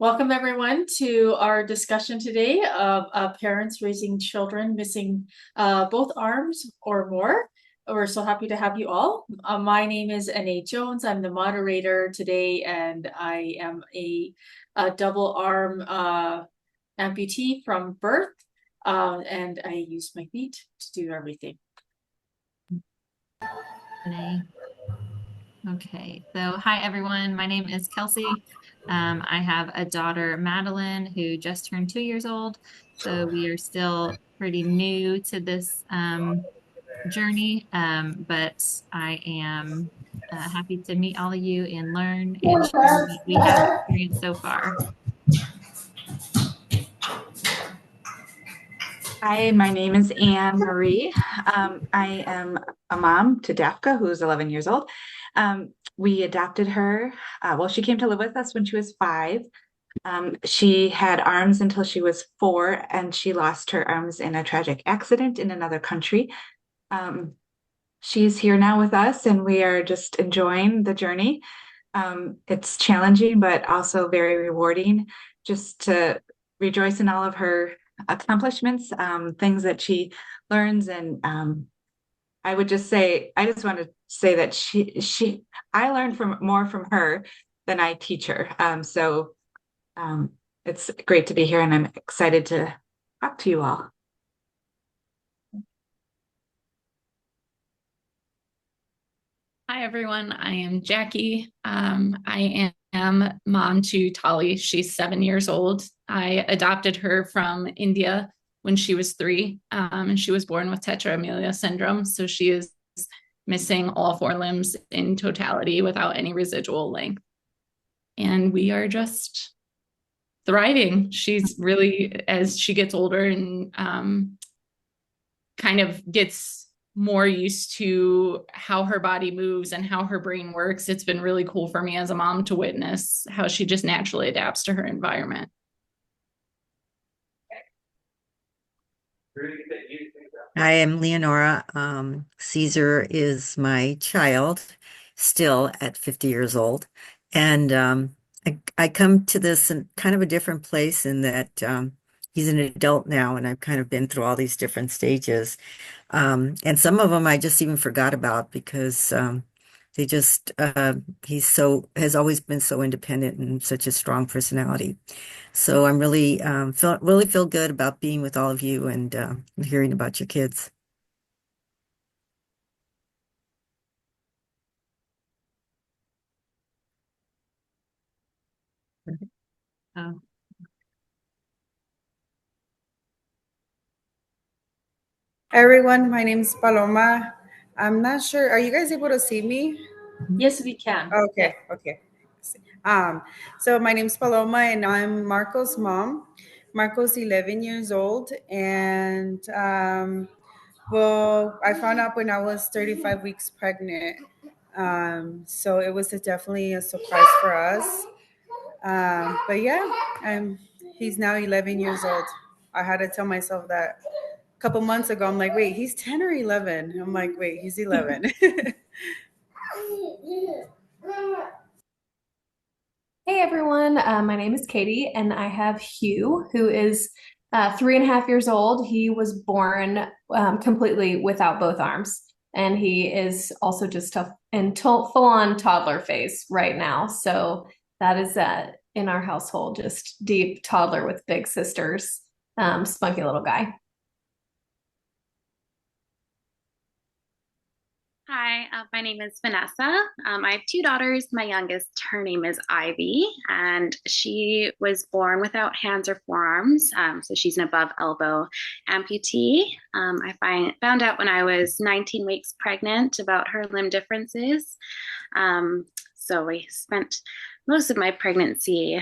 Welcome everyone to our discussion today of parents raising children missing both arms or more. We're so happy to have you all. My name is N.A. Jones. I'm the moderator today, and I am a double arm amputee from birth, and I use my feet to do everything. Okay, so hi everyone. My name is Kelsey. I have a daughter, Madeline, who just turned 2 years old. So we are still pretty new to this journey, but I am happy to meet all of you and learn and share what we have experienced so far. Hi, my name is Anne Marie. I am a mom to Dafka, who's 11 years old. We adopted her. She came to live with us when she was 5. She had arms until she was 4, and she lost her arms in a tragic accident in another country. Um, she's here now with us, and we are just enjoying the journey. It's challenging, but also very rewarding just to rejoice in all of her accomplishments, things that she learns. And I just want to say that I learned more from her than I teach her. Um, it's great to be here, and I'm excited to talk to you all. Hi, everyone. I am Jackie. I am mom to Tali. She's 7 years old. I adopted her from India when she was 3, and she was born with tetraamelia syndrome. So she is missing all 4 limbs in totality without any residual length. And we are just thriving. She's really, as she gets older and kind of gets more used to how her body moves and how her brain works, it's been really cool for me as a mom to witness how she just naturally adapts to her environment. I am Leonora. Caesar is my child, still at 50 years old. And I come to this in kind of a different place in that he's an adult now, and I've kind of been through all these different stages. And some of them I just even forgot about because they just, has always been so independent and such a strong personality. So I'm really feel good about being with all of you and hearing about your kids. Oh, Hi everyone, my name is Paloma. I'm not sure. Are you guys able to see me? Yes, we can. Okay, okay. Um, so my name's Paloma and I'm Marco's mom. Marco's 11 years old, and I found out when I was 35 weeks pregnant. So it was definitely a surprise for us. But yeah, he's now 11 years old. I had to tell myself that a couple months ago. I'm like, wait, he's 10 or 11? I'm like, wait, he's 11. Hey everyone, my name is Katie, and I have Hugh, who is 3.5 years old. He was born completely without both arms, and he is also just in full-on toddler phase right now. So that is in our household, just deep toddler with big sisters, spunky little guy. Hi, my name is Vanessa. I have 2 daughters. My youngest, her name is Ivy, and she was born without hands or forearms. So she's an above elbow amputee. Found out when I was 19 weeks pregnant about her limb differences. So we spent most of my pregnancy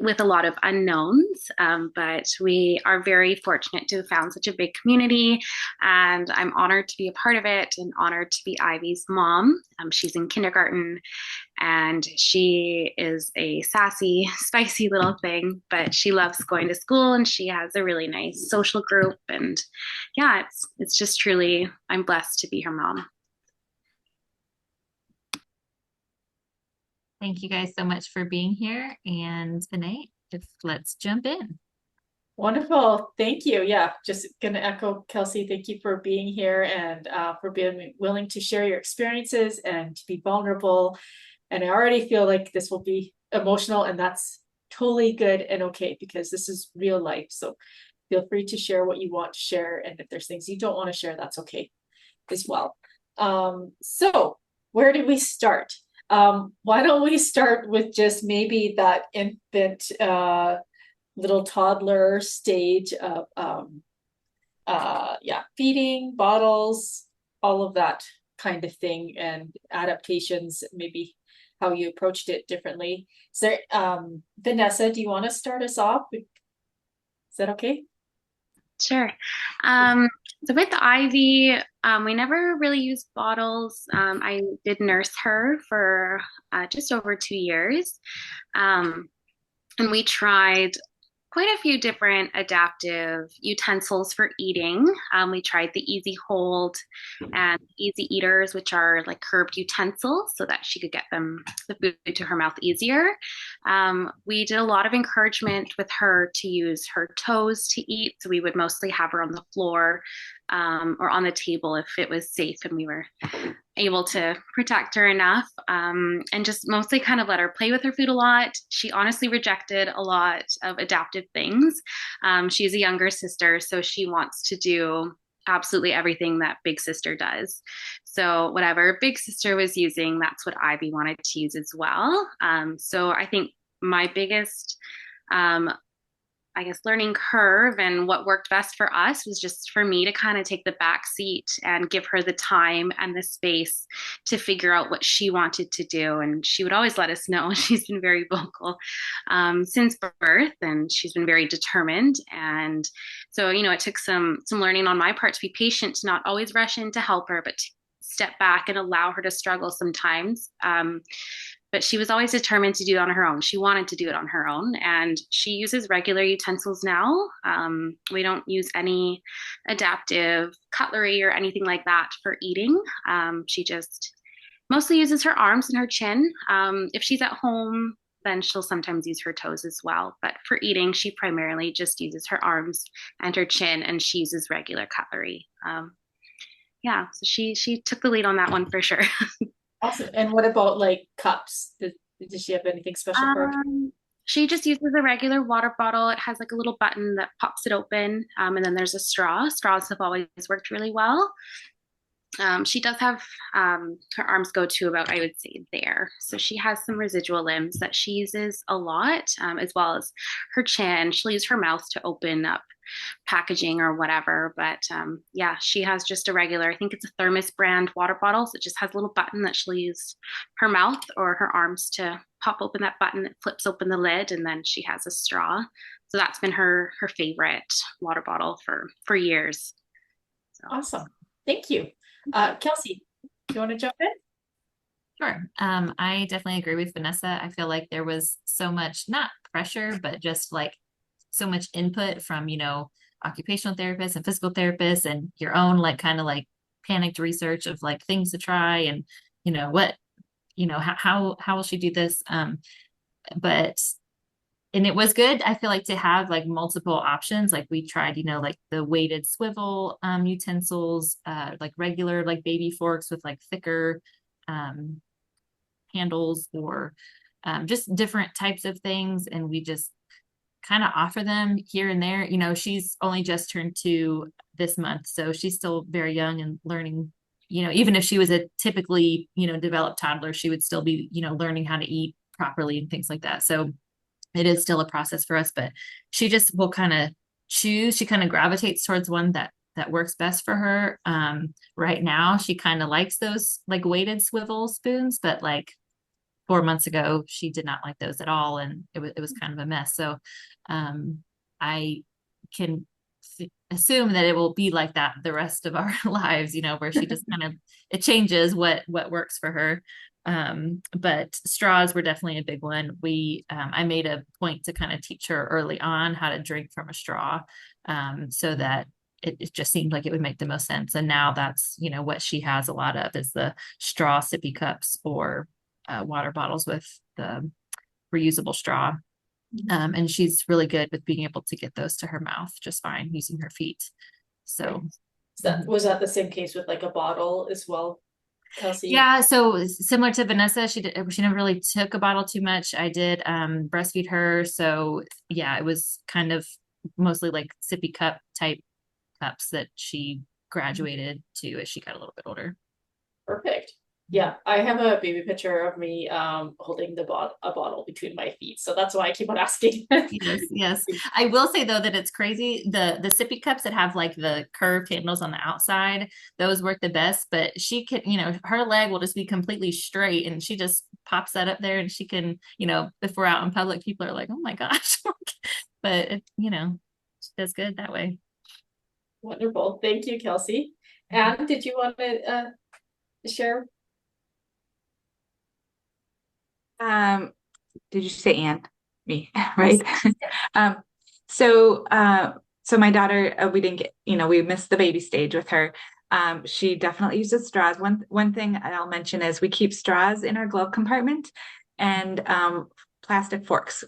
with a lot of unknowns, but we are very fortunate to have found such a big community, and I'm honored to be a part of it and honored to be Ivy's mom. She's in kindergarten, and she is a sassy, spicy little thing, but she loves going to school, and she has a really nice social group. And yeah, it's just truly, I'm blessed to be her mom. thank you guys so much for being here. And Vinay? let's jump in. Wonderful. Thank you. Yeah, just gonna echo Kelsey. Thank you for being here and for being willing to share your experiences and to be vulnerable. And I already feel like this will be emotional, and that's totally good and okay because this is real life. So feel free to share what you want to share. And if there's things you don't want to share, that's okay as well. So where did we start? Why don't we start with just maybe that infant little toddler stage of yeah, feeding, bottles, all of that kind of thing, and adaptations, maybe how you approached it differently. So Vanessa, do you want to start us off? Is that okay? Sure. So with the IV, we never really used bottles. I did nurse her for just over 2 years. And we tried quite a few different adaptive utensils for eating. We tried the Easy Hold and Easy Eaters, which are like curved utensils so that she could get the food to her mouth easier. We did a lot of encouragement with her to use her toes to eat. So we would mostly have her on the floor or on the table if it was safe and we were able to protect her enough, and just mostly kind of let her play with her food a lot. She honestly rejected a lot of adaptive things. She's a younger sister, so she wants to do absolutely everything that big sister does. So whatever big sister was using, that's what Ivy wanted to use as well. So I think my biggest I guess learning curve and what worked best for us was just for me to kind of take the back seat and give her the time and the space to figure out what she wanted to do. And she would always let us know. She's been very vocal since birth, and she's been very determined. And so, it took some learning on my part to be patient, to not always rush in to help her, but to step back and allow her to struggle sometimes. But she was always determined to do it on her own. She wanted to do it on her own, and she uses regular utensils now. We don't use any adaptive cutlery or anything like that for eating. She just mostly uses her arms and her chin. If she's at home, then she'll sometimes use her toes as well. But for eating, she primarily just uses her arms and her chin, and she uses regular cutlery. Yeah, so she took the lead on that one for sure. Awesome. And what about like cups? Did she have anything special for her? She just uses a regular water bottle. It has like a little button that pops it open. And then there's a straw. Straws have always worked really well. She does have her arms go to about, I would say, there. So she has some residual limbs that she uses a lot, as well as her chin. She'll use her mouth to open up packaging or whatever. But yeah, she has just a regular, I think it's a Thermos brand water bottle. So it just has a little button that she'll use her mouth or her arms to pop open that button. It flips open the lid, and then she has a straw. So that's been her favorite water bottle for years. So. Awesome. Thank you. Kelsey, do you want to jump in? Sure. I definitely agree with Vanessa. I feel like there was so much, not pressure, but just like so much input from, occupational therapists and physical therapists and your own like kind of like panicked research of like things to try and, how will she do this? And it was good, I feel like, to have like multiple options. Like we tried, like the weighted swivel utensils, like regular like baby forks with like thicker handles, or just different types of things. And we just kind of offer them here and there. She's only just turned 2 this month, so she's still very young and learning. Even if she was a typically, developed toddler, she would still be, learning how to eat properly and things like that. So it is still a process for us, but she just will kind of choose. She kind of gravitates towards one that works best for her. Right now, she kind of likes those like weighted swivel spoons, but like 4 months ago, she did not like those at all, and it was kind of a mess. So I can assume that it will be like that the rest of our lives, where she just kind of, it changes what works for her. But straws were definitely a big one. I made a point to kind of teach her early on how to drink from a straw, so that it just seemed like it would make the most sense. And now that's, what she has a lot of is the straw sippy cups or water bottles with the reusable straw. And she's really good with being able to get those to her mouth just fine using her feet. So Was that the same case with like a bottle as well, Kelsey? yeah, so similar to Vanessa, she never really took a bottle too much. I did breastfeed her, so yeah, it was kind of mostly like sippy cup type cups that she graduated to as she got a little bit older. Perfect. Yeah, I have a baby picture of me holding a bottle between my feet, so that's why I keep on asking. Yes, yes. I will say though that it's crazy. The sippy cups that have like the curved handles on the outside, those work the best, but she can, her leg will just be completely straight and she just pops that up there and she can, if we're out in public, people are like, oh my gosh. But she does good that way. Wonderful. Thank you, Kelsey. And did you want to share? Did you say Anne? Me, right? So my daughter, we didn't get, we missed the baby stage with her. She definitely uses straws. One thing I'll mention is we keep straws in our glove compartment and plastic forks.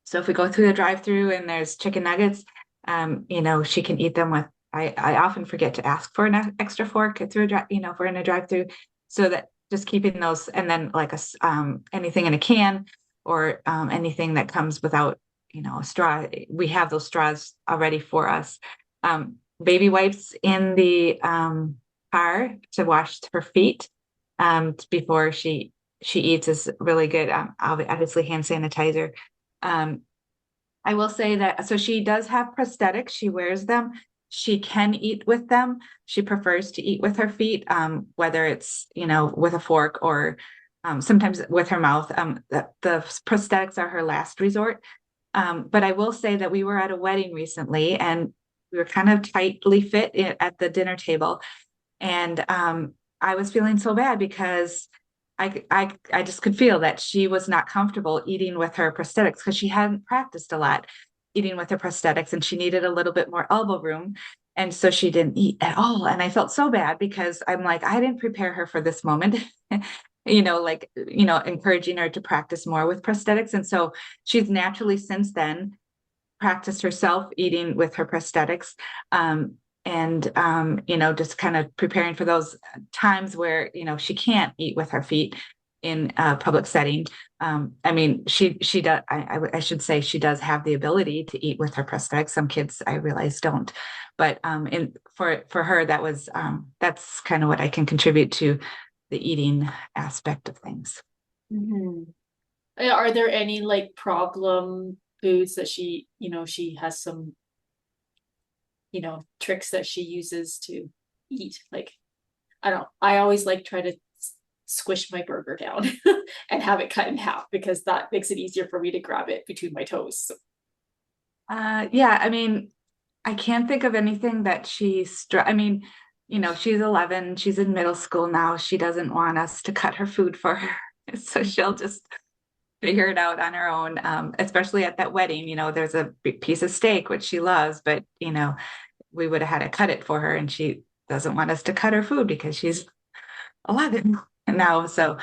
So if we go through the drive-through and there's chicken nuggets, she can eat them with. I often forget to ask for an extra fork through if we're in a drive-through, so that just keeping those, and then like anything in a can or anything that comes without a straw, we have those straws already for us. Baby wipes in the car to wash her feet before she eats is really good. Obviously hand sanitizer. Um, I will say that, so she does have prosthetics. She wears them. She can eat with them. She prefers to eat with her feet, whether it's, with a fork or sometimes with her mouth. The prosthetics are her last resort. But I will say that we were at a wedding recently and we were kind of tightly fit at the dinner table. And I was feeling so bad because I just could feel that she was not comfortable eating with her prosthetics because she hadn't practiced a lot eating with her prosthetics and she needed a little bit more elbow room. And so she didn't eat at all. And I felt so bad because I'm like, I didn't prepare her for this moment, encouraging her to practice more with prosthetics. And so she's naturally since then practiced herself eating with her prosthetics. Just kind of preparing for those times where, she can't eat with her feet in a public setting. She does, I should say she does have the ability to eat with her prosthetics. Some kids I realize don't, but for her, that's kind of what I can contribute to the eating aspect of things. Mm-hmm. Are there any like problem foods that she has some, tricks that she uses to eat? Like, I always like try to squish my burger down and have it cut in half because that makes it easier for me to grab it between my toes. I can't think of anything that she's 11, she's in middle school now. She doesn't want us to cut her food for her. So she'll just figure it out on her own. Especially at that wedding, there's a big piece of steak, which she loves, but we would have had to cut it for her and she doesn't want us to cut her food because she's 11 now. So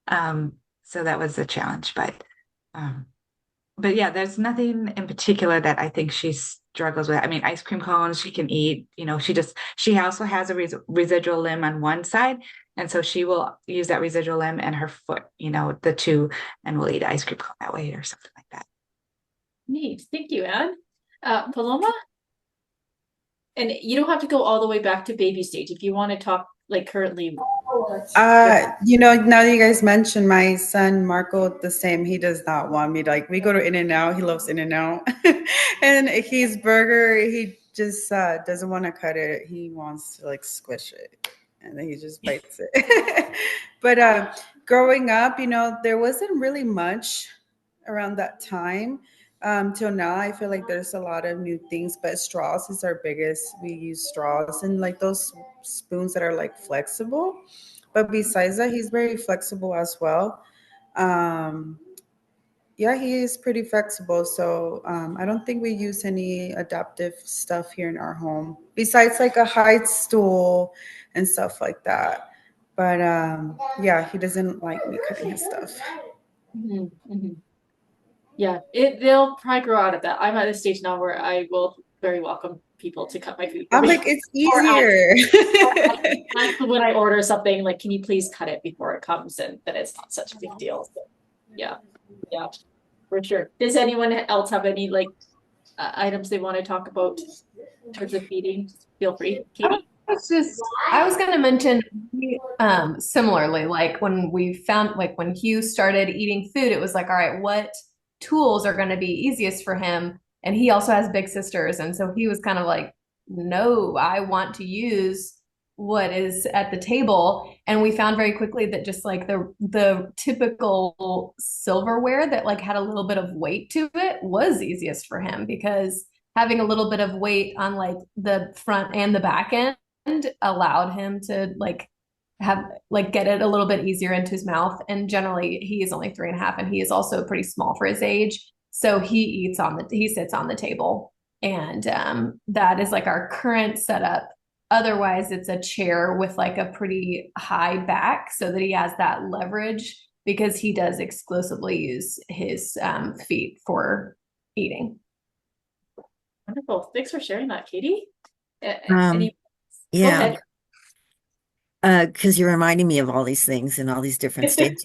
that was a challenge, but yeah, there's nothing in particular that I think she struggles with. I mean, ice cream cones she can eat. She also has a residual limb on one side, and so she will use that residual limb and her foot, the two, and will eat ice cream cone that way or something like that. Neat, thank you, Anne. Paloma, and you don't have to go all the way back to baby stage if you want to talk like currently. Now that you guys mentioned my son Marco, the same. He does not want me to, like, we go to In-N-Out. He loves In-N-Out, and his burger, he just doesn't want to cut it. He wants to like squish it, and then he just bites it. But growing up, there wasn't really much around that time. Till now, I feel like there's a lot of new things, but straws is our biggest. We use straws and like those spoons that are like flexible. But besides that, he's very flexible as well. Yeah, he is pretty flexible. So I don't think we use any adaptive stuff here in our home, besides like a high stool and stuff like that. But yeah, he doesn't like me cutting his stuff. Mm-hmm, mm-hmm. Yeah, they'll probably grow out of that. I'm at a stage now where I will very welcome people to cut my food for I'm me. like, it's Or easier. ask when I order something, like, can you please cut it before it comes? And then it's not such a big deal. So, yeah, yeah, for sure. Does anyone else have any like items they want to talk about in terms of feeding? Feel free, Katie. I was gonna mention similarly, like when we found like when Hugh started eating food, it was like, all right, what tools are gonna be easiest for him? And he also has big sisters, and so he was kind of like, no, I want to use what is at the table. And we found very quickly that just like the typical silverware that like had a little bit of weight to it was easiest for him because having a little bit of weight on like the front and the back end allowed him to like have like get it a little bit easier into his mouth. And generally he is only 3.5 and he is also pretty small for his age. So he sits on the table. And that is like our current setup. Otherwise, it's a chair with like a pretty high back so that he has that leverage because he does exclusively use his feet for eating. Wonderful. Thanks for sharing that, Katie. Um, Go yeah, ahead. because you're reminding me of all these things and all these different stages,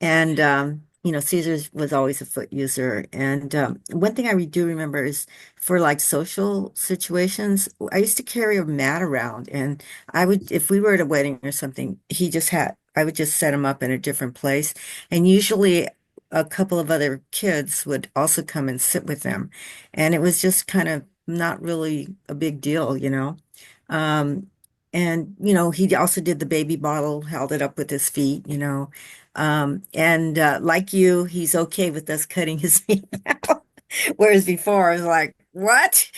And Caesar was always a foot user. And one thing I do remember is for like social situations, I used to carry a mat around, and I would, if we were at a wedding or something, I would just set him up in a different place, and usually a couple of other kids would also come and sit with them, and it was just kind of not really a big deal. Um, and he also did the baby bottle, held it up with his feet. And like you, he's okay with us cutting his meat now. Whereas before, I was like, what?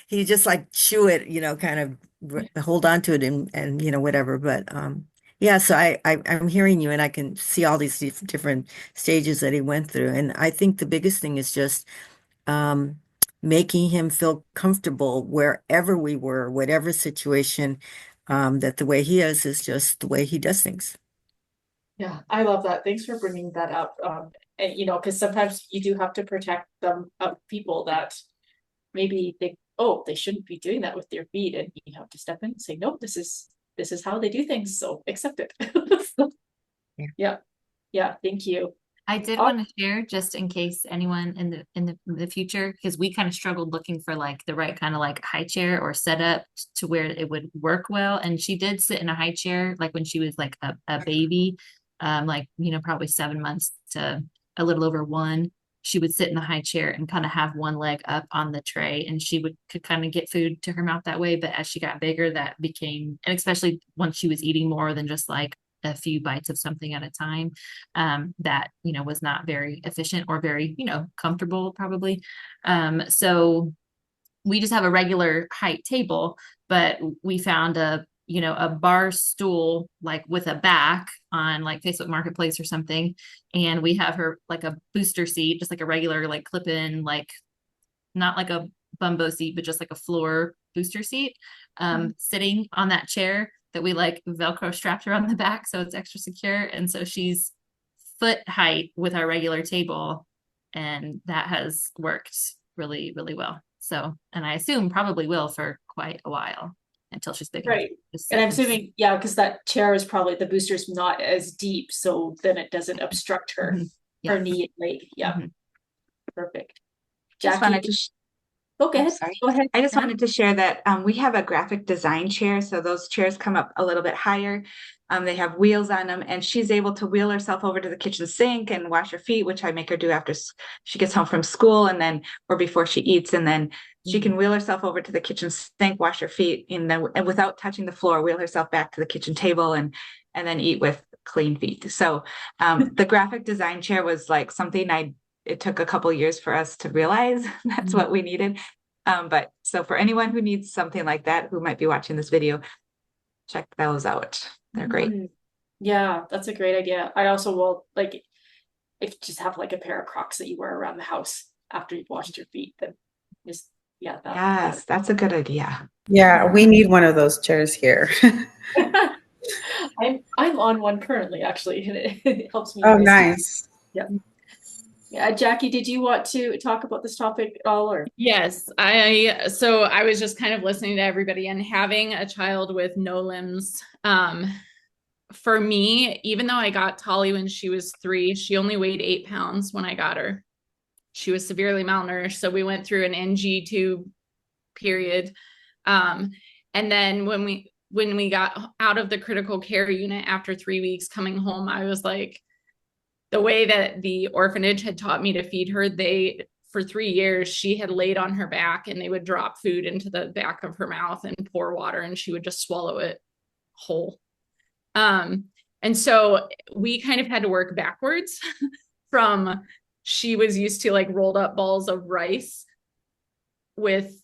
He just like chew it, kind of hold on to it and whatever. But yeah, so I'm hearing you, and I can see all these different stages that he went through. And I think the biggest thing is just um, making him feel comfortable wherever we were, whatever situation, that the way he is just the way he does things. Yeah, I love that. Thanks for bringing that up. And because sometimes you do have to protect them of people that maybe think, oh, they shouldn't be doing that with their feet, and you have to step in and say, no, this is how they do things, so accept it. Yeah. Yeah, yeah, thank you. I did want to share just in case anyone in the future, because we kind of struggled looking for like the right kind of like high chair or setup to where it would work well. And she did sit in a high chair like when she was like a baby, like probably 7 months to a little over one. She would sit in the high chair and kind of have one leg up on the tray, and she could kind of get food to her mouth that way. But as she got bigger, that became, and especially once she was eating more than just like a few bites of something at a time, that was not very efficient or very comfortable probably. So we just have a regular height table, but we found a bar stool like with a back on like Facebook Marketplace or something, and we have her like a booster seat, just like a regular like clip-in, like not like a bumbo seat, but just like a floor booster seat, sitting on that chair that we like Velcro strapped her on the back so it's extra secure. And so she's foot height with our regular table, and that has worked really, really well. So, and I assume probably will for quite a while until she's big enough Right. to sit. And I'm assuming, yeah, because that chair is probably, the booster's not as deep, so then it doesn't obstruct her Yeah. her knee and leg. Yeah. Perfect. Just Jackie, wanted to go ahead. sorry. Go ahead. I just wanted to share that we have a graphic design chair. So those chairs come up a little bit higher. They have wheels on them, and she's able to wheel herself over to the kitchen sink and wash her feet, which I make her do after she gets home from school, and then or before she eats, and then she can wheel herself over to the kitchen sink, wash her feet, and then and without touching the floor, wheel herself back to the kitchen table and then eat with clean feet. So the graphic design chair was like something it took a couple years for us to realize that's what we needed. But so for anyone who needs something like that, who might be watching this video, check those out. They're great. Yeah, that's a great idea. I also will like, if you just have like a pair of Crocs that you wear around the house after you've washed your feet, then just, yeah. Yes, that's a good idea. Yeah, we need one of those chairs here. I'm on one currently, actually, and it helps me. Oh, nice. Yeah. Jackie, did you want to talk about this topic at all, or? Yes, I was just kind of listening to everybody, and having a child with no limbs. For me, even though I got Tolly when she was 3, she only weighed 8 pounds when I got her. She was severely malnourished, so we went through an NG tube period. And then when we got out of the critical care unit after 3 weeks coming home, I was like, the way that the orphanage had taught me to feed her, for 3 years, she had laid on her back and they would drop food into the back of her mouth and pour water, and she would just swallow it whole. And so we kind of had to work backwards from, she was used to like rolled up balls of rice with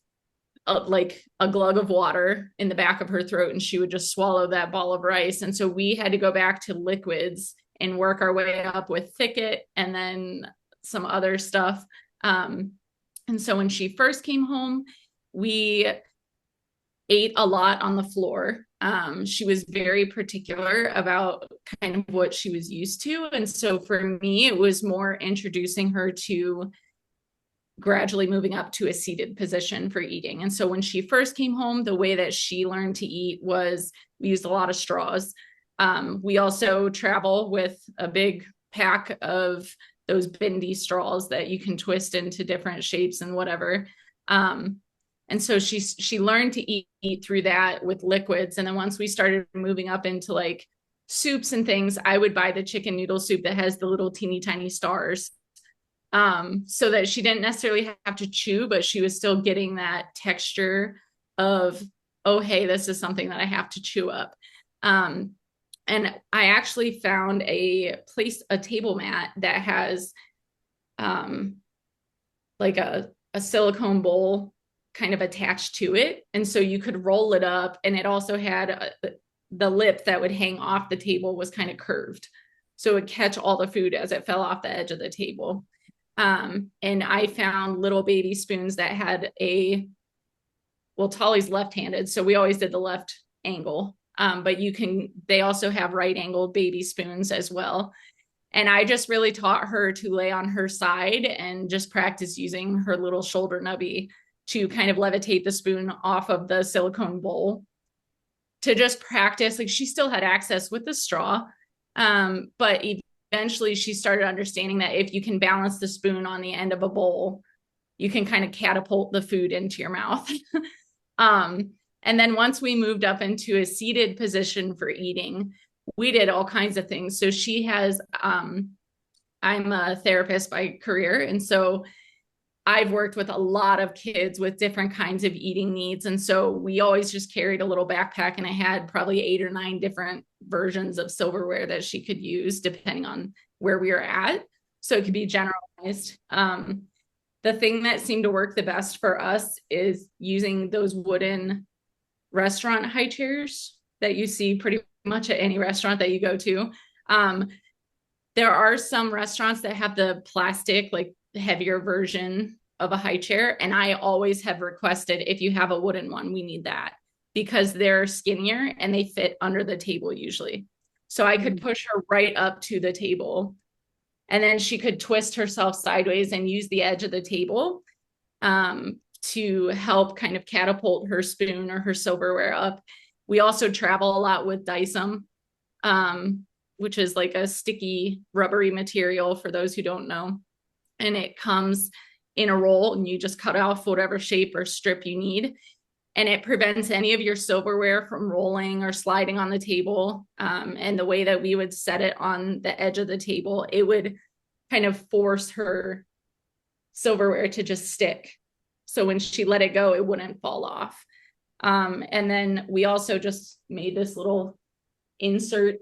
like a glug of water in the back of her throat, and she would just swallow that ball of rice. And so we had to go back to liquids and work our way up with thicket and then some other stuff. And so when she first came home, we ate a lot on the floor. She was very particular about kind of what she was used to. And so for me, it was more introducing her to gradually moving up to a seated position for eating. And so when she first came home, the way that she learned to eat was we used a lot of straws. We also travel with a big pack of those bendy straws that you can twist into different shapes and whatever. And so she learned to eat through that with liquids. And then once we started moving up into like soups and things, I would buy the chicken noodle soup that has the little teeny tiny stars, so that she didn't necessarily have to chew, but she was still getting that texture of, oh, hey, this is something that I have to chew up. And I actually found a table mat that has like a silicone bowl kind of attached to it. And so you could roll it up, and it also had the lip that would hang off the table was kind of curved. So it would catch all the food as it fell off the edge of the table. And I found little baby spoons that had Tolly's left-handed, so we always did the left angle. But they also have right angled baby spoons as well. And I just really taught her to lay on her side and just practice using her little shoulder nubby to kind of levitate the spoon off of the silicone bowl to just practice. Like, she still had access with the straw, but eventually she started understanding that if you can balance the spoon on the end of a bowl, you can kind of catapult the food into your mouth. And then once we moved up into a seated position for eating, we did all kinds of things. So she has, I'm a therapist by career. And so I've worked with a lot of kids with different kinds of eating needs. And so we always just carried a little backpack, and I had probably 8 or 9 different versions of silverware that she could use depending on where we were at. So it could be generalized. The thing that seemed to work the best for us is using those wooden restaurant high chairs that you see pretty much at any restaurant that you go to. There are some restaurants that have the plastic, like heavier version of a high chair. And I always have requested, if you have a wooden one, we need that, because they're skinnier and they fit under the table usually. So I could push her right up to the table, and then she could twist herself sideways and use the edge of the table to help kind of catapult her spoon or her silverware up. We also travel a lot with Dysum, which is like a sticky rubbery material for those who don't know. And it comes in a roll, and you just cut off whatever shape or strip you need. And it prevents any of your silverware from rolling or sliding on the table. And the way that we would set it on the edge of the table, it would kind of force her silverware to just stick. So when she let it go, it wouldn't fall off. And then we also just made this little insert,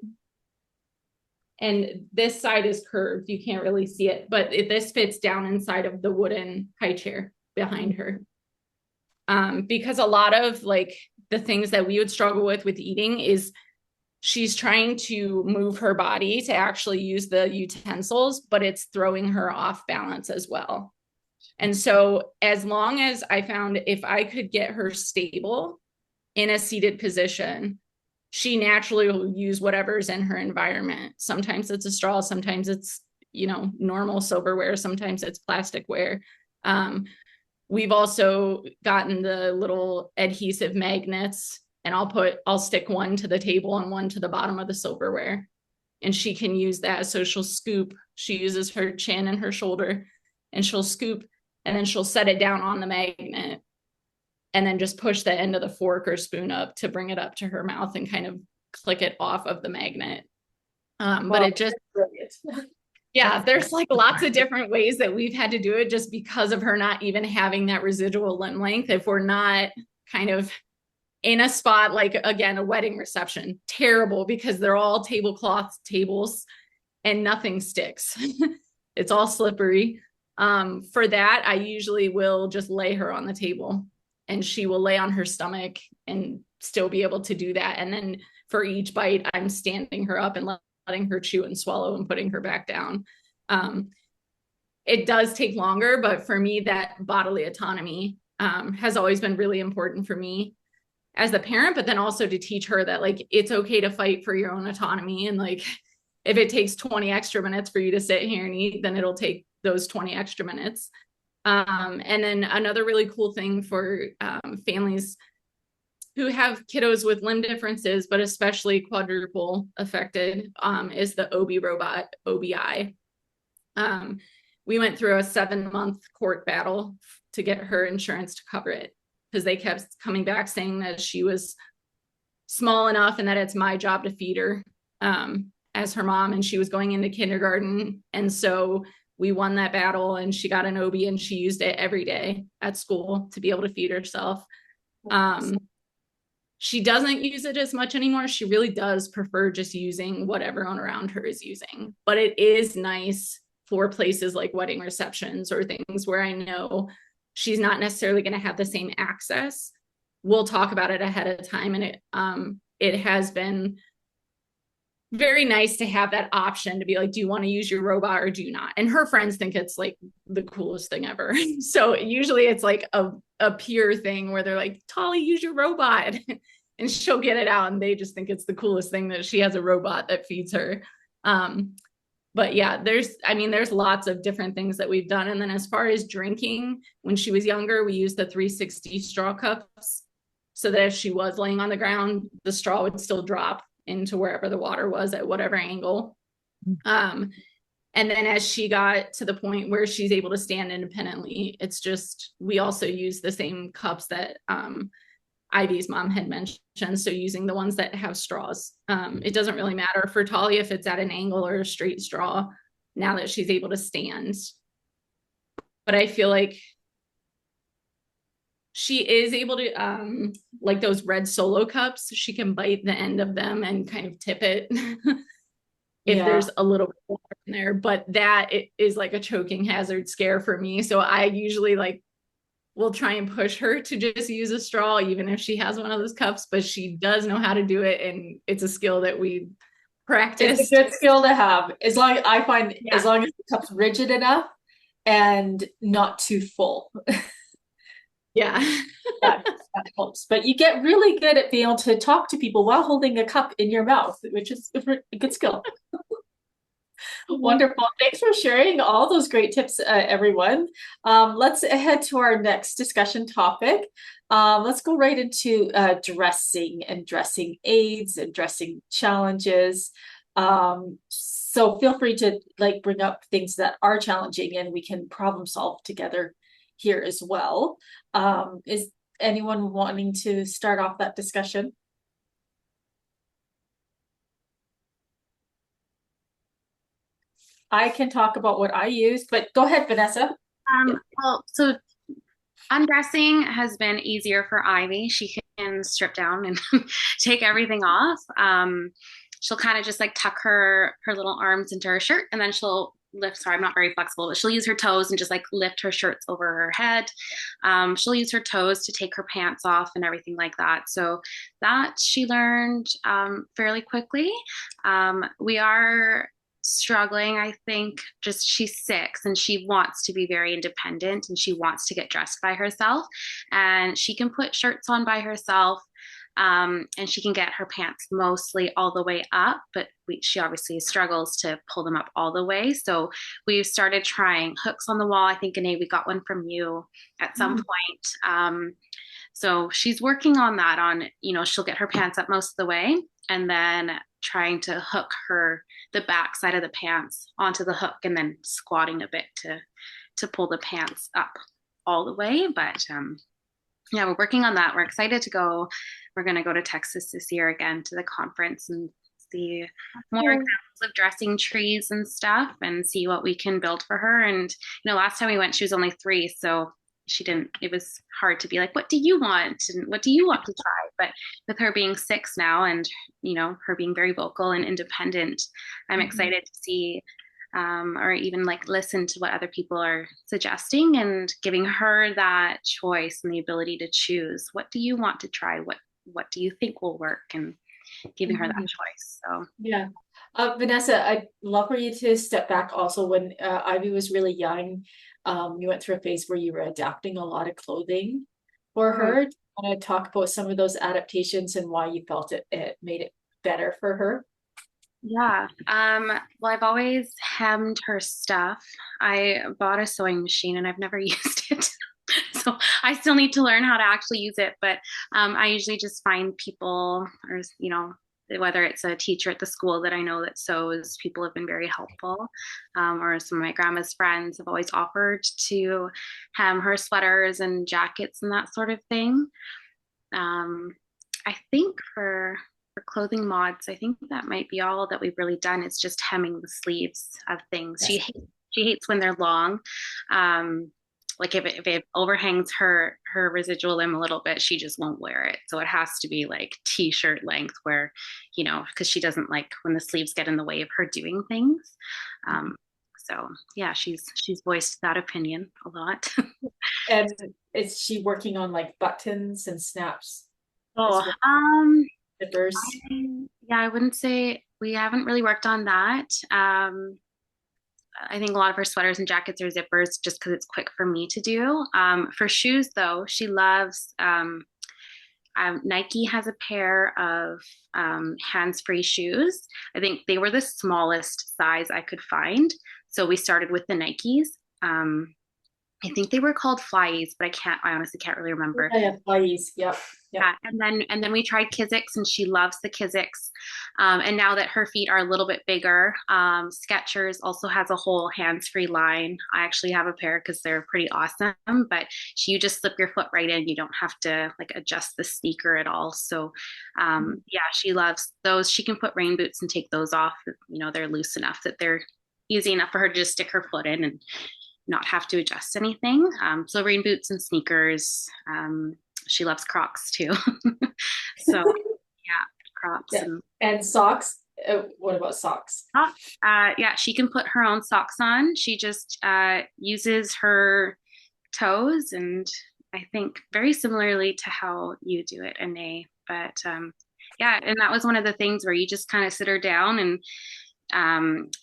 and this side is curved. You can't really see it, but this fits down inside of the wooden high chair behind her. Because a lot of like the things that we would struggle with eating is she's trying to move her body to actually use the utensils, but it's throwing her off balance as well. And so as long as I found if I could get her stable in a seated position, she naturally will use whatever's in her environment. Sometimes it's a straw, sometimes it's normal silverware. Sometimes it's plasticware. We've also gotten the little adhesive magnets, and I'll stick one to the table and one to the bottom of the silverware. And she can use that. So she'll scoop, she uses her chin and her shoulder, and she'll scoop, and then she'll set it down on the magnet, and then just push the end of the fork or spoon up to bring it up to her mouth and kind of click it off of the magnet. But it just, yeah, there's like lots of different ways that we've had to do it just because of her not even having that residual limb length. If we're not kind of in a spot, like again, a wedding reception, terrible, because they're all tablecloth tables and nothing sticks. It's all slippery. For that, I usually will just lay her on the table, and she will lay on her stomach and still be able to do that. And then for each bite, I'm standing her up and letting her chew and swallow and putting her back down. It does take longer, but for me, that bodily autonomy has always been really important for me as the parent, but then also to teach her that like, it's okay to fight for your own autonomy. And like, if it takes 20 extra minutes for you to sit here and eat, then it'll take those 20 extra minutes. And then another really cool thing for families who have kiddos with limb differences, but especially quadruple affected, is the OB robot, OBI. We went through a 7-month court battle to get her insurance to cover it, because they kept coming back saying that she was small enough and that it's my job to feed her as her mom, and she was going into kindergarten. And so we won that battle, and she got an OB, and she used it every day at school to be able to feed herself. She doesn't use it as much anymore. She really does prefer just using what everyone around her is using. But it is nice for places like wedding receptions or things where I know she's not necessarily going to have the same access. We'll talk about it ahead of time. And it has been very nice to have that option to be like, do you want to use your robot or do you not? And her friends think it's like the coolest thing ever. So usually it's like a peer thing where they're like, Tolly, use your robot. And she'll get it out, and they just think it's the coolest thing that she has a robot that feeds her. But yeah, there's lots of different things that we've done. And then as far as drinking, when she was younger, we used the 360 straw cups, so that if she was laying on the ground, the straw would still drop into wherever the water was at whatever angle. And then as she got to the point where she's able to stand independently, it's just, we also use the same cups that Ivy's mom had mentioned. So using the ones that have straws. It doesn't really matter for Tolly if it's at an angle or a straight straw now that she's able to stand. But I feel like she is able to, like those red Solo cups, she can bite the end of them and kind of tip it if there's a little bit of water in there. But that is like a choking hazard scare for me. So I usually will try and push her to just use a straw, even if she has one of those cups, but she does know how to do it. And it's a skill that we practice. It's a good skill to have. As long as long as the cup's rigid enough and not too full. Yeah. that helps. But you get really good at being able to talk to people while holding a cup in your mouth, which is a good skill. Wonderful. Thanks for sharing all those great tips, everyone. Let's head to our next discussion topic. Let's go right into dressing and dressing aids and dressing challenges. So feel free to bring up things that are challenging, and we can problem solve together here as well. Is anyone wanting to start off that discussion? I can talk about what I use, but go ahead, Vanessa. Well, so undressing has been easier for Ivy. She can strip down and take everything off. She'll kind of just tuck her little arms into her shirt, and then she'll lift. Sorry, I'm not very flexible, but she'll use her toes and just lift her shirts over her head. She'll use her toes to take her pants off and everything like that. So that she learned fairly quickly. We are struggling, I think, just she's 6 and she wants to be very independent and she wants to get dressed by herself, and she can put shirts on by herself. And she can get her pants mostly all the way up, but she obviously struggles to pull them up all the way. So we started trying hooks on the wall. I think, Anae, we got one from you at some point. So she's working on that, on, she'll get her pants up most of the way, and then trying to hook the back side of the pants onto the hook, and then squatting a bit to pull the pants up all the way. But yeah, we're working on that. We're excited to go. We're going to go to Texas this year again to the conference and see more examples of dressing trees and stuff, and see what we can build for her. And last time we went, she was only 3, so it was hard to be like, what do you want and what do you want to try? But with her being 6 now, and her being very vocal and independent, I'm excited to see or even like listen to what other people are suggesting, and giving her that choice and the ability to choose. What do you want to try? What do you think will work? And giving her that choice. So yeah. Vanessa, I'd love for you to step back also. When Ivy was really young, you went through a phase where you were adapting a lot of clothing for her. Do you want to talk about some of those adaptations and why you felt it made it better for her? Yeah. Well, I've always hemmed her stuff. I bought a sewing machine and I've never used it. So I still need to learn how to actually use it. But I usually just find people, or, whether it's a teacher at the school that I know that sews, people have been very helpful. Or some of my grandma's friends have always offered to hem her sweaters and jackets and that sort of thing. I think for clothing mods, I think that might be all that we've really done, is just hemming the sleeves of things. She hates when they're long. Like if it overhangs her residual limb a little bit, she just won't wear it. So it has to be like t-shirt length, where, because she doesn't like when the sleeves get in the way of her doing things. So yeah, she's voiced that opinion a lot. And is she working on like buttons and snaps? Oh, zippers? yeah, I wouldn't say, we haven't really worked on that. I think a lot of her sweaters and jackets are zippers, just because it's quick for me to do. For shoes, though, she loves Nike has a pair of hands-free shoes. I think they were the smallest size I could find, so we started with the Nikes. I think they were called Flyes, but I honestly can't really remember. Yeah, Flyes. Yep. Yeah, and then we tried Kizik's, and she loves the Kizik's. And now that her feet are a little bit bigger, Skechers also has a whole hands-free line. I actually have a pair because they're pretty awesome, but you just slip your foot right in. You don't have to like adjust the sneaker at all. So yeah, she loves those. She can put rain boots and take those off. They're loose enough that they're easy enough for her to just stick her foot in and not have to adjust anything. So rain boots and sneakers. She loves Crocs too. So yeah, Crocs. Yeah. And socks. What about socks? Yeah, she can put her own socks on. She just uses her toes, and I think very similarly to how you do it, Anae. But yeah, and that was one of the things where you just kind of sit her down and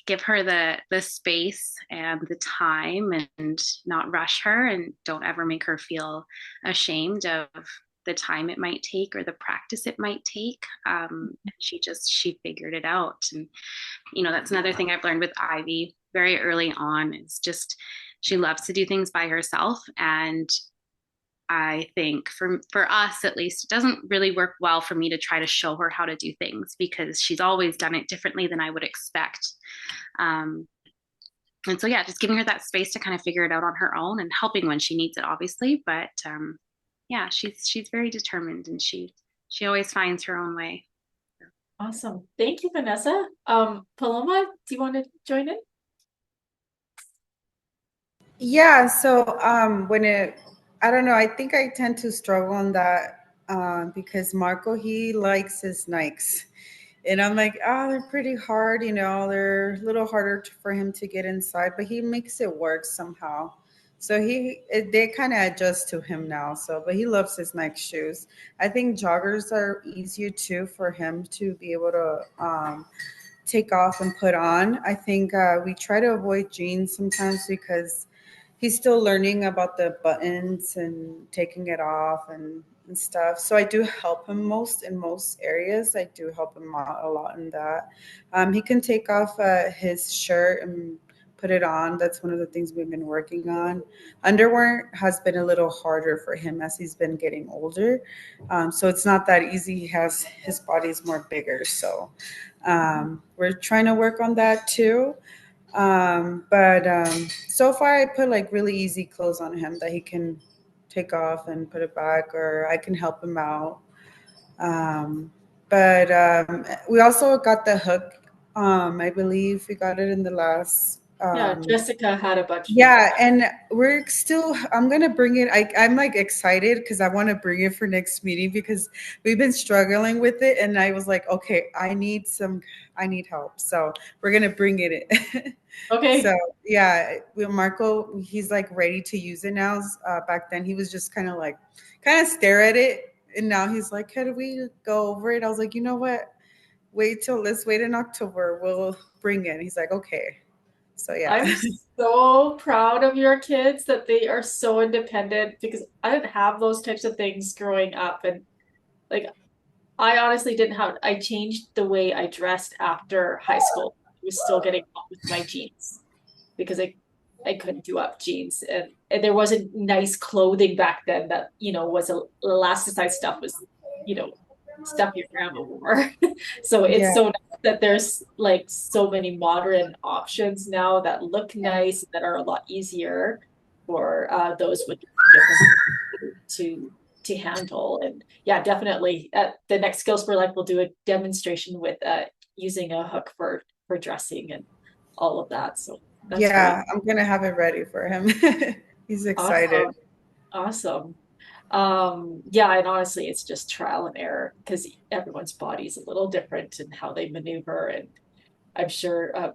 give her the space and the time, and not rush her, and don't ever make her feel ashamed of the time it might take or the practice it might take. She figured it out. And that's another thing I've learned with Ivy very early on, is just she loves to do things by herself. And I think for us, at least, it doesn't really work well for me to try to show her how to do things, because she's always done it differently than I would expect. And so, yeah, just giving her that space to kind of figure it out on her own, and helping when she needs it, obviously. But yeah, she's very determined, and she always finds her own way. Awesome. Thank you, Vanessa. Paloma, do you want to join in? Yeah, so I don't know, I think I tend to struggle on that because Marco, he likes his Nikes. And I'm like, they're pretty hard, they're a little harder for him to get inside, but he makes it work somehow. So they kind of adjust to him now. So, but he loves his Nike shoes. I think joggers are easier too for him to be able to take off and put on. I think we try to avoid jeans sometimes because he's still learning about the buttons and taking it off and stuff. So I do help him in most areas. I do help him out a lot in that. He can take off his shirt and put it on. That's one of the things we've been working on. Underwear has been a little harder for him as he's been getting older. So it's not that easy. His body's more bigger. So we're trying to work on that too. But so far I put like really easy clothes on him that he can take off and put it back, or I can help him out. But we also got the hook. I believe we got it in the last. Yeah, Jessica had a bunch of Yeah, and I'm gonna bring it. I'm like excited because I want to bring it for next meeting because we've been struggling with it, and I was like, okay, I need help. So we're gonna bring it in. Okay. So yeah, Marco, he's like ready to use it now. Back then he was just kind of stare at it, and now he's like, can we go over it? I was like, you know what? Let's wait in October. We'll bring it. He's like, okay. So yeah. I'm so proud of your kids that they are so independent because I didn't have those types of things growing up. And like, I honestly didn't have, I changed the way I dressed after high school. I was still getting on with my jeans because I couldn't do up jeans. And there wasn't nice clothing back then that, was elasticized stuff was, stuff your grandma wore. So it's Yeah. so nice that there's like so many modern options now that look nice, that are a lot easier for those with different to handle. And yeah, definitely at the next Skills for Life, we'll do a demonstration with using a hook for dressing and all of that. So that's Yeah, great. I'm gonna have it ready for him. He's excited. Awesome. Yeah, and honestly, it's just trial and error because everyone's body is a little different and how they maneuver. And I'm sure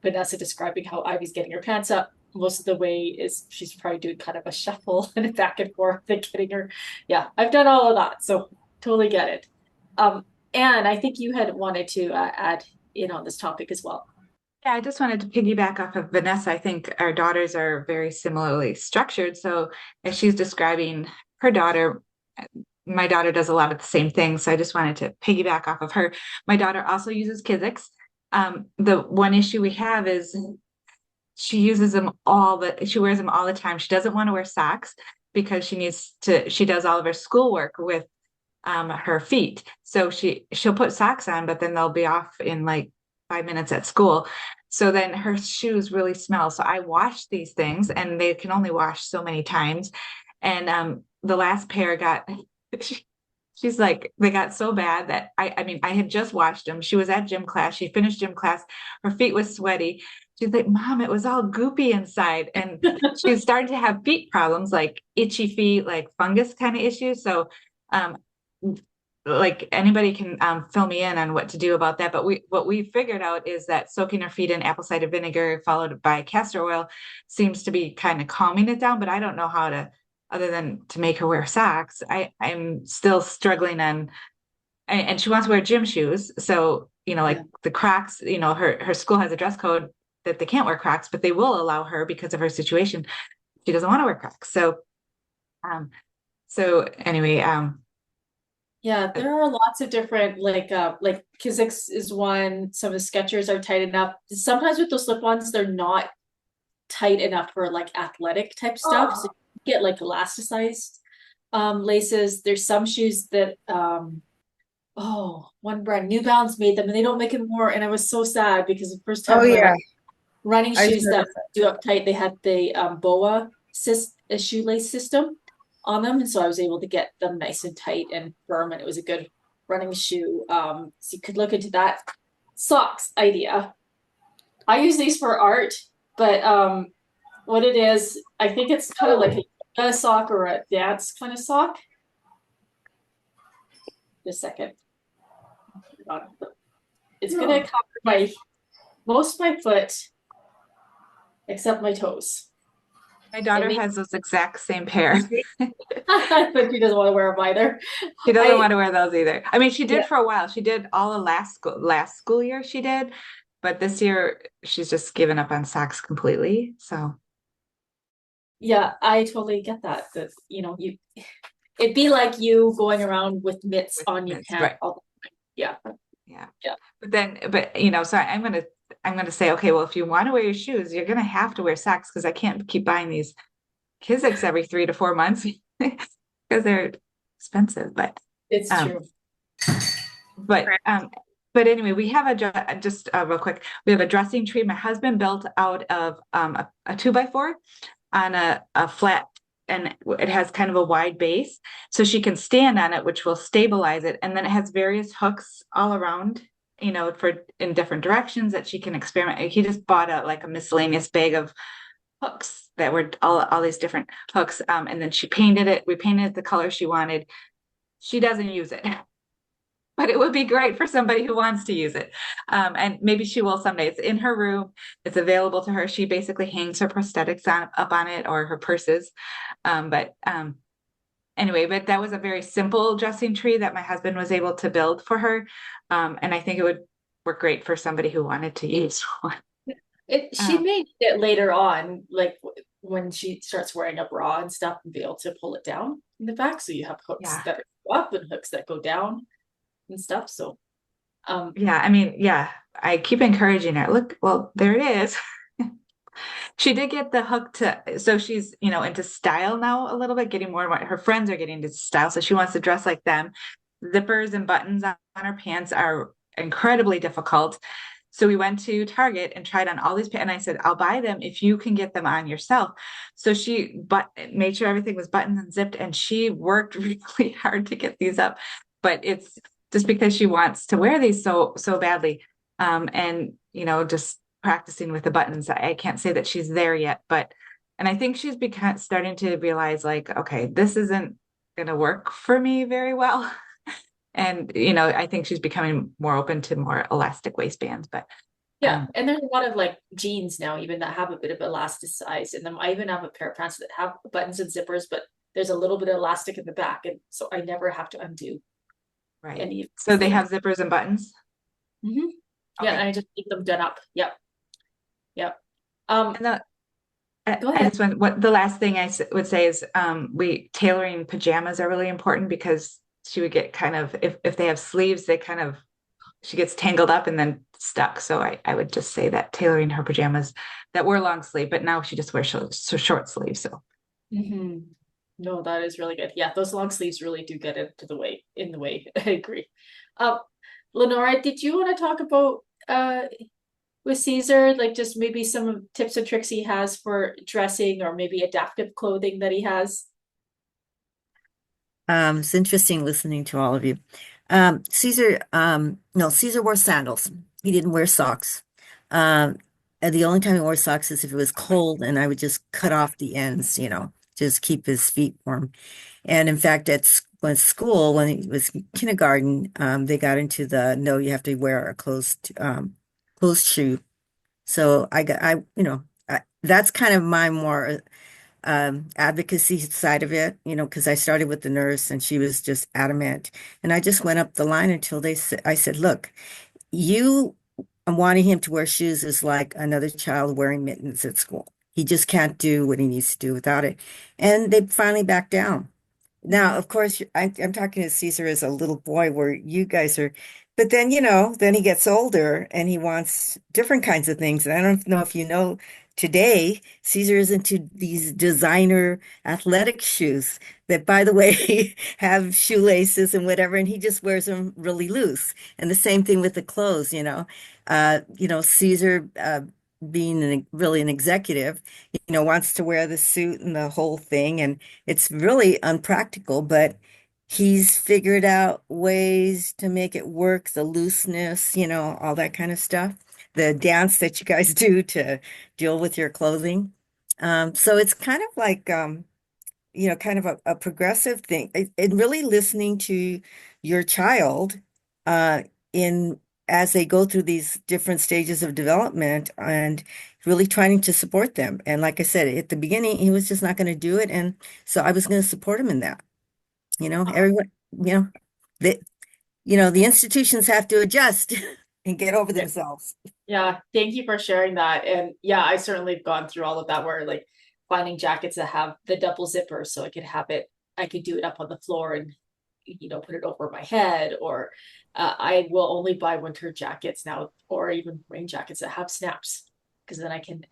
Vanessa describing how Ivy's getting her pants up most of the way is she's probably doing kind of a shuffle and a back and forth and getting her. Yeah, I've done all of that, so totally get it. And I think you had wanted to add in on this topic as well. Yeah, I just wanted to piggyback off of Vanessa. I think our daughters are very similarly structured. So as she's describing her daughter, my daughter does a lot of the same things. So I just wanted to piggyback off of her. My daughter also uses Kizix. The one issue we have is she uses them she wears them all the time. She doesn't want to wear socks because she does all of her schoolwork with her feet. So she'll put socks on, but then they'll be off in like 5 minutes at school. So then her shoes really smell. So I wash these things and they can only wash so many times. And the last pair got she's like, they got so bad that I mean, I had just washed them. She was at gym class. She finished gym class. Her feet was sweaty. She's like, Mom, it was all goopy inside. And she started to have feet problems, like itchy feet, like fungus kind of issues. So um, like anybody can fill me in on what to do about that. But what we figured out is that soaking her feet in apple cider vinegar followed by castor oil seems to be kind of calming it down. But I don't know how to, other than to make her wear socks. I'm still struggling on, and she wants to wear gym shoes. So, like the Crocs, her school has a dress code that they can't wear Crocs, but they will allow her because of her situation. She doesn't want to wear Crocs. So anyway, Yeah, there are lots of different like Kizix is one, some of the Skechers are tight enough. Sometimes with those slip-ons, they're not tight enough for like athletic type stuff. So you get like elasticized laces. There's some shoes that one brand, New Balance made them and they don't make it more. And I was so sad because the first time Oh when I yeah, went running I shoes that noticed that. do up tight, they had the BOA shoelace system on them, and so I was able to get them nice and tight and firm, and it was a good running shoe. So you could look into that. Socks idea. I use these for art, but what it is, I think it's kind of like a sock or a dance kind of sock. Just a second. It's gonna cover most of my foot except my toes. my daughter has those exact same pair. But she doesn't want to wear them either. She doesn't want to wear those either. I mean, she did Yeah. for a while. She did all of last school year she did, but this year she's just given up on socks completely. So Yeah, I totally get that. That, you know, it'd be like you going around with mitts With on your mitts, hand right. all the time. Yeah. Yeah. Yeah. But you know, so I'm gonna say, okay, well, if you want to wear your shoes, you're gonna have to wear socks because I can't keep buying these Kizik's every 3 to 4 months because they're expensive. It's Um, true. but Correct. um, but anyway, we have just real quick. We have a dressing tree. My husband built out of a 2x4 on a flat, and it has kind of a wide base, so she can stand on it, which will stabilize it. And then it has various hooks all around, you know, for in different directions that she can experiment. He just bought a miscellaneous bag of hooks that were all these different hooks. And then she painted it. We painted it the color she wanted. She doesn't use it, but it would be great for somebody who wants to use it. And maybe she will someday. It's in her room. It's available to her. She basically hangs her prosthetics up on it, or her purses. Anyway, but that was a very simple dressing tree that my husband was able to build for her. And I think it would work great for somebody who wanted to use one. She Um, may need it later on, like when she starts wearing a bra and stuff, and be able to pull it down in the back. So you have hooks yeah. that go up and hooks that go down and stuff. So, Yeah, I mean, yeah, I keep encouraging her. Look, well, there it is. She did get the hook so she's, you know, into style now a little bit, getting more and more. Her friends are getting into style, so she wants to dress like them. Zippers and buttons on her pants are incredibly difficult. So we went to Target and tried on all these pants, and I said, I'll buy them if you can get them on yourself. So she made sure everything was buttoned and zipped, and she worked really hard to get these up. But it's just because she wants to wear these so badly. And you know, just practicing with the buttons. I can't say that she's there yet, and I think she's starting to realize, like, okay, this isn't going to work for me very well. And, you know, I think she's becoming more open to more elastic waistbands, but yeah, and there's a lot of like jeans now, even that have a bit of elasticized in them. I even have a pair of pants that have buttons and zippers, but there's a little bit of elastic in the back, and so I never have to undo right. any of So they have zippers and buttons. Yeah, Okay. and I just keep them done up. Yep. Yep. And Go I ahead. just want what the last thing would say is we tailoring pajamas are really important, because she would get kind of, if they have sleeves, she gets tangled up and then stuck. So I would just say that tailoring her pajamas that were long sleeve, but now she just wears short sleeves. So No, that is really good. Yeah, those long sleeves really do get in the way. I agree. Lenora, did you want to talk about with Caesar, like just maybe some tips and tricks he has for dressing, or maybe adaptive clothing that he has? It's interesting listening to all of you. Caesar, no, Caesar wore sandals. He didn't wear socks. And the only time he wore socks is if it was cold, and I would just cut off the ends, you know, just keep his feet warm. And in fact, school, when he was kindergarten, they got into no, you have to wear a closed shoe. So that's kind of my more advocacy side of it, you know, because I started with the nurse and she was just adamant. And I just went up the line until I said, look, you wanting him to wear shoes is like another child wearing mittens at school. He just can't do what he needs to do without it. And they finally backed down. Now, of course, I'm talking to Caesar as a little boy, where you guys are, but then, you know, then he gets older and he wants different kinds of things. And I don't know if you know, today, Caesar is into these designer athletic shoes that, by the way, have shoelaces and whatever, and he just wears them really loose. And the same thing with the clothes, you know. Caesar, being really an executive, you know, wants to wear the suit and the whole thing. And it's really unpractical, but he's figured out ways to make it work, the looseness, you know, all that kind of stuff. The dance that you guys do to deal with your clothing. So it's kind of like, kind of a progressive thing. And really listening to your child uh, in as they go through these different stages of development, and really trying to support them. And like I said, at the beginning, he was just not going to do it. And so I was going to support him in that. You know, everyone, you know, the, the institutions have to adjust and get over themselves. Yeah, thank you for sharing that. And yeah, I certainly have gone through all of that, where like finding jackets that have the double zipper, so I could do it up on the floor and, put it over my head, or I will only buy winter jackets now, or even rain jackets that have snaps, because then I can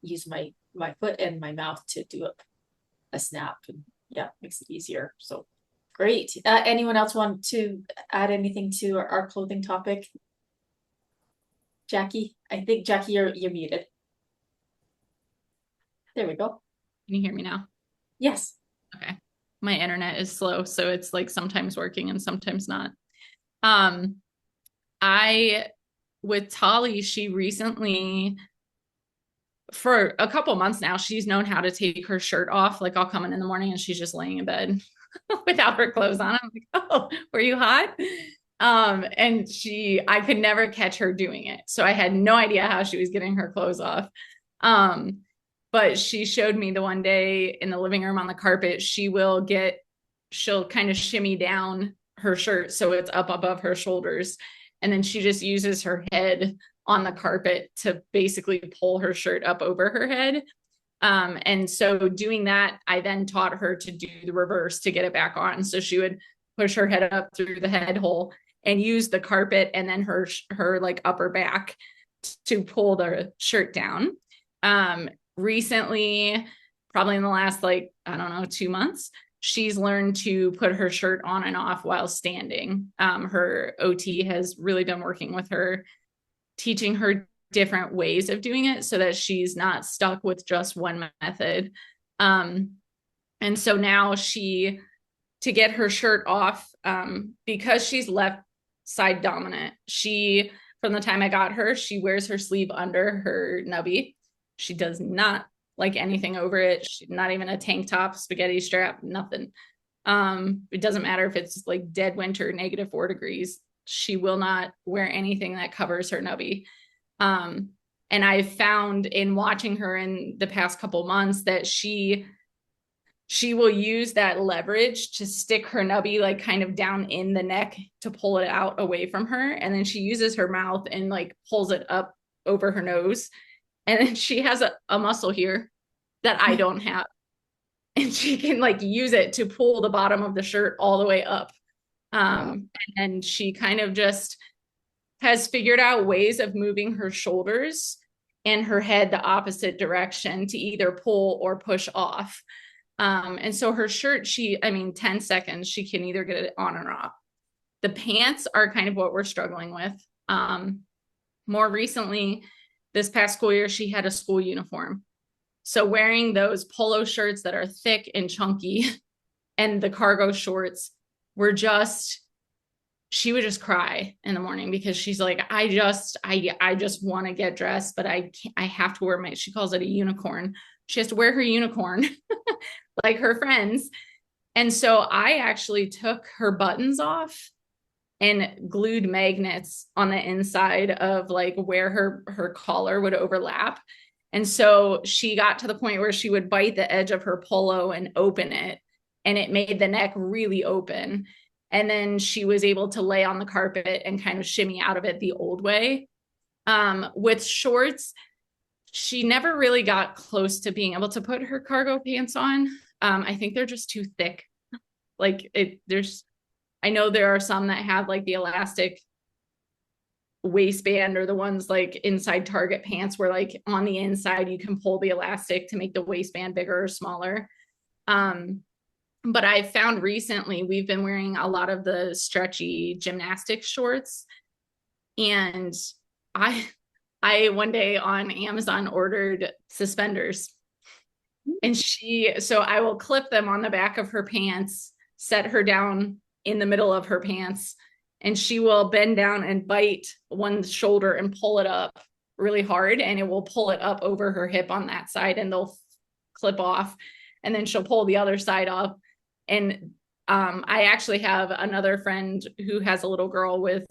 use my foot and my mouth to do a snap, and yeah, makes it easier. So great. Anyone else want to add anything to our clothing topic? Jackie, I think Jackie, you're muted. There we go. Can you hear me now? Yes. Okay. My internet is slow, so it's like sometimes working and sometimes not. With Tolly, she recently, for a couple months now, she's known how to take her shirt off. Like I'll come in the morning and she's just laying in bed without her clothes on. I'm like, oh, were you hot? And I could never catch her doing it. So I had no idea how she was getting her clothes off. But she showed me the one day in the living room on the carpet, she'll kind of shimmy down her shirt so it's up above her shoulders. And then she just uses her head on the carpet to basically pull her shirt up over her head. And so doing that, I then taught her to do the reverse to get it back on. So she would push her head up through the head hole and use the carpet and then her like upper back to pull the shirt down. Recently, probably in the last, 2 months, she's learned to put her shirt on and off while standing. Her OT has really been working with her, teaching her different ways of doing it so that she's not stuck with just one method. And so now to get her shirt off, because she's left side dominant, from the time I got her, she wears her sleeve under her nubby. She does not like anything over it. Not even a tank top, spaghetti strap, nothing. It doesn't matter if it's like dead winter, -4 degrees. She will not wear anything that covers her nubby. And I've found in watching her in the past couple months that she will use that leverage to stick her nubby like kind of down in the neck to pull it out away from her. And then she uses her mouth and like pulls it up over her nose. And then she has a muscle here that I don't have. And she can like use it to pull the bottom of the shirt all the way up. And she kind of just has figured out ways of moving her shoulders and her head the opposite direction to either pull or push off. And so her shirt, 10 seconds, she can either get it on or off. The pants are kind of what we're struggling with. More recently, this past school year, she had a school uniform. So wearing those polo shirts that are thick and chunky and the cargo shorts she would just cry in the morning because she's like, I just want to get dressed, but I have to wear she calls it a unicorn. She has to wear her unicorn like her friends. And so I actually took her buttons off and glued magnets on the inside of like where her collar would overlap. And so she got to the point where she would bite the edge of her polo and open it, and it made the neck really open. And then she was able to lay on the carpet and kind of shimmy out of it the old way. With shorts, she never really got close to being able to put her cargo pants on. I think they're just too thick. I know there are some that have like the elastic waistband, or the ones like inside Target pants where like on the inside you can pull the elastic to make the waistband bigger or smaller. But I found recently we've been wearing a lot of the stretchy gymnastic shorts. And I one day on Amazon ordered suspenders. And so I will clip them on the back of her pants, set her down in the middle of her pants, and she will bend down and bite one shoulder and pull it up really hard, and it will pull it up over her hip on that side, and they'll clip off, and then she'll pull the other side up. And I actually have another friend who has a little girl with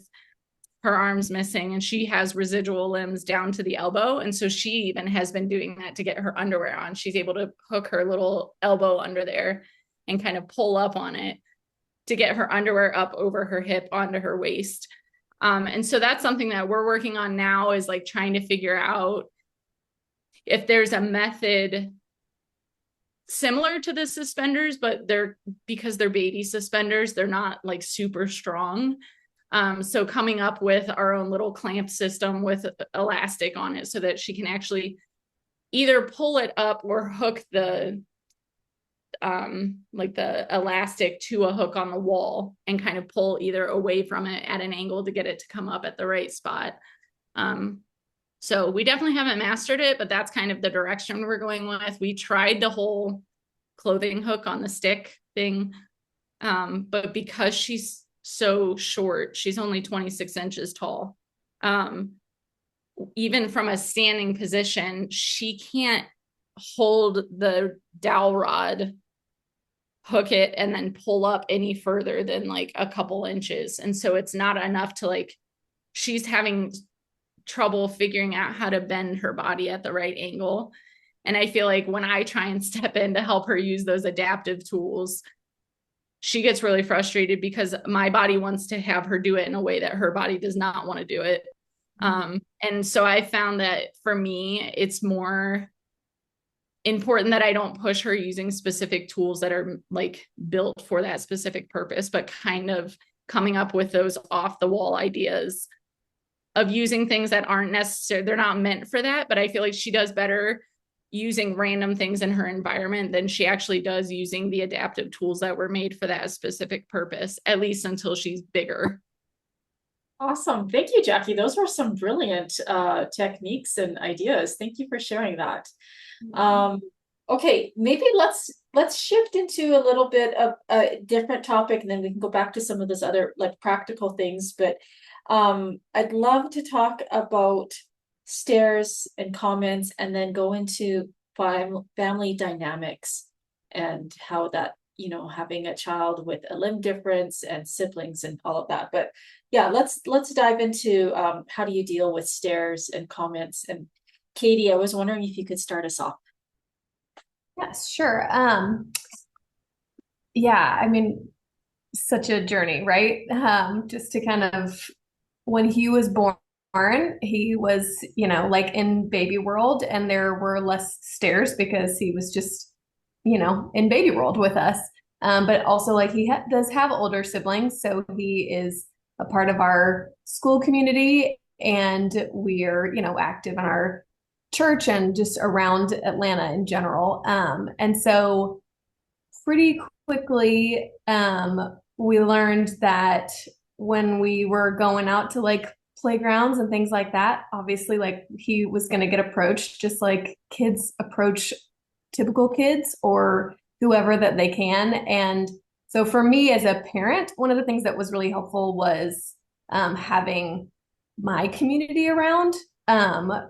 her arms missing, and she has residual limbs down to the elbow. And so she even has been doing that to get her underwear on. She's able to hook her little elbow under there and kind of pull up on it to get her underwear up over her hip onto her waist. And so that's something that we're working on now, is like trying to figure out if there's a method similar to the suspenders, but because they're baby suspenders, they're not like super strong. So coming up with our own little clamp system with elastic on it so that she can actually either pull it up or hook the like the elastic to a hook on the wall and kind of pull either away from it at an angle to get it to come up at the right spot. So we definitely haven't mastered it, but that's kind of the direction we're going with. We tried the whole clothing hook on the stick thing, but because she's so short, she's only 26 inches tall. Even from a standing position, she can't hold the dowel rod, hook it, and then pull up any further than like a couple inches. And so it's not enough to like, she's having trouble figuring out how to bend her body at the right angle. And I feel like when I try and step in to help her use those adaptive tools, she gets really frustrated because my body wants to have her do it in a way that her body does not want to do it. And so I found that for me, it's more important that I don't push her using specific tools that are like built for that specific purpose, but kind of coming up with those off the wall ideas of using things that aren't necessary. They're not meant for that, but I feel like she does better using random things in her environment than she actually does using the adaptive tools that were made for that specific purpose, at least until she's bigger. Awesome. Thank you, Jackie. Those were some brilliant techniques and ideas. Thank you for sharing that. Okay, maybe let's shift into a little bit of a different topic, and then we can go back to some of those other like practical things. But I'd love to talk about stares and comments, and then go into family dynamics and how that, you know, having a child with a limb difference and siblings and all of that. But yeah, let's dive into how do you deal with stares and comments. And Katie, I was wondering if you could start us off. Yes, sure. Yeah, I mean, such a journey, right? Just to kind of, when he was born, he was, you know, like in baby world, and there were less stares because he was just, you know, in baby world with us. But also like he does have older siblings, so he is a part of our school community, and we're, you know, active in our church and just around Atlanta in general. And so pretty quickly, we learned that when we were going out to like playgrounds and things like that, obviously like he was going to get approached just like kids approach typical kids or whoever that they can. And so for me as a parent, one of the things that was really helpful was having my community around,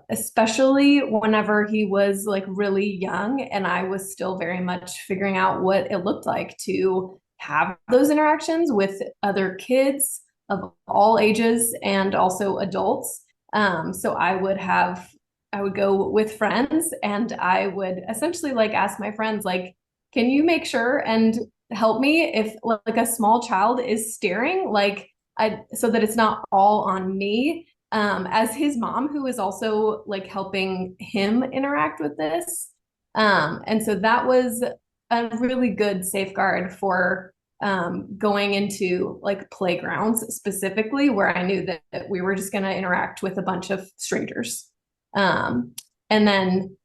especially whenever he was like really young and I was still very much figuring out what it looked like to have those interactions with other kids of all ages and also adults. So I would go with friends, and I would essentially like ask my friends, like, can you make sure and help me if like a small child is staring, like so that it's not all on me, as his mom, who is also like helping him interact with this. And so that was a really good safeguard for going into like playgrounds specifically, where I knew that we were just going to interact with a bunch of strangers. And then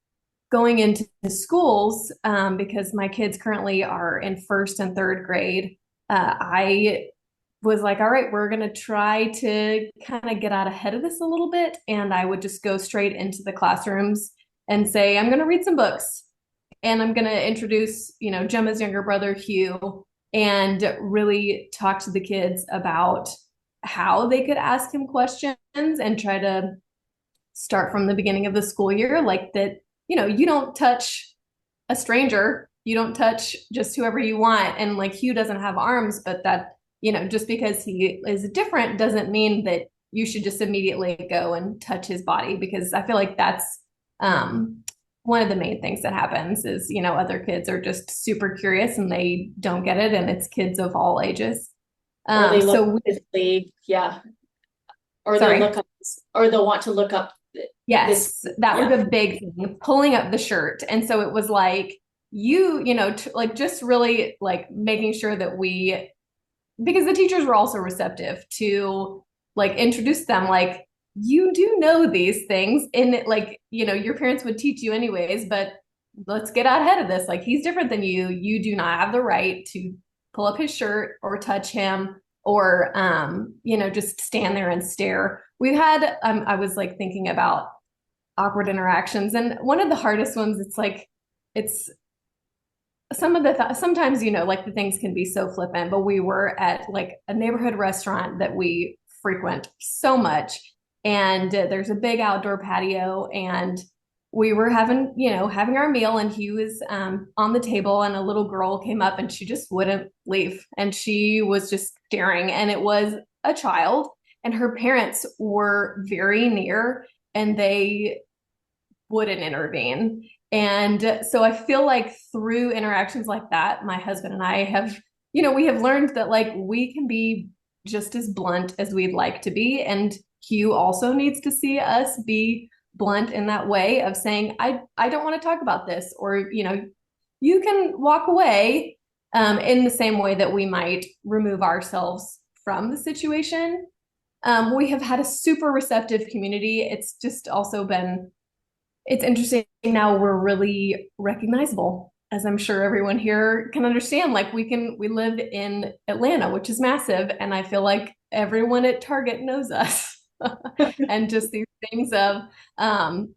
going into schools, because my kids currently are in first and third grade, I was like, all right, we're going to try to kind of get out ahead of this a little bit. And I would just go straight into the classrooms and say, I'm going to read some books, and I'm going to introduce, you know, Gemma's younger brother, Hugh, and really talk to the kids about how they could ask him questions and try to start from the beginning of the school year, like that, you know, you don't touch a stranger, you don't touch just whoever you want. And like Hugh doesn't have arms, but that, you know, just because he is different doesn't mean that you should just immediately go and touch his body, because I feel like that's one of the main things that happens is, you know, other kids are just super curious and they don't get it, and it's kids of all ages. Or they look physically, yeah. Or Sorry? they'll look up, or they'll want to look up. Yes, that yeah. was a big thing, pulling up the shirt. And so it was like, you know, like just really like making sure that because the teachers were also receptive to like introduce them, like, you do know these things, and like, you know, your parents would teach you anyways, but let's get out ahead of this. Like, he's different than you. You do not have the right to pull up his shirt or touch him or, you know, just stand there and stare. We've had, I was like thinking about awkward interactions, and one of the hardest ones, it's like, it's sometimes, you know, like the things can be so flippant, but we were at like a neighborhood restaurant that we frequent so much, and there's a big outdoor patio, and we were having, you know, having our meal, and he was on the table, and a little girl came up and she just wouldn't leave, and she was just staring, and it was a child, and her parents were very near, and they wouldn't intervene. And so I feel like through interactions like that, my husband and I have, you know, we have learned that like we can be just as blunt as we'd like to be. And Hugh also needs to see us be blunt in that way of saying, I don't want to talk about this, or, you know, you can walk away, in the same way that we might remove ourselves from the situation. We have had a super receptive community. It's just also been, it's interesting now, we're really recognizable, as I'm sure everyone here can understand. Like, we live in Atlanta, which is massive, and I feel like everyone at Target knows us. And just these things of,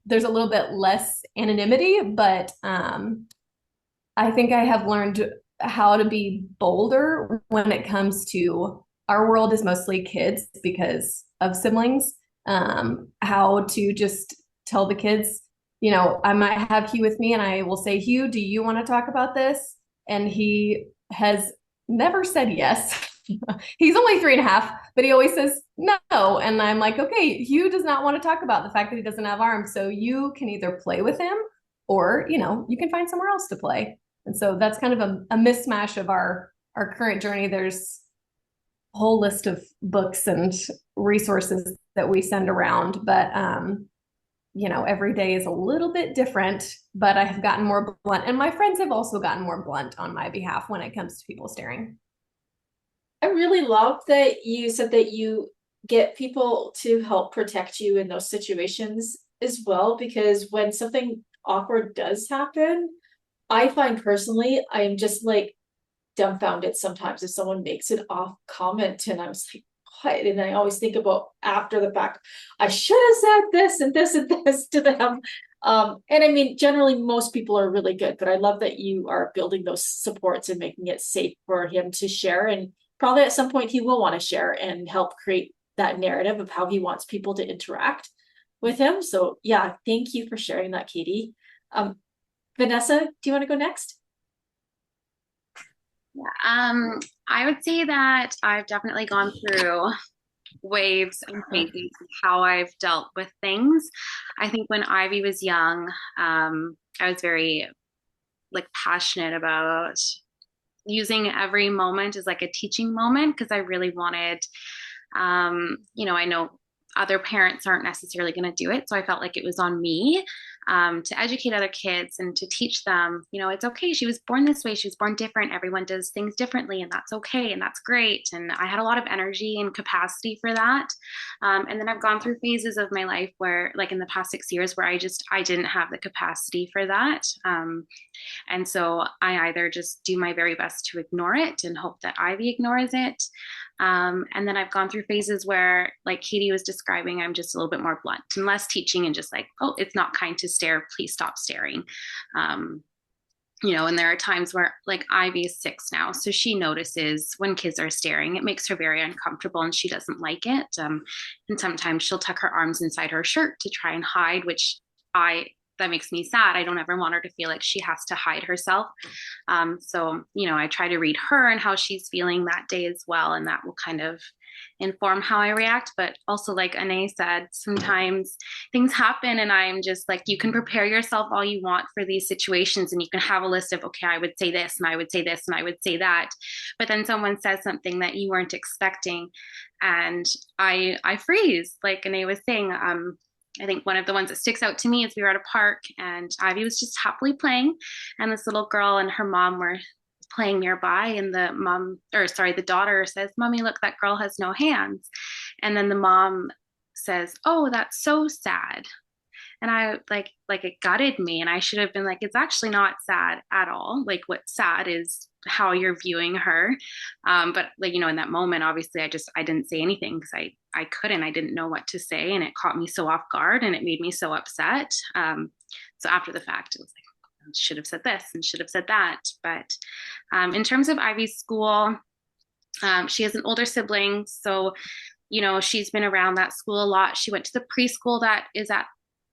there's a little bit less anonymity, but I think I have learned how to be bolder when it comes to, our world is mostly kids because of siblings. How to just tell the kids, you know, I might have Hugh with me and I will say, Hugh, do you want to talk about this? And he has never said yes. He's only 3.5, but he always says no. And I'm like, okay, Hugh does not want to talk about the fact that he doesn't have arms. So you can either play with him or, you know, you can find somewhere else to play. And so that's kind of a mismatch of our current journey. There's a whole list of books and resources that we send around, but you know, every day is a little bit different, but I have gotten more blunt, and my friends have also gotten more blunt on my behalf when it comes to people staring. I really love that you said that you get people to help protect you in those situations as well, because when something awkward does happen, I find personally, I am just like dumbfounded sometimes if someone makes an off comment and I'm just like, what? And I always think about after the fact, I should have said this and this and this to them. And I mean, generally most people are really good, but I love that you are building those supports and making it safe for him to share. And probably at some point he will want to share and help create that narrative of how he wants people to interact with him. So yeah, thank you for sharing that, Katie. Vanessa, do you want to go next? I would say that I've definitely gone through waves and phases of how I've dealt with things. I think when Ivy was young, I was very like passionate about using every moment as like a teaching moment, because I really wanted, you know, I know other parents aren't necessarily going to do it. So I felt like it was on me to educate other kids and to teach them, you know, it's okay. She was born this way. She was born different. Everyone does things differently, and that's okay. And that's great. And I had a lot of energy and capacity for that. And then I've gone through phases of my life where, like in the past 6 years, where I didn't have the capacity for that. And so I either just do my very best to ignore it and hope that Ivy ignores it. And then I've gone through phases where, like Katie was describing, I'm just a little bit more blunt and less teaching and just like, oh, it's not kind to stare. Please stop staring. You know, and there are times where, like, Ivy is 6 now, so she notices when kids are staring. It makes her very uncomfortable and she doesn't like it. And sometimes she'll tuck her arms inside her shirt to try and hide, which that makes me sad. I don't ever want her to feel like she has to hide herself. So, you know, I try to read her and how she's feeling that day as well. And that will kind of inform how I react. But also, like Anae said, sometimes things happen and I'm just like, you can prepare yourself all you want for these situations and you can have a list of, okay, I would say this and I would say this and I would say that. But then someone says something that you weren't expecting and I freeze, like Anae was saying. I think one of the ones that sticks out to me is we were at a park and Ivy was just happily playing, and this little girl and her mom were playing nearby, and the daughter says, "Mommy, look, that girl has no hands." And then the mom says, "Oh, that's so sad." And I like it gutted me, and I should have been like, it's actually not sad at all. Like, what's sad is how you're viewing her. But like, in that moment, obviously I didn't say anything because I didn't know what to say, and it caught me so off guard and it made me so upset. So after the fact, it was like, I should have said this and should have said that. But in terms of Ivy's school, she has an older sibling, so she's been around that school a lot. She went to the preschool that is at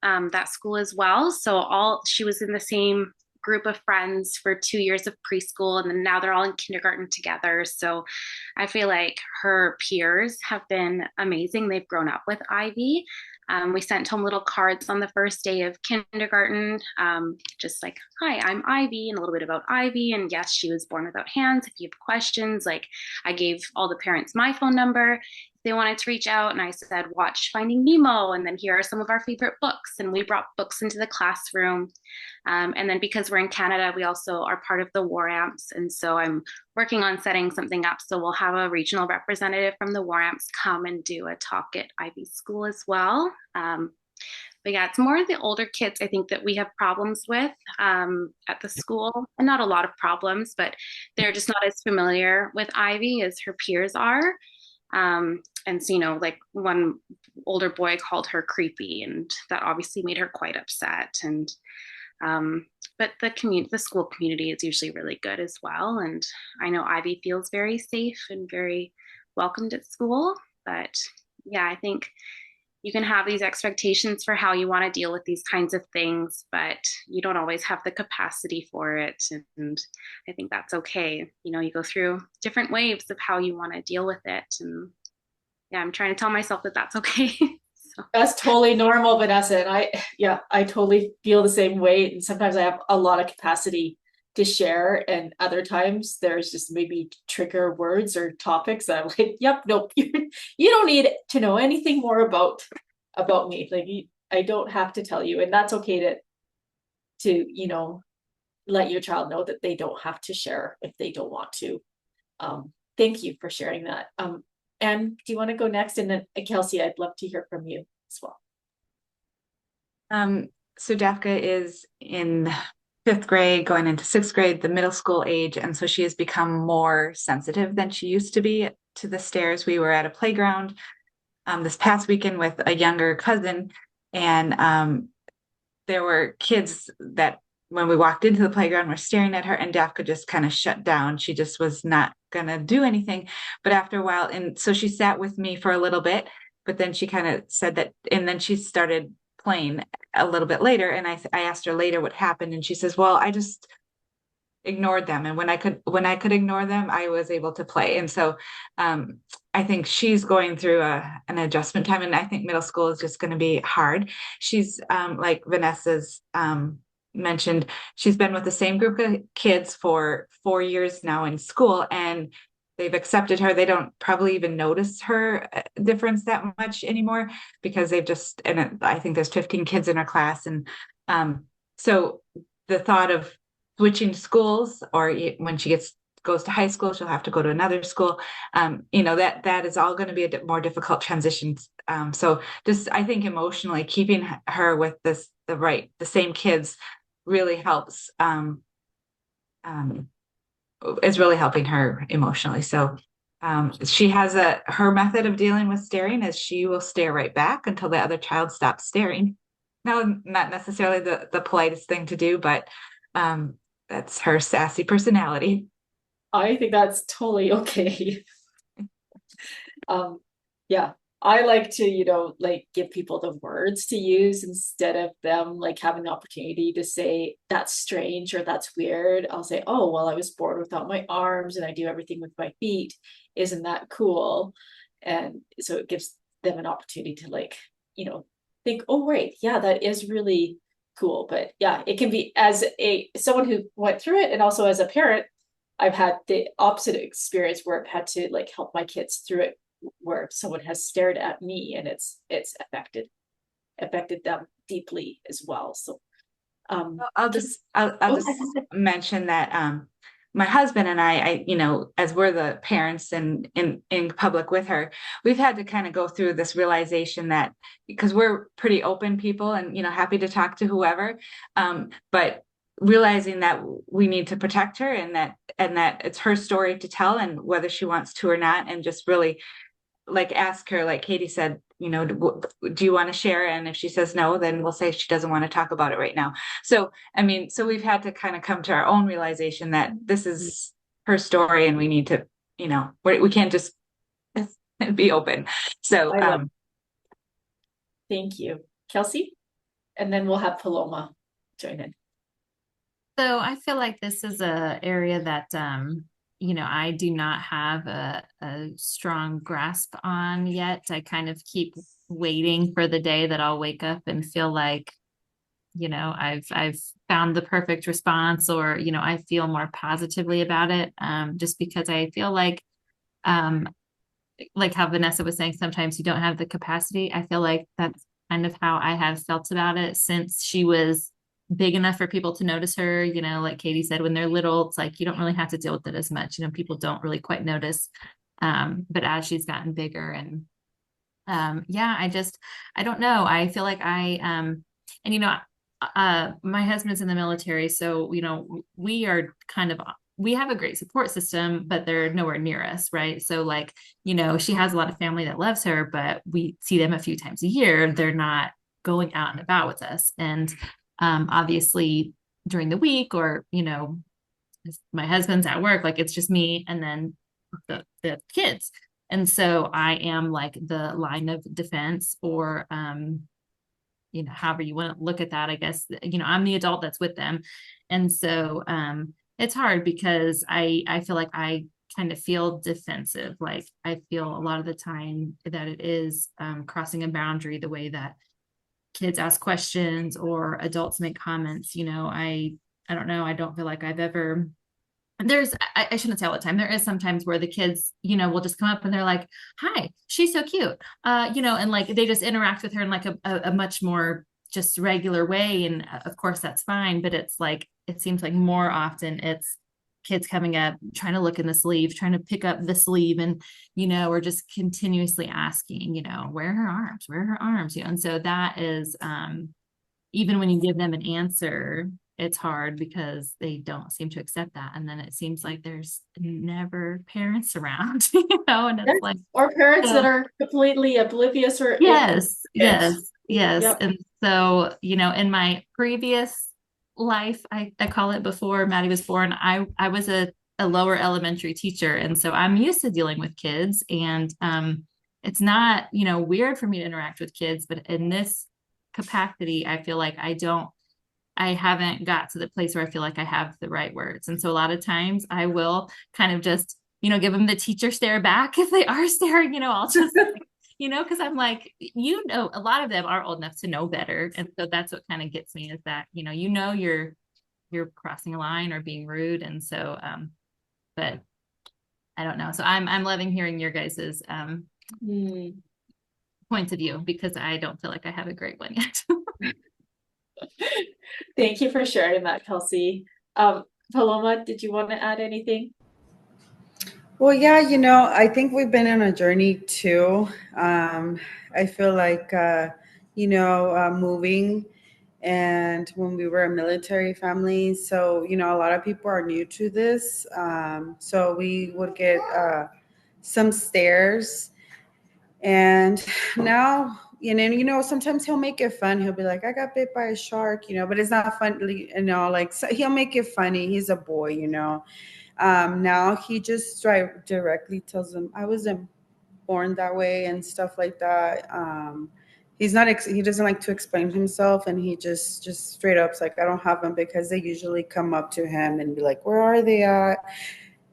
that school as well. So she was in the same group of friends for 2 years of preschool, and then now they're all in kindergarten together. So I feel like her peers have been amazing. They've grown up with Ivy. We sent home little cards on the first day of kindergarten, just like, "Hi, I'm Ivy," and a little bit about Ivy. And yes, she was born without hands. If you have questions, like, I gave all the parents my phone number. They wanted to reach out, and I said, "Watch Finding Nemo, and then here are some of our favorite books." And we brought books into the classroom. And then because we're in Canada, we also are part of the War Amps. And so I'm working on setting something up. So we'll have a regional representative from the War Amps come and do a talk at Ivy School as well. But yeah, it's more the older kids, I think, that we have problems with at the school. And not a lot of problems, but they're just not as familiar with Ivy as her peers are. And so, like, one older boy called her creepy, and that obviously made her quite upset. And but the school community is usually really good as well. And I know Ivy feels very safe and very welcomed at school. But yeah, I think you can have these expectations for how you want to deal with these kinds of things, but you don't always have the capacity for it. And I think that's okay. You go through different waves of how you want to deal with it. And yeah, I'm trying to tell myself that that's okay. So. That's totally normal, Vanessa. And I totally feel the same way. And sometimes I have a lot of capacity to share, and other times there's just maybe trigger words or topics that I'm like, yep, nope, you don't need to know anything more about me. Like, I don't have to tell you, and that's okay to let your child know that they don't have to share if they don't want to. Thank you for sharing that. And do you want to go next? And then Kelsey, I'd love to hear from you as well. So Dafka is in 5th grade, going into 6th grade, the middle school age. And so she has become more sensitive than she used to be to the stares. We were at a playground this past weekend with a younger cousin, and there were kids that when we walked into the playground were staring at her, and Dafka just kind of shut down. She just was not gonna do anything. But after a while, and so she sat with me for a little bit, but then she kind of said that, and then she started playing a little bit later. And I asked her later what happened, and she says, "Well, I just ignored them, and when I could ignore them, I was able to play." And so I think she's going through an adjustment time, and I think middle school is just going to be hard. She's like Vanessa's mentioned, she's been with the same group of kids for 4 years now in school, and they've accepted her. They don't probably even notice her difference that much anymore, because they've just, and I think there's 15 kids in her class. And so the thought of switching schools, or when she goes to high school, she'll have to go to another school. That is all going to be a more difficult transition. So just, I think emotionally keeping her with the same kids really helps. Is really helping her emotionally. So she has her method of dealing with staring is she will stare right back until the other child stops staring. Now, not necessarily the politest thing to do, but that's her sassy personality. I think that's totally okay. Yeah, I like to, like, give people the words to use instead of them like having the opportunity to say that's strange or that's weird. I'll say, "Oh, well, I was born without my arms and I do everything with my feet. Isn't that cool?" And so it gives them an opportunity to think, "Oh, right, yeah, that is really cool." But yeah, it can be, as someone who went through it, and also as a parent, I've had the opposite experience where I've had to help my kids through it, where someone has stared at me and it's affected affected them deeply as well. So I'll just mention that my husband and I, as we're the parents and in public with her, we've had to kind of go through this realization that because we're pretty open people and happy to talk to whoever, but realizing that we need to protect her and that it's her story to tell and whether she wants to or not, and just really like ask her, like Katie said, do you want to share? And if she says no, then we'll say she doesn't want to talk about it right now. So, so we've had to kind of come to our own realization that this is her story and we need to, we can't just be open. So, thank you, Kelsey. And then we'll have Paloma join in. So I feel like this is a area that, I do not have a strong grasp on yet. I kind of keep waiting for the day that I'll wake up and feel like, I've found the perfect response, or, I feel more positively about it. Just because I feel like how Vanessa was saying, sometimes you don't have the capacity. I feel like that's kind of how I have felt about it since she was big enough for people to notice her. Like Katie said, when they're little, it's like you don't really have to deal with it as much. people don't really quite notice. But as she's gotten bigger and I don't know. I feel like my husband's in the military, so we have a great support system, but they're nowhere near us, right? So she has a lot of family that loves her, but we see them a few times a year. They're not going out and about with us. And obviously during the week, or my husband's at work, it's just me and then the kids. And so I am like the line of defense, or however you want to look at that. I guess I'm the adult that's with them. And so it's hard because I feel like I kind of feel defensive. Like I feel a lot of the time that it is crossing a boundary, the way that kids ask questions or adults make comments. I don't know. I don't feel like I've ever, I shouldn't say all the time. There is sometimes where the kids, will just come up and they're like, hi, she's so cute. And they just interact with her in a much more just regular way. And of course that's fine. But it's it seems like more often it's kids coming up, trying to look in the sleeve, trying to pick up the sleeve, and, or just continuously asking, where are her arms, where are her arms? And so that is, even when you give them an answer, it's hard because they don't seem to accept that. And then it seems like there's never parents around, and it's or parents that are completely oblivious or yes. Yep. And so, in my previous life, I call it, before Maddie was born, I was a lower elementary teacher. And so I'm used to dealing with kids, and it's not, weird for me to interact with kids, but in this capacity, I feel like I haven't got to the place where I feel like I have the right words. And so a lot of times I will kind of just, give them the teacher stare back if they are staring, I'll just, because I'm like, a lot of them are old enough to know better. And so that's what kind of gets me, is that, you're crossing a line or being rude. And so, but I don't know. So I'm loving hearing your guys's points of view, because I don't feel like I have a great one yet. Thank you for sharing that, Kelsey. Paloma, did you want to add anything? Well, yeah, I think we've been on a journey too. I feel like, moving, and when we were a military family, so, a lot of people are new to this. So we would get some stares, and now, sometimes he'll make it fun. He'll be like, I got bit by a shark, but it's not fun, so he'll make it funny. He's a boy, now he just directly tells them, I wasn't born that way and stuff like that. He doesn't like to explain himself, and he just straight up is like, I don't have them, because they usually come up to him and be like, where are they at?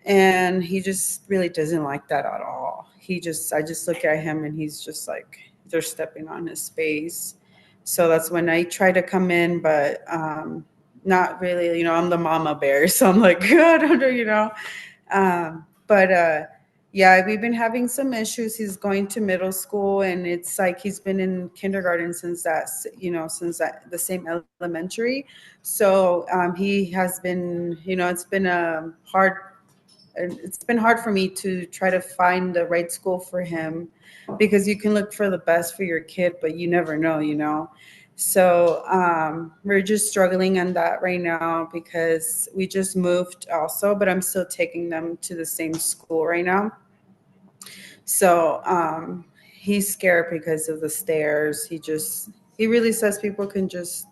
And he just really doesn't like that at all. I just look at him and he's just like, they're stepping on his space. So that's when I try to come in, but not really, I'm the mama bear. So I'm like, I don't know, but yeah, we've been having some issues. He's going to middle school, and it's like he's been in kindergarten since the same elementary. So he has been, it's been hard. It's been hard for me to try to find the right school for him, because you can look for the best for your kid, but you never know. So we're just struggling on that right now because we just moved also, but I'm still taking them to the same school right now. So he's scared because of the stairs. He really says people can just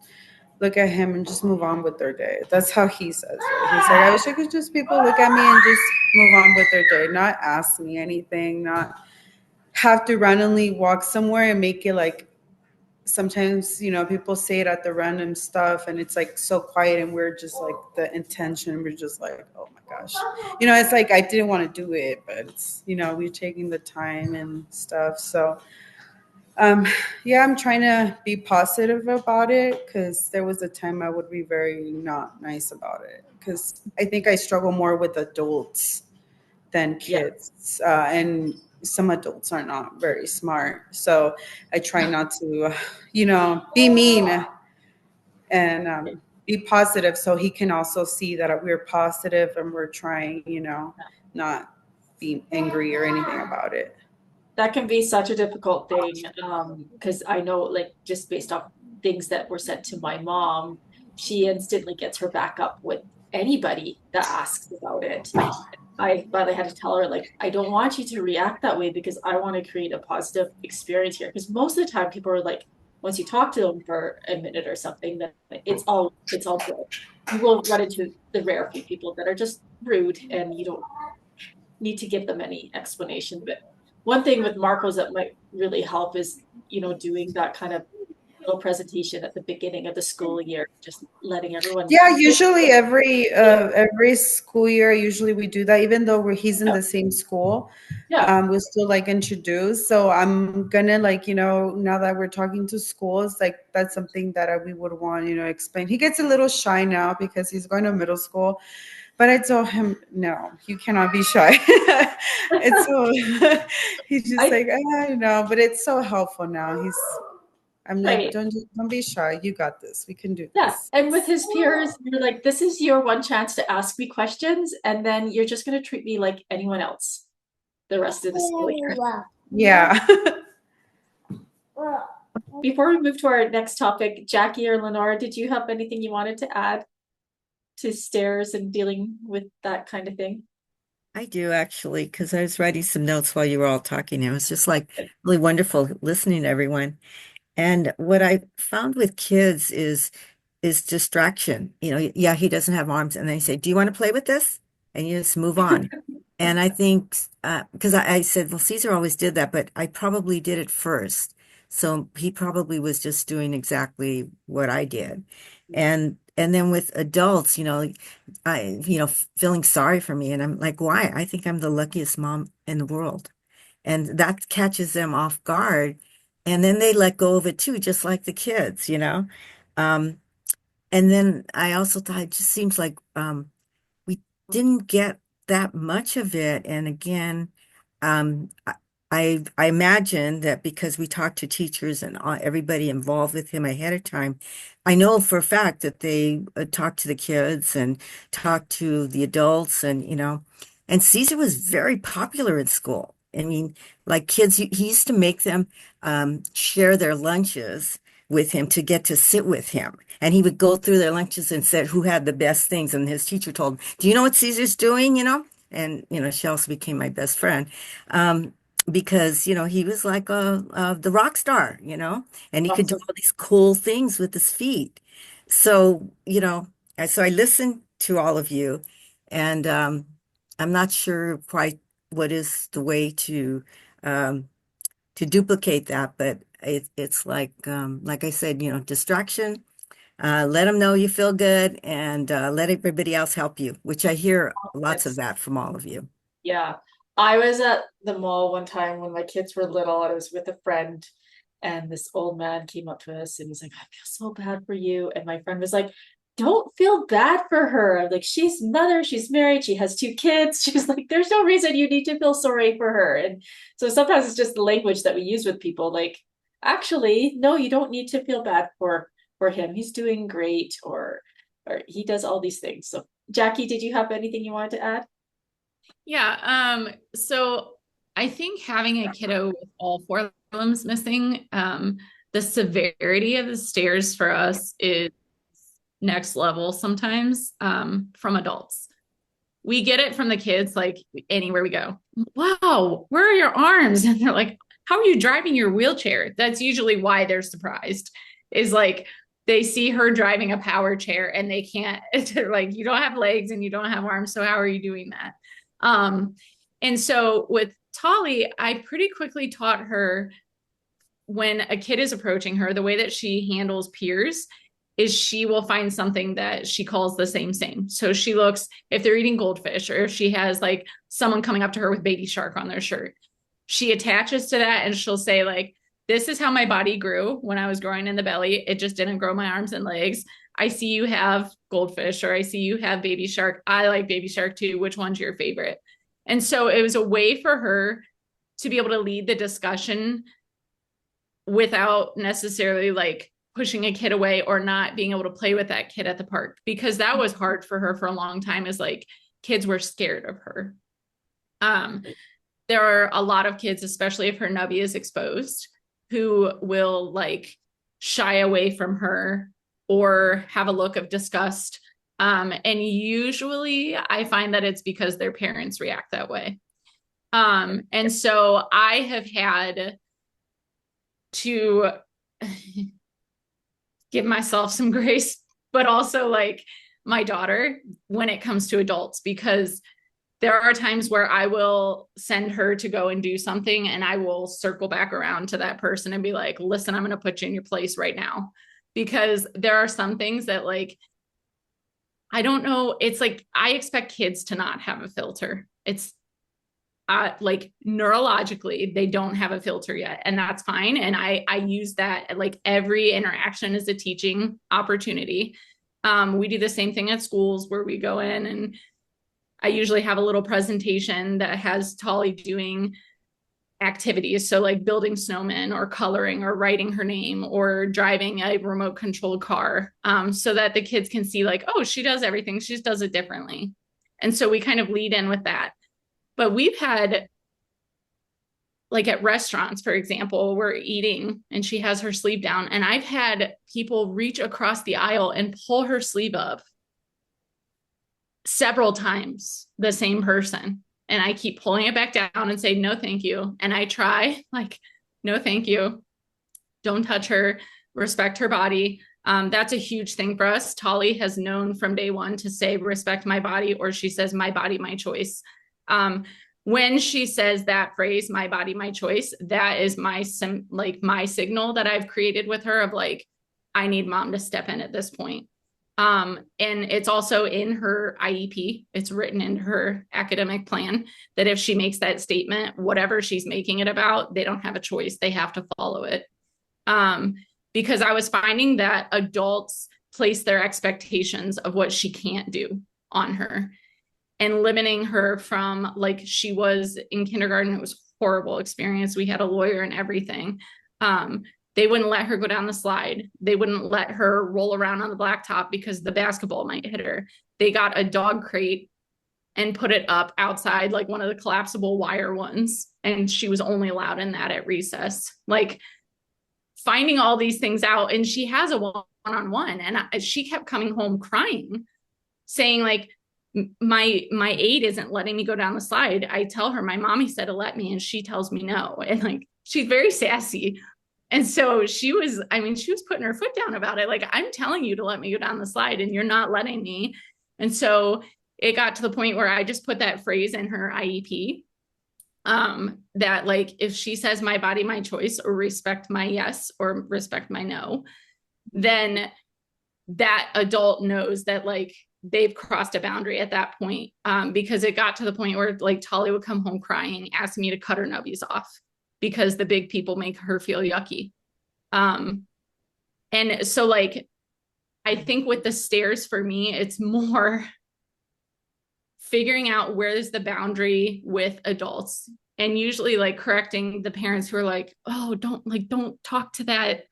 look at him and just move on with their day. That's how he says it. He's like, I wish I could just people look at me and just move on with their day, not ask me anything, not have to randomly walk somewhere and make it like sometimes, people say it at the random stuff and it's like so quiet and we're just like the intention. We're just like, oh my gosh. It's like I didn't want to do it, but it's, we're taking the time and stuff. So yeah, I'm trying to be positive about it, because there was a time I would be very not nice about it, because I think I struggle more with adults than Yeah. kids. And some adults are not very smart. So I try not to, be mean and be positive, so he can also see that we're positive and we're trying, not be angry or anything about it. That can be such a difficult thing, because I know, like, just based off things that were said to my mom, she instantly gets her back up with anybody that asks about it. I finally had to tell her, like, I don't want you to react that way because I want to create a positive experience here. Because most of the time people are like, once you talk to them for a minute or something, then it's all good. You will run into the rare few people that are just rude and you don't need to give them any explanation. But one thing with Marcos that might really help is, doing that kind of little presentation at the beginning of the school year, just letting everyone. Yeah, usually every school year, usually we do that, even though he's in the same school. Yeah. We'll still like introduce. So I'm gonna like, now that we're talking to schools, like that's something that we would want, explain. He gets a little shy now because he's going to middle school, but I told him, no, you cannot be shy. It's so he's just like, but it's so helpful now. I'm like, Right. don't be shy. You got this. We can do Yeah. this. And with his peers, you're like, this is your one chance to ask me questions, and then you're just going to treat me like anyone else the rest of the school year. Yeah. Before we move to our next topic, Jackie or Lenora, did you have anything you wanted to add to stairs and dealing with that kind of thing? I do actually, because I was writing some notes while you were all talking. It was just like really wonderful listening to everyone. And what I found with kids is distraction. Yeah, he doesn't have arms, and then you say, "Do you want to play with this?" And you just move on. And I think because I said, well, Caesar always did that, but I probably did it first. So he probably was just doing exactly what I did. And then with adults, feeling sorry for me. And I'm like, why? I think I'm the luckiest mom in the world. And that catches them off guard. And then they let go of it too, just like the kids. Um, and then I also thought it just seems like we didn't get that much of it. And again, um, I, I imagine that because we talked to teachers and everybody involved with him ahead of time, I know for a fact that they talked to the kids and talked to the adults, and Caesar was very popular in school. I mean, like kids, he used to make them share their lunches with him to get to sit with him. And he would go through their lunches and said who had the best things. And his teacher told him, "Do you know what Caesar's doing?" And, she also became my best friend. Because, he was like the rock star, and he could do Awesome. all these cool things with his feet. So, so I listened to all of you, and I'm not sure quite what is the way to duplicate that, but it's like I said, distraction. Let them know you feel good, and let everybody else help you, which I hear lots of that from all of you. Yeah. I was at the mall one time when my kids were little, and I was with a friend, and this old man came up to us and he's like, I feel so bad for you. And my friend was like, don't feel bad for her. Like, she's mother, she's married, she has 2 kids. She's like, there's no reason you need to feel sorry for her. And so sometimes it's just the language that we use with people. Like, actually, no, you don't need to feel bad for him. He's doing great, or he does all these things. So Jackie, did you have anything you wanted to add? Yeah. So I think having a kiddo with all 4 limbs missing, the severity of the stares for us is next level sometimes, from adults. We get it from the kids, like anywhere we go. Wow, where are your arms? And they're like, how are you driving your wheelchair? That's usually why they're surprised, is like they see her driving a power chair and they can't, they're like, you don't have legs and you don't have arms. So how are you doing that? And so with Tolly, I pretty quickly taught her, when a kid is approaching her, the way that she handles peers is she will find something that she calls the same. So she looks, if they're eating goldfish, or if she has like someone coming up to her with baby shark on their shirt, she attaches to that and she'll say like, this is how my body grew when I was growing in the belly. It just didn't grow my arms and legs. I see you have goldfish, or I see you have baby shark. I like baby shark too. Which one's your favorite? And so it was a way for her to be able to lead the discussion without necessarily like pushing a kid away or not being able to play with that kid at the park, because that was hard for her for a long time, is like kids were scared of her. There are a lot of kids, especially if her nubby is exposed, who will like shy away from her or have a look of disgust. And usually I find that it's because their parents react that way. And so I have had to give myself some grace, but also like my daughter when it comes to adults, because there are times where I will send her to go and do something and I will circle back around to that person and be like, listen, I'm going to put you in your place right now. Because there are some things that like, I don't know. It's like, I expect kids to not have a filter. It's like neurologically, they don't have a filter yet, and that's fine. And I use that, like every interaction is a teaching opportunity. We do the same thing at schools where we go in and I usually have a little presentation that has Tolly doing activities. So like building snowmen or coloring or writing her name or driving a remote controlled car, so that the kids can see like, oh, she does everything. She just does it differently. And so we kind of lead in with that. But we've had, like at restaurants, for example, we're eating and she has her sleeve down, and I've had people reach across the aisle and pull her sleeve up several times, the same person. And I keep pulling it back down and say, no, thank you. And I try like, no, thank you. Don't touch her, respect her body. That's a huge thing for us. Tolly has known from day one to say, respect my body, or she says, my body, my choice. When she says that phrase, my body, my choice, that is my signal that I've created with her of like, I need mom to step in at this point. And it's also in her IEP. It's written in her academic plan that if she makes that statement, whatever she's making it about, they don't have a choice. They have to follow it. Because I was finding that adults place their expectations of what she can't do on her, and limiting her from, like, she was in kindergarten. It was a horrible experience. We had a lawyer and everything. They wouldn't let her go down the slide. They wouldn't let her roll around on the blacktop because the basketball might hit her. They got a dog crate and put it up outside, like one of the collapsible wire ones. And she was only allowed in that at recess. Like, finding all these things out. And she has a one-on-one. And she kept coming home crying, saying like, my aide isn't letting me go down the slide. I tell her my mommy said to let me, and she tells me no. And like, she's very sassy. And so she was putting her foot down about it. Like, I'm telling you to let me go down the slide and you're not letting me. And so it got to the point where I just put that phrase in her IEP, that like, if she says my body, my choice, or respect my yes, or respect my no, then that adult knows that like they've crossed a boundary at that point. Because it got to the point where like Tolly would come home crying, asking me to cut her nubbies off because the big people make her feel yucky. And so like, I think with the stairs for me, it's more figuring out where is the boundary with adults, and usually like correcting the parents who are like, oh, don't talk to that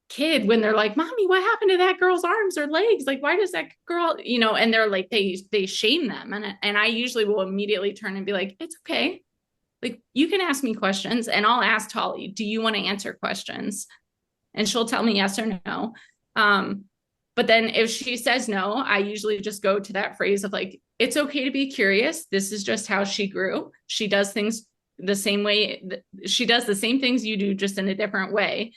kid when they're like, mommy, what happened to that girl's arms or legs? Like, why does that girl, and they're like, they shame them. And I usually will immediately turn and be like, it's okay. Like, you can ask me questions, and I'll ask Tolly, do you want to answer questions? And she'll tell me yes or no. But then if she says no, I usually just go to that phrase of like, it's okay to be curious. This is just how she grew. She does things the same way. She does the same things you do, just in a different way.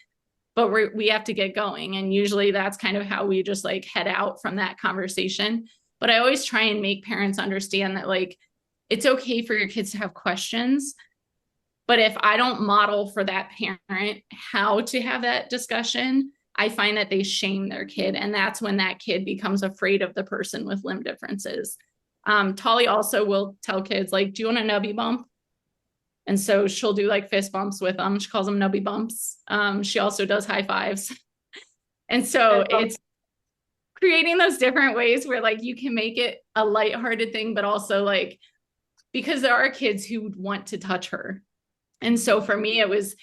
But we have to get going. And usually that's kind of how we just like head out from that conversation. But I always try and make parents understand that like, it's okay for your kids to have questions. But if I don't model for that parent how to have that discussion, I find that they shame their kid. And that's when that kid becomes afraid of the person with limb differences. Tolly also will tell kids, like, do you want a nubby bump? And so she'll do like fist bumps with them. She calls them nubby bumps. She also does high fives. And so it's creating those different ways where like you can make it a lighthearted thing, but also like, because there are kids who would want to touch her. And so for me, it was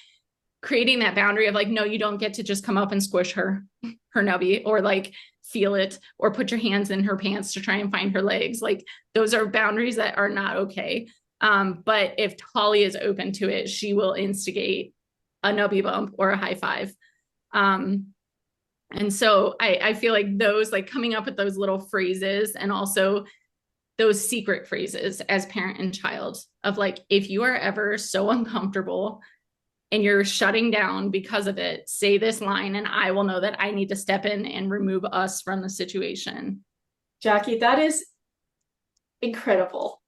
creating that boundary of like, no, you don't get to just come up and squish her nubby, or like feel it, or put your hands in her pants to try and find her legs. Like, those are boundaries that are not okay. But if Tolly is open to it, she will instigate a nubby bump or a high five. And so I feel like those, like coming up with those little phrases, and also those secret phrases as parent and child, of like, if you are ever so uncomfortable and you're shutting down because of it, say this line and I will know that I need to step in and remove us from the situation. Jackie, that is incredible.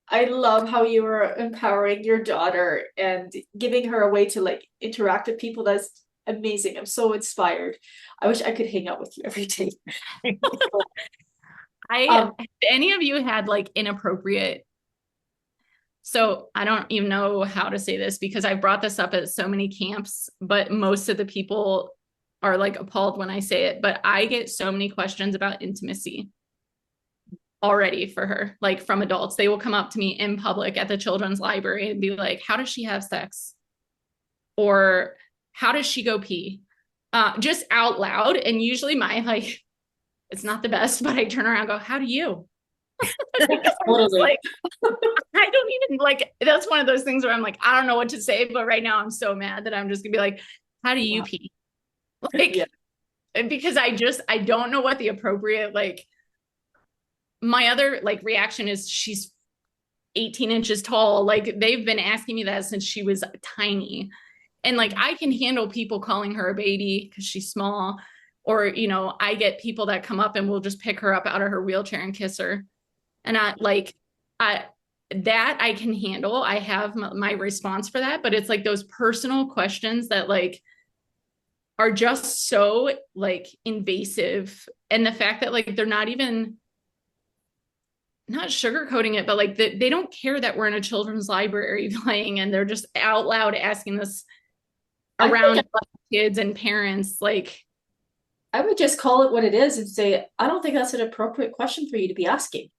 I love how you are empowering your daughter and giving her a way to like interact with people. That's amazing. I'm so inspired. I wish I could hang out with you every day. Have any of you had like inappropriate, so I don't even know how to say this because I brought this up at so many camps, but most of the people are like appalled when I say it, but I get so many questions about intimacy already for her, like from adults. They will come up to me in public at the children's library and be like, how does she have sex? Or how does she go pee? Just out loud. And usually my like, it's not the best, but I turn around and go, how do you? Totally. Like, I don't even like, that's one of those things where I'm like, I don't know what to say, but right now I'm so mad that I'm just gonna be like, how do you pee? Like, yeah. Because I don't know what the appropriate, like, my other like reaction is she's 18 inches tall. Like, they've been asking me that since she was tiny. And like, I can handle people calling her a baby because she's small, or, I get people that come up and will just pick her up out of her wheelchair and kiss her. And that I can handle. I have my response for that, but it's like those personal questions that like are just so like invasive. And the fact that like, they're not even, not sugarcoating it, but like they don't care that we're in a children's library playing, and they're just out loud asking this around kids and parents. Like, I would just call it what it is and say, I don't think that's an appropriate question for you to be asking.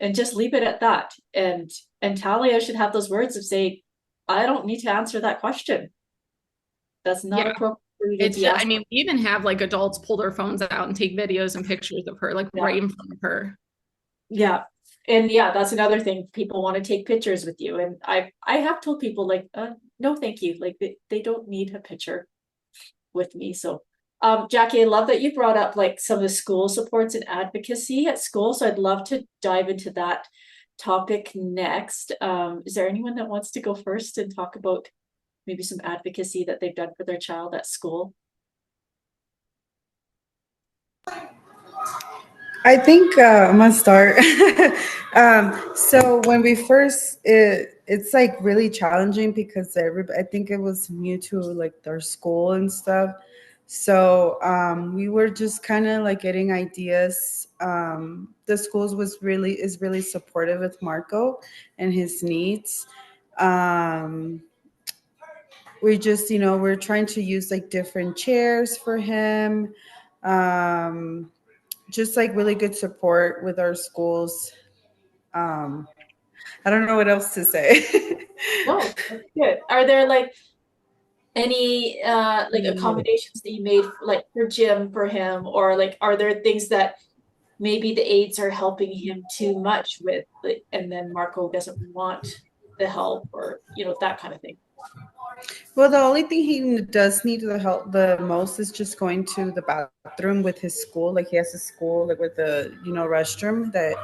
And just leave it at that. And Talia should have those words of saying, I don't need to answer that question. That's not appropriate for you to be asking. I mean, we even have like adults pull their phones out and take videos and pictures of her, like right in front of her. Yeah. And yeah, that's another thing. People want to take pictures with you. And I have told people like, no, thank you. Like they don't need a picture with me. So Jackie, I love that you brought up like some of the school supports and advocacy at school. So I'd love to dive into that topic next. Is there anyone that wants to go first and talk about maybe some advocacy that they've done for their child at school? I think I'm gonna start. So when we first, it's like really challenging because I think it was new to like their school and stuff. So we were just kind of like getting ideas. The schools is really supportive with Marco and his needs. we just, we're trying to use like different chairs for him. Just like really good support with our schools. I don't know what else to say. No, that's good. Are there like any like accommodations that you made like for gym for him, or like are there things that maybe the aides are helping him too much with, like, and then Marco doesn't want the help, or that kind of thing? Well, the only thing he does need the help the most is just going to the bathroom with his school. Like he has a school like with the restroom that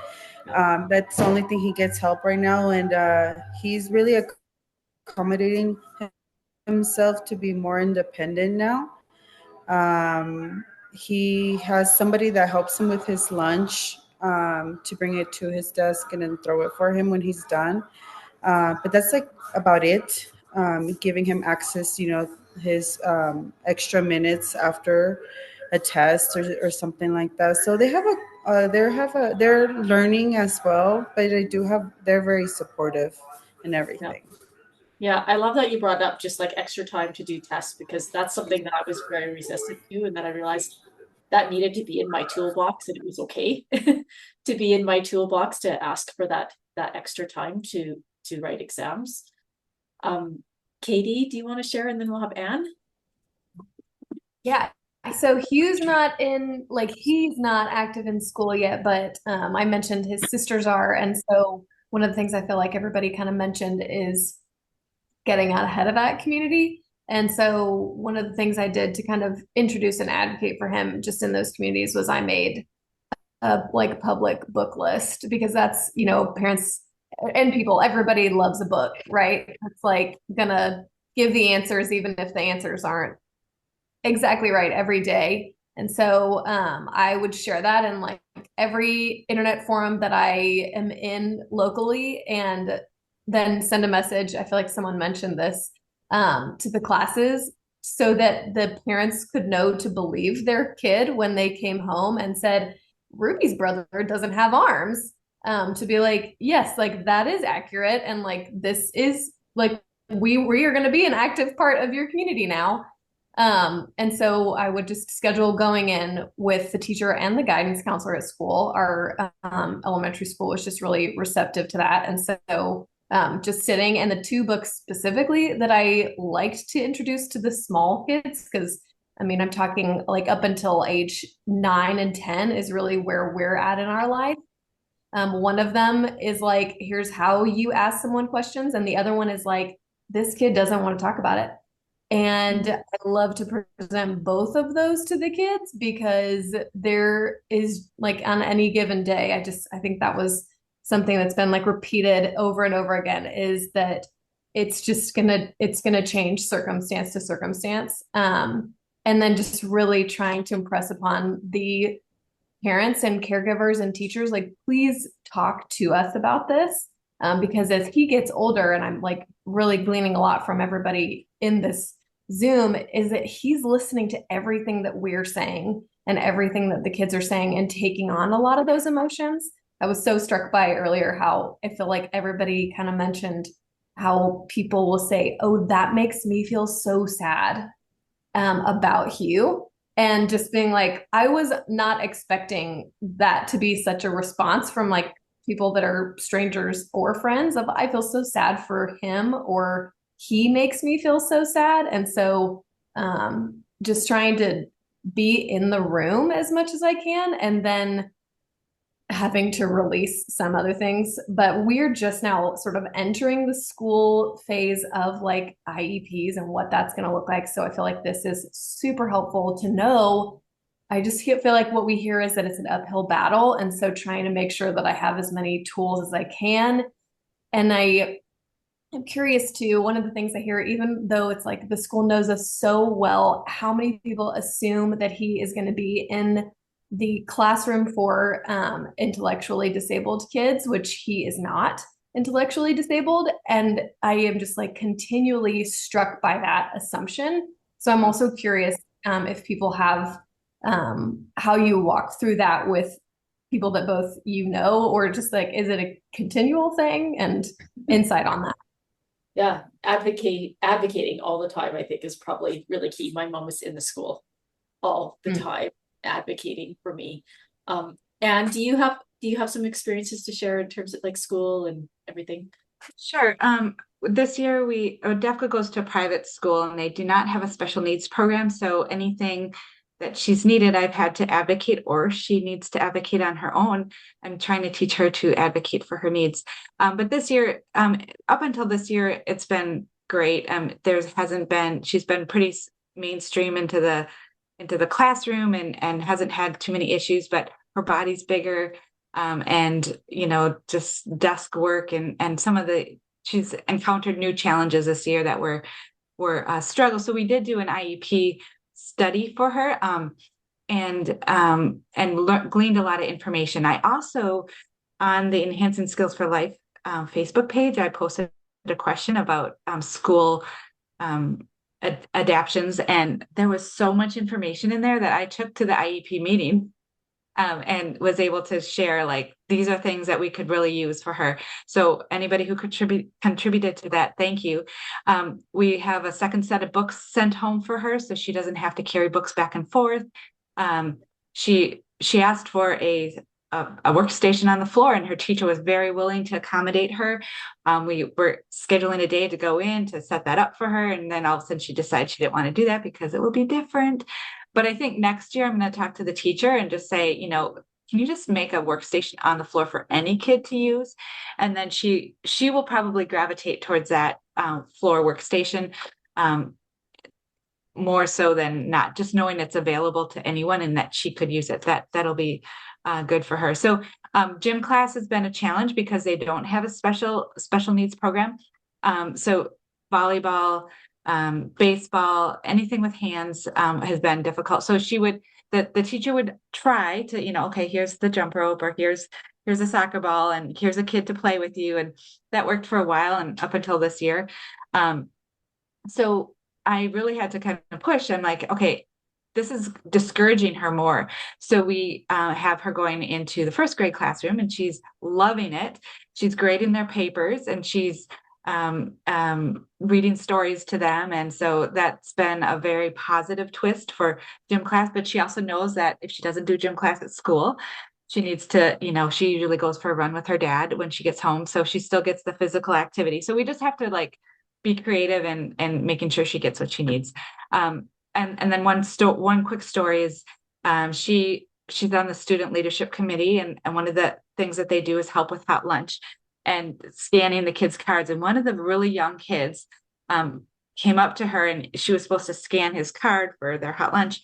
that's the only thing he gets help right now, and he's really accommodating himself to be more independent now. He has somebody that helps him with his lunch, to bring it to his desk and then throw it for him when he's done. But that's like about it. Giving him access, his extra minutes after a test or something like that. So they have they're learning as well, but they're very supportive and Yeah. everything. Yeah, I love that you brought up just like extra time to do tests, because that's something that I was very resistant to, and then I realized that needed to be in my toolbox, and it was okay to be in my toolbox to ask for that extra time to write exams. Katie, do you want to share, and then we'll have Anne? Yeah. So Hugh's not he's not active in school yet, but I mentioned his sisters are. And so one of the things I feel like everybody kind of mentioned is getting out ahead of that community. And so one of the things I did to kind of introduce and advocate for him just in those communities was I made a like public book list, because that's, parents and people, everybody loves a book, right? It's like gonna give the answers, even if the answers aren't exactly right every day. And so I would share that in like every internet forum that I am in locally, and then send a message. I feel like someone mentioned this to the classes, so that the parents could know to believe their kid when they came home and said, Ruby's brother doesn't have arms. To be like, yes, like that is accurate. And like, this is like, we are going to be an active part of your community now. And so I would just schedule going in with the teacher and the guidance counselor at school. Our elementary school was just really receptive to that. And so just sitting, and the two books specifically that I liked to introduce to the small kids, because I mean, I'm talking like up until age 9 and 10 is really where we're at in our life. One of them is like, here's how you ask someone questions. And the other one is like, this kid doesn't want to talk about it. And I love to present both of those to the kids, because there is like on any given day, I think that was something that's been like repeated over and over again, is that it's gonna change circumstance to circumstance. And then just really trying to impress upon the parents and caregivers and teachers, like, please talk to us about this. Because as he gets older, and I'm like really gleaning a lot from everybody in this Zoom, is that he's listening to everything that we're saying and everything that the kids are saying and taking on a lot of those emotions. I was so struck by earlier how I feel like everybody kind of mentioned how people will say, oh, that makes me feel so sad about Hugh. And just being like, I was not expecting that to be such a response from like people that are strangers or friends of, I feel so sad for him, or he makes me feel so sad. And so just trying to be in the room as much as I can, and then having to release some other things. But we're just now sort of entering the school phase of like IEPs and what that's going to look like. So I feel like this is super helpful to know. I just feel like what we hear is that it's an uphill battle. And so trying to make sure that I have as many tools as I can. And I'm curious too, one of the things I hear, even though it's like the school knows us so well, how many people assume that he is going to be in the classroom for intellectually disabled kids, which he is not intellectually disabled. And I am just like continually struck by that assumption. So I'm also curious if people have how you walk through that with people that both or just like, is it a continual thing, and insight on that? Yeah, advocating all the time, I think, is probably really key. My mom was in the school all the time advocating for me. And do you have some experiences to share in terms of like school and everything? Sure. This year DEFCA goes to a private school and they do not have a special needs program. So anything that she's needed, I've had to advocate, or she needs to advocate on her own. I'm trying to teach her to advocate for her needs. But this year, up until this year, it's been great. There hasn't been, she's been pretty mainstream into the classroom and hasn't had too many issues, but her body's bigger. And just desk work and some of she's encountered new challenges this year that were struggles. So we did do an IEP study for her, and gleaned a lot of information. I also, on the Enhancing Skills for Life Facebook page, I posted a question about school adaptions, and there was so much information in there that I took to the IEP meeting, and was able to share, like, these are things that we could really use for her. So anybody who contributed to that, thank you. We have a second set of books sent home for her, so she doesn't have to carry books back and forth. She asked for a workstation on the floor, and her teacher was very willing to accommodate her. We were scheduling a day to go in to set that up for her, and then all of a sudden she decided she didn't want to do that because it will be different. But I think next year I'm going to talk to the teacher and just say, can you just make a workstation on the floor for any kid to use? And then she will probably gravitate towards that floor workstation, more so than not, just knowing it's available to anyone and that she could use it. That'll be good for her. So gym class has been a challenge because they don't have a special needs program. So volleyball, baseball, anything with hands has been difficult. So the teacher would try to, okay, here's the jump rope, or here's a soccer ball, and here's a kid to play with you. And that worked for a while and up until this year. So I really had to kind of push. I'm like, okay, this is discouraging her more. So we have her going into the first grade classroom, and she's loving it. She's grading their papers, and she's reading stories to them. And so that's been a very positive twist for gym class. But she also knows that if she doesn't do gym class at school, she needs to, she usually goes for a run with her dad when she gets home. So she still gets the physical activity. So we just have to be creative and making sure she gets what she needs. And then one quick story is she's on the student leadership committee, and one of the things that they do is help with hot lunch and scanning the kids' cards. And one of the really young kids came up to her, and she was supposed to scan his card for their hot lunch.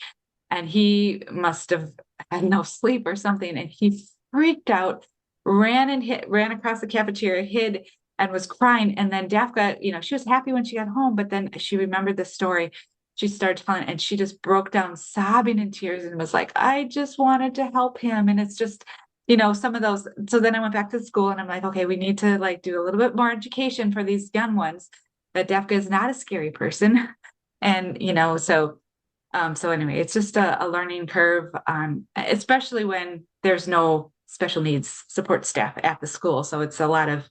And he must have had no sleep or something. And he freaked out, ran across the cafeteria, hid, and was crying. And then Dafka, she was happy when she got home, but then she remembered the story. She started telling, and she just broke down sobbing in tears and was like, I just wanted to help him. And it's just, some of those. So then I went back to school, and I'm like, okay, we need to do a little bit more education for these young ones, that Dafka is not a scary person. And, so anyway, it's just a learning curve, especially when there's no special needs support staff at the school. So it's a lot of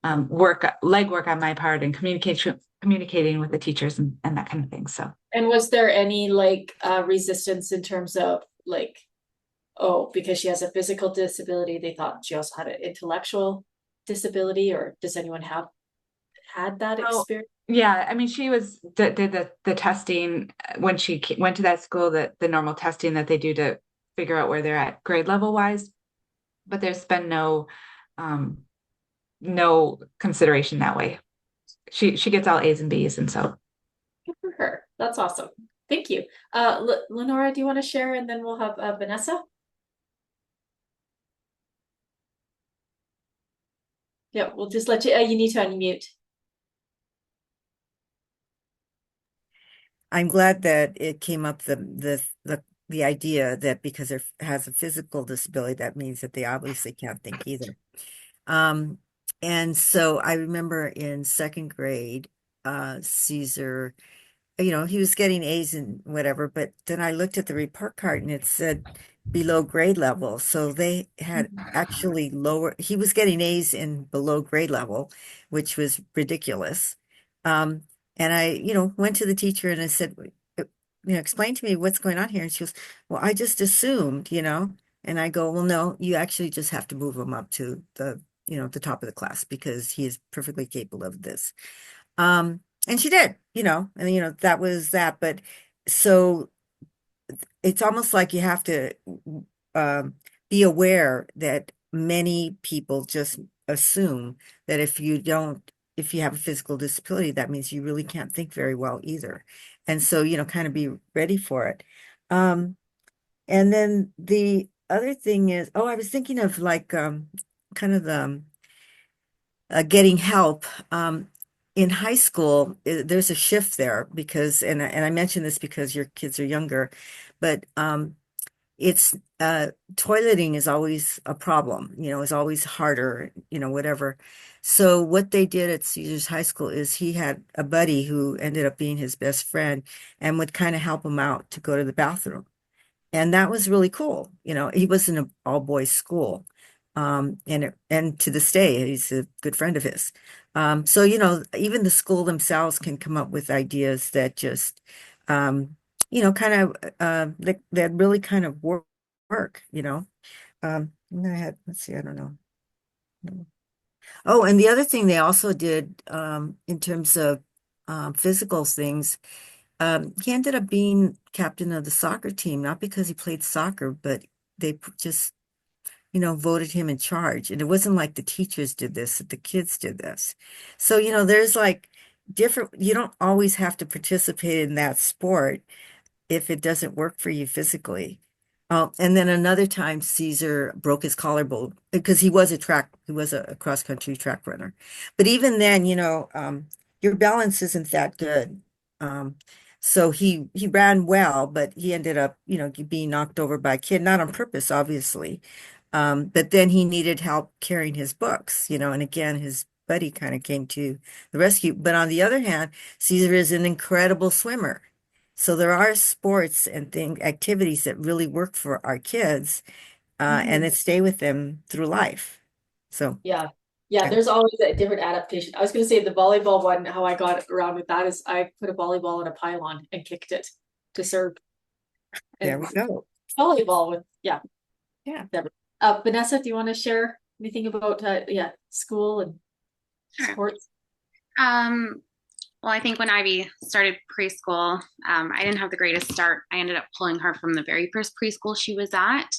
legwork on my part, and communicating with the teachers and that kind of thing. So. And was there any resistance in terms of oh, because she has a physical disability, they thought she also had an intellectual disability, or does anyone have had that experience? Yeah, I mean, she did the testing when she went to that school, the normal testing that they do to figure out where they're at grade level wise, but there's been no consideration that way. She gets all A's and B's, and so. Good for her. That's awesome. Thank you. Lenora, do you want to share, and then we'll have Vanessa? Yeah, we'll just let you. You need to unmute. I'm glad that it came up the idea that because there has a physical disability, that means that they obviously can't think either. And so I remember in second grade, Caesar, he was getting A's and whatever, but then I looked at the report card and it said below grade level. So they had actually he was getting A's in below grade level, which was ridiculous. Um, and I, went to the teacher and I said, explain to me what's going on here. And she goes, well, I just assumed, and I go, well, no, you actually just have to move him up to the top of the class because he is perfectly capable of this. And she did, and that was that. But so it's almost like you have to um, be aware that many people just assume that if you have a physical disability, that means you really can't think very well either. And so, kind of be ready for it. And then the other thing is, I was thinking of like kind of the getting help. In high school, there's a shift there because, and I mention this because your kids are younger, but it's toileting is always a problem, is always harder, whatever. So what they did at Caesars High School is he had a buddy who ended up being his best friend and would kind of help him out to go to the bathroom. And that was really cool. He was in an all boys school. And to this day, he's a good friend of his. So, even the school themselves can come up with ideas that just, kind of, that really kind of work. And then I had, let's see, I don't know. No. Oh, and the other thing they also did, in terms of, physical things, he ended up being captain of the soccer team, not because he played soccer, but they just, voted him in charge. And it wasn't like the teachers did this, that the kids did this. So, there's like you don't always have to participate in that sport if it doesn't work for you physically. And then another time, Caesar broke his collarbone because he was a cross country track runner. But even then, your balance isn't that good. Um, so he ran well, but he ended up, being knocked over by a kid, not on purpose, obviously. But then he needed help carrying his books, and again, his buddy kind of came to the rescue. But on the other hand, Caesar is an incredible swimmer. So there are sports and activities that really work for our kids, and that stay with them through life. So Yeah. Yeah, yeah, there's always a different adaptation. I was going to say the volleyball one, how I got around with that is I put a volleyball in a pylon and kicked it to serve. there And we go. volleyball with, yeah. Yeah. Vanessa, do you want to share anything about, school and Sure. sports? Well, I think when Ivy started preschool, I didn't have the greatest start. I ended up pulling her from the very first preschool she was at.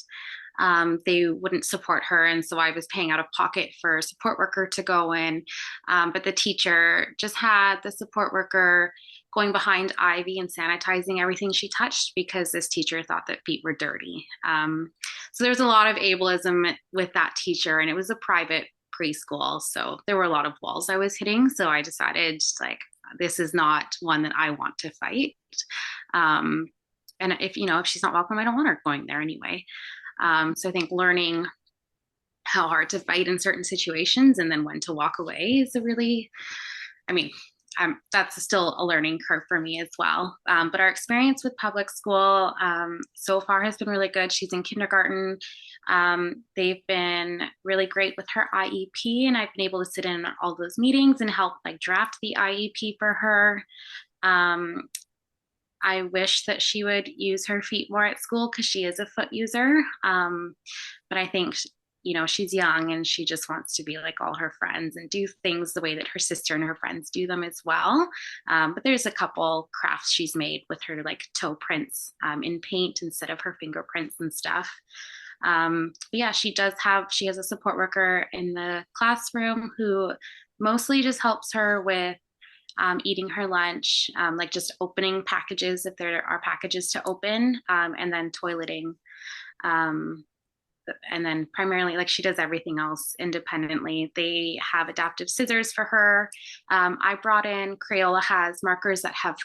They wouldn't support her, and so I was paying out of pocket for a support worker to go in. But the teacher just had the support worker going behind Ivy and sanitizing everything she touched because this teacher thought that feet were dirty. So there's a lot of ableism with that teacher, and it was a private preschool, so there were a lot of walls I was hitting. So I decided, like, this is not one that I want to fight. And if she's not welcome, I don't want her going there anyway. So I think learning how hard to fight in certain situations and then when to walk away is that's still a learning curve for me as well. But our experience with public school so far has been really good. She's in kindergarten. They've been really great with her IEP, and I've been able to sit in on all those meetings and help draft the IEP for her. I wish that she would use her feet more at school because she is a foot user. But I think, she's young and she just wants to be like all her friends and do things the way that her sister and her friends do them as well. But there's a couple crafts she's made with her toe prints in paint instead of her fingerprints and stuff. She has a support worker in the classroom who mostly just helps her with eating her lunch, just opening packages if there are packages to open, and then toileting. And then primarily, she does everything else independently. They have adaptive scissors for her. I brought in, Crayola has markers that have,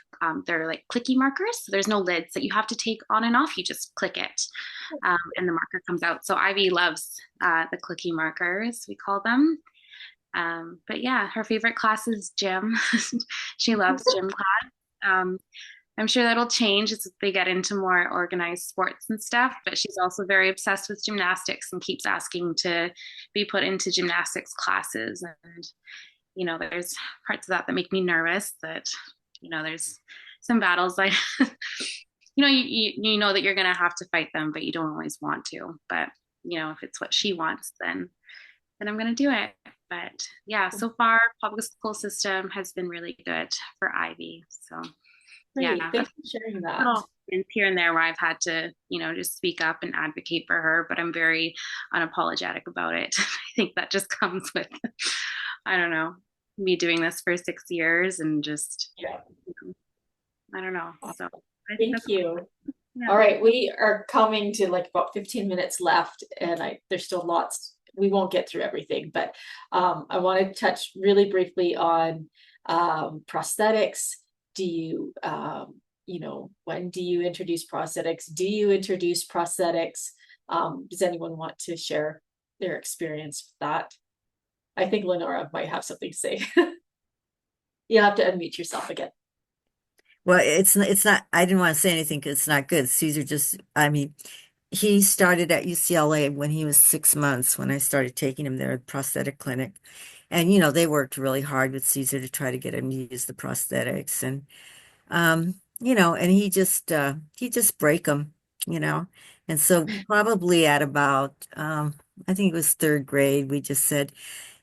they're clicky markers. So there's no lids that you have to take on and off. You just click it and the marker comes out. So Ivy loves the clicky markers, we call them. But yeah, her favorite class is gym. She loves gym class. I'm sure that'll change as they get into more organized sports and stuff, but she's also very obsessed with gymnastics and keeps asking to be put into gymnastics classes. And there's parts of that make me nervous, that, there's some battles like, you know that you're going to have to fight them, but you don't always want to. But, if it's what she wants, then I'm going to do it. But yeah, so far, public school system has been really good for Ivy. So Great. yeah, Thanks for sharing that. little things here and there where I've had to, just speak up and advocate for her, but I'm very unapologetic about it. I think that just comes with, I don't know, me doing this for 6 years and just, Yeah. I don't know. So Thank you. Yeah. All right, we are coming to like about 15 minutes left, and there's still lots. We won't get through everything, but I want to touch really briefly on prosthetics. Do you, when do you introduce prosthetics? Do you introduce prosthetics? Does anyone want to share their experience with that? I think Lenora might have something to say. You have to unmute yourself again. Well, it's not, I didn't want to say anything because it's not good. Caesar just, I mean, he started at UCLA when he was 6 months when I started taking him there at prosthetic clinic. And, they worked really hard with Caesar to try to get him to use the prosthetics. And, and he just break them, And so probably at about, I think it was third grade, we just said,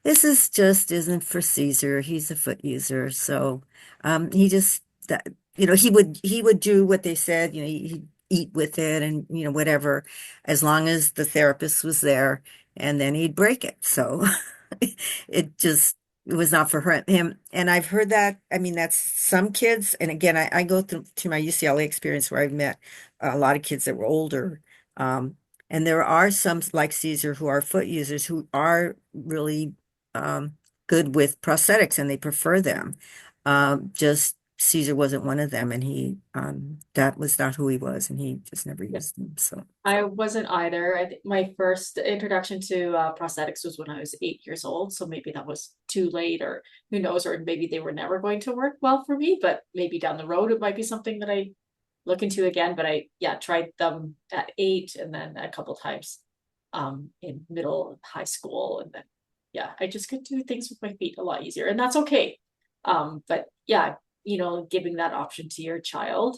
this is just isn't for Caesar. He's a foot user. So, he just, that, he would do what they said, he'd eat with it and, whatever, as long as the therapist was there, and then he'd break it. So it was not for him. And I've heard that, I mean, that's some kids. And again, I go through to my UCLA experience where I've met a lot of kids that were older. And there are some like Caesar who are foot users who are really good with prosthetics and they prefer them. Just Caesar wasn't one of them, and he that was not who he was, and he just never used them. So I wasn't either. I think my first introduction to prosthetics was when I was 8 years old. So maybe that was too late, or who knows, or maybe they were never going to work well for me, but maybe down the road it might be something that I look into again. But I tried them at 8 and then a couple times in middle and high school. And then I just could do things with my feet a lot easier, and that's okay. But giving that option to your child,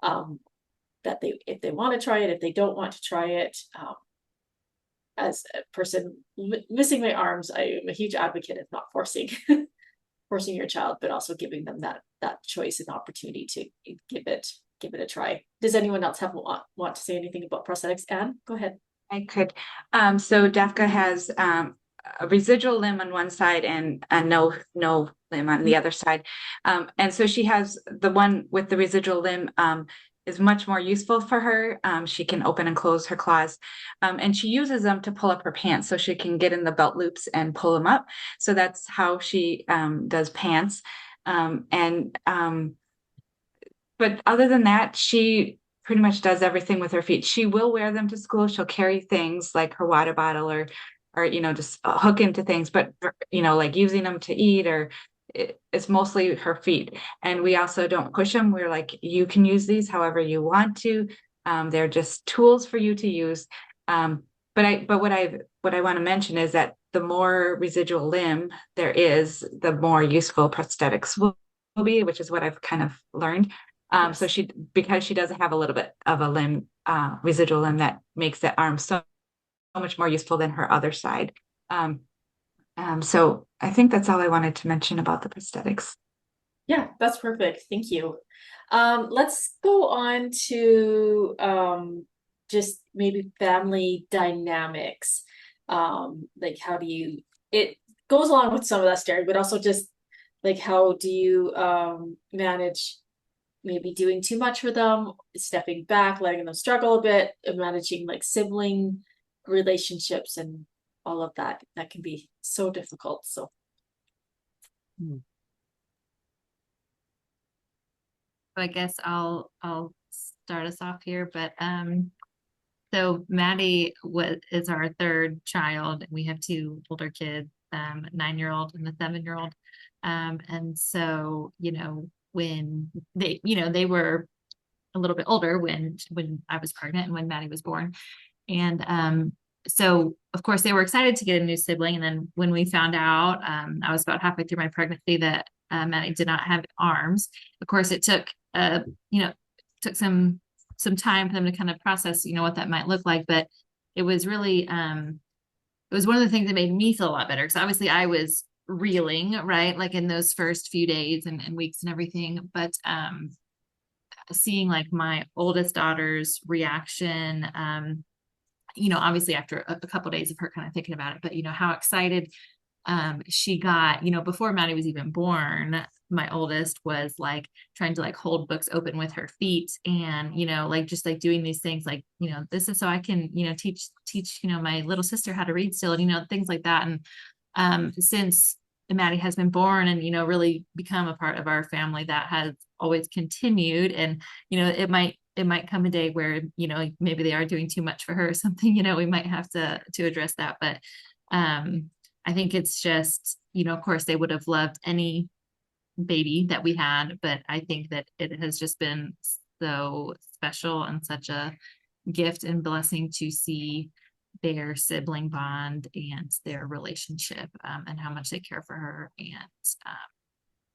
that if they want to try it, if they don't want to try it. As a person missing my arms, I am a huge advocate of not forcing forcing your child, but also giving them that choice and opportunity to give it a try. Does anyone else want to say anything about prosthetics? Anne, go ahead. I could. So Defka has a residual limb on one side and no limb on the other side. And so she has the one with the residual limb is much more useful for her. She can open and close her claws. And she uses them to pull up her pants so she can get in the belt loops and pull them up. So that's how she does pants. But other than that, she pretty much does everything with her feet. She will wear them to school. She'll carry things like her water bottle or just hook into things, but like using them to eat it's mostly her feet. And we also don't push them. We're like, you can use these however you want to. They're just tools for you to use. But what I want to mention is that the more residual limb there is, the more useful prosthetics will be, which is what I've kind of learned. Yes. So because she does have a little bit of a limb, residual limb, that makes that arm so much more useful than her other side. So I think that's all I wanted to mention about the prosthetics. Yeah, that's perfect. Thank you. Let's go on to just maybe family dynamics. Like how do you, it goes along with some of that story, but also just like how do you manage maybe doing too much for them, stepping back, letting them struggle a bit, and managing like sibling relationships and all of that. That can be so difficult. So I guess I'll start us off here, but so Maddie is our third child. We have two older kids, a 9-year-old and a 7-year-old. And so, when they were a little bit older when I was pregnant and when Maddie was born. And so of course they were excited to get a new sibling. And then when we found out, I was about halfway through my pregnancy, that Maddie did not have arms. Of course, it took, took some time for them to kind of process, what that might look like. But it was really, it was one of the things that made me feel a lot better. Because obviously I was reeling, right? Like in those first few days and weeks and everything. But seeing like my oldest daughter's reaction, obviously after a couple of days of her kind of thinking about it, but how excited she got, before Maddie was even born. My oldest was like trying to like hold books open with her feet, and like just like doing these things like, this is so I can teach my little sister how to read still, and things like that. And since Maddie has been born and really become a part of our family, that has always continued. And it might come a day where maybe they are doing too much for her or something. We might have to address that. But I think it's just, of course they would have loved any baby that we had, but I think that it has just been so special and such a gift and blessing to see their sibling bond and their relationship, and how much they care for her. And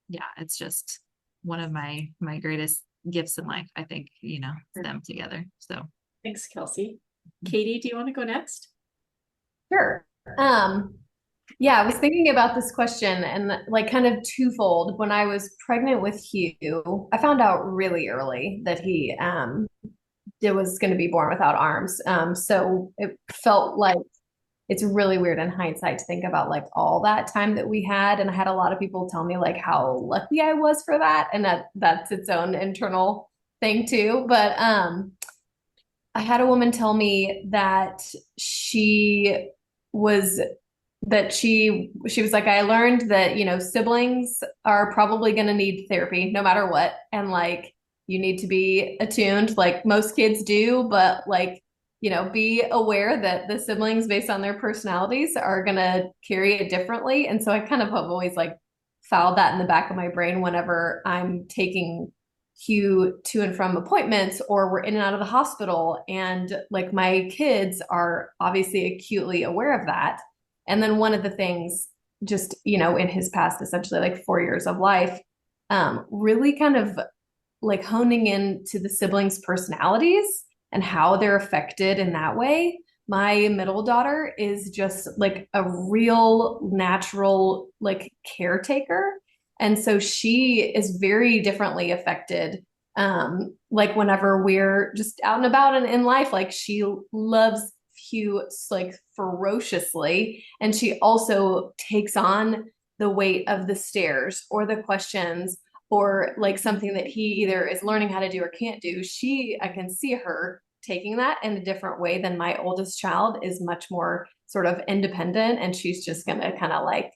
yeah, it's just one of my greatest gifts in life, I think, them together. So Thanks, Kelsey. Katie, do you want to go next? Sure. Yeah, I was thinking about this question and like kind of twofold. When I was pregnant with Hugh, I found out really early that he was going to be born without arms. So it felt like it's really weird in hindsight to think about like all that time that we had. And I had a lot of people tell me like how lucky I was for that. And that's its own internal thing too. But I had a woman tell me that was she was like, I learned that, siblings are probably going to need therapy no matter what. And like, you need to be attuned like most kids do, but like, be aware that the siblings based on their personalities are going to carry it differently. And so I kind of have always like filed that in the back of my brain whenever I'm taking Hugh to and from appointments or we're in and out of the hospital. And like my kids are obviously acutely aware of that. And then one of the things just, in his past, essentially like 4 years of life, really kind of like honing in to the siblings' personalities and how they're affected in that way. My middle daughter is just like a real natural like caretaker. And so she is very differently affected. Like whenever we're just out and about in life, like she loves Hugh like ferociously. And she also takes on the weight of the stares or the questions or like something that he either is learning how to do or can't do. I can see her taking that in a different way than my oldest child is much more sort of independent. And she's just going to kind of like